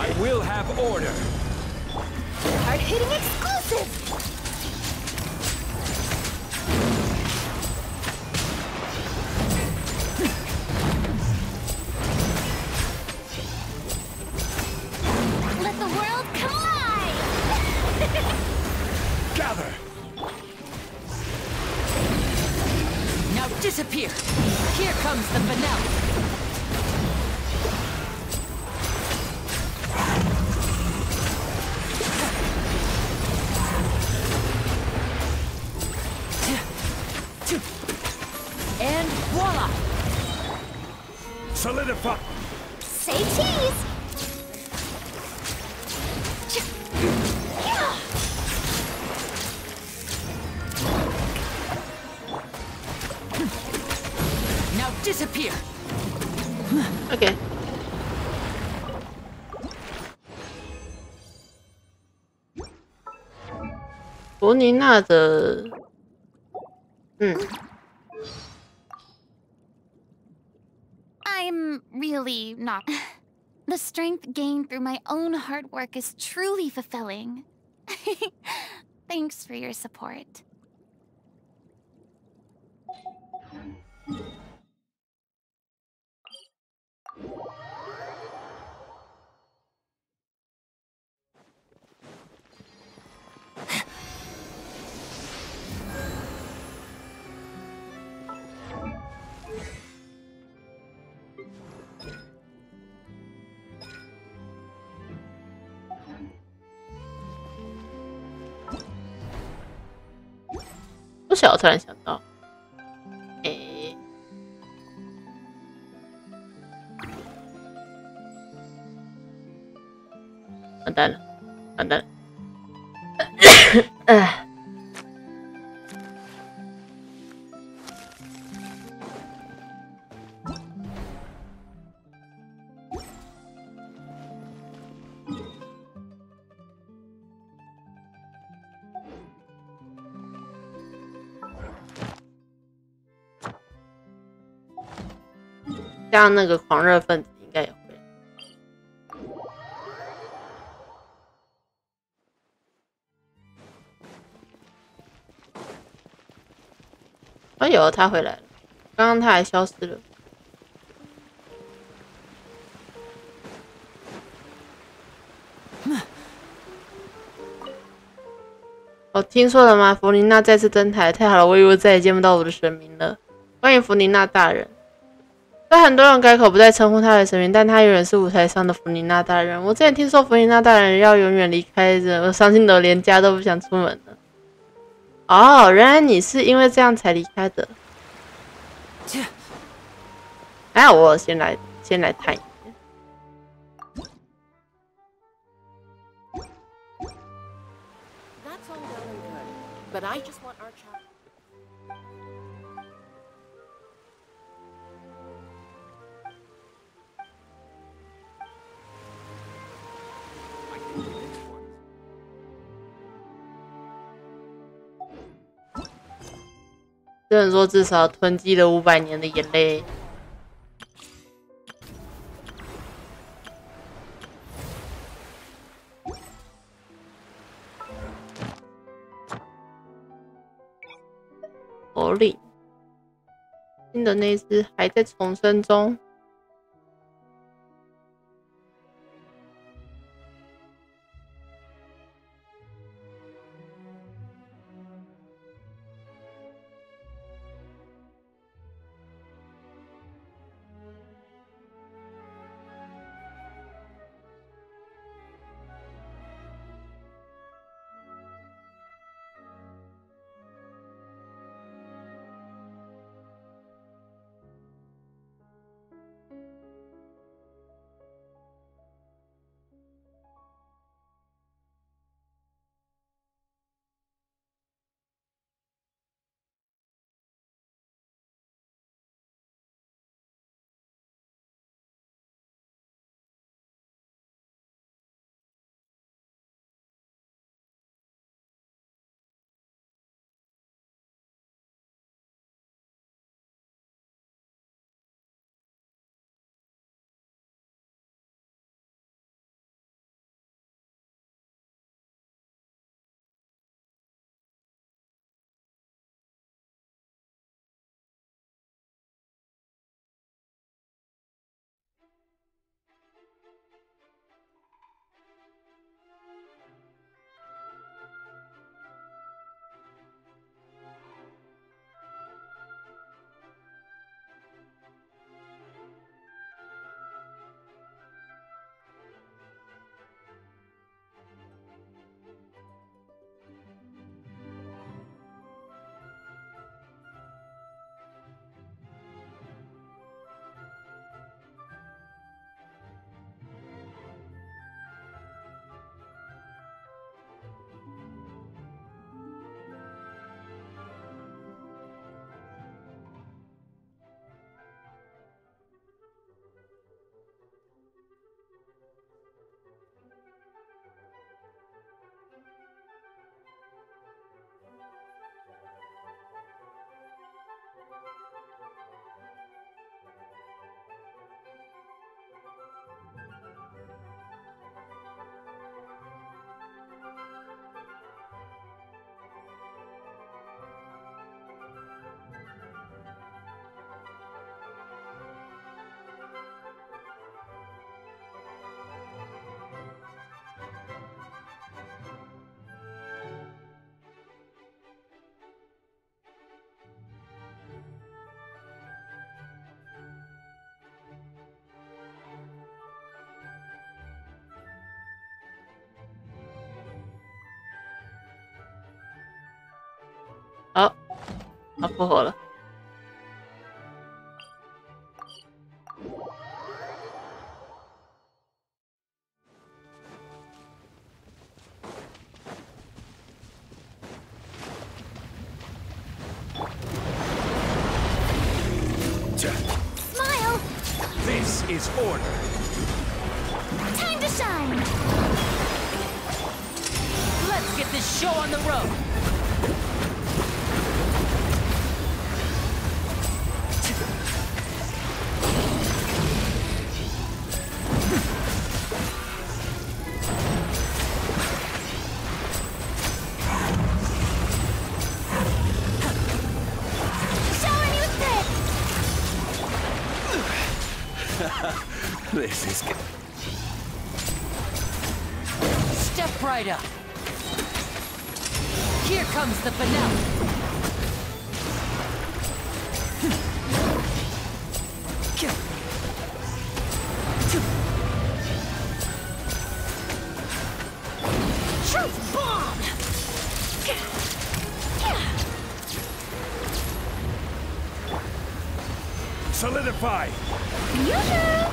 Now disappear. Here comes the finale. And voila! Solidify. Say cheese. Now disappear. OK。伯尼娜的，I'm really not. The strength gained through my own hard work is truly fulfilling. Thanks for your support.不晓得，突然想到，完蛋了，完蛋了，像那个狂热分子应该也会。哦，有他回来了，刚刚他还消失了。哦，听说了吗？弗琳娜再次登台，太好了！我以为再也见不到我的神明了。欢迎弗琳娜大人。虽然很多人改口不再称呼她为神明，但她永远是舞台上的弗琳娜大人。我之前听说弗琳娜大人要永远离开着，我伤心的连家都不想出门了。哦，原来你是因为这样才离开的。还好我先来探一下。That's all well and good, but I just want our child. 只能说至少囤积了500年的眼泪。首领，新的那只还在重生中。好，他复活了。Smile! This is order. Time to shine! Let's get this show on the road. This is good. Step right up. Here comes the finale. Truth bomb! Solidify. Yoo-hoo!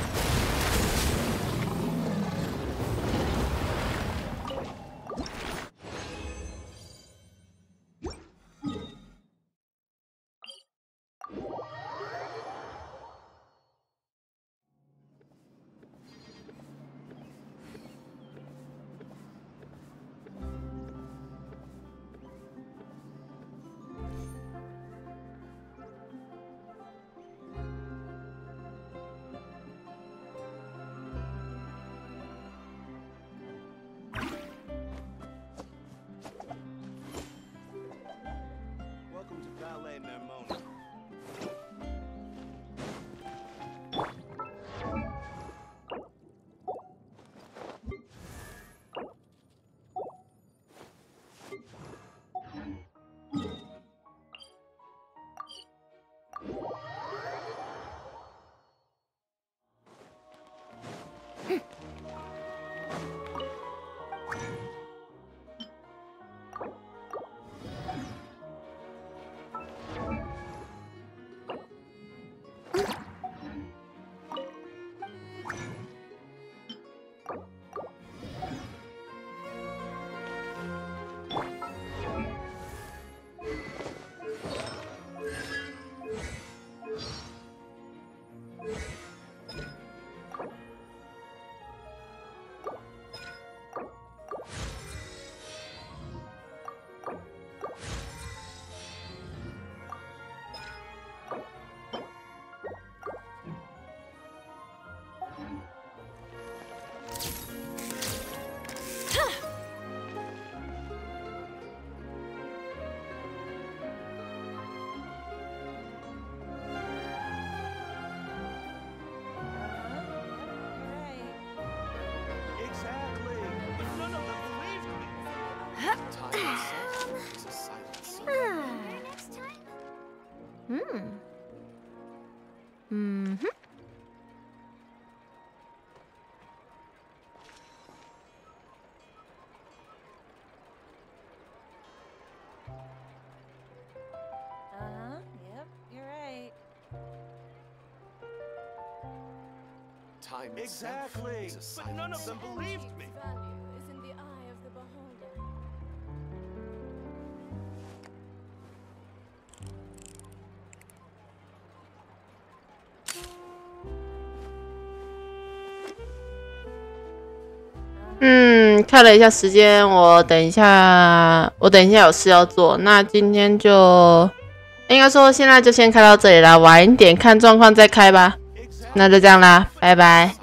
Yep, you're right. Time exactly, but none of them believed me. Value is in the eye of the beholder.看了一下时间，我等一下有事要做，那今天就应该说现在就先开到这里啦，晚一点看状况再开吧。那就这样啦，拜拜。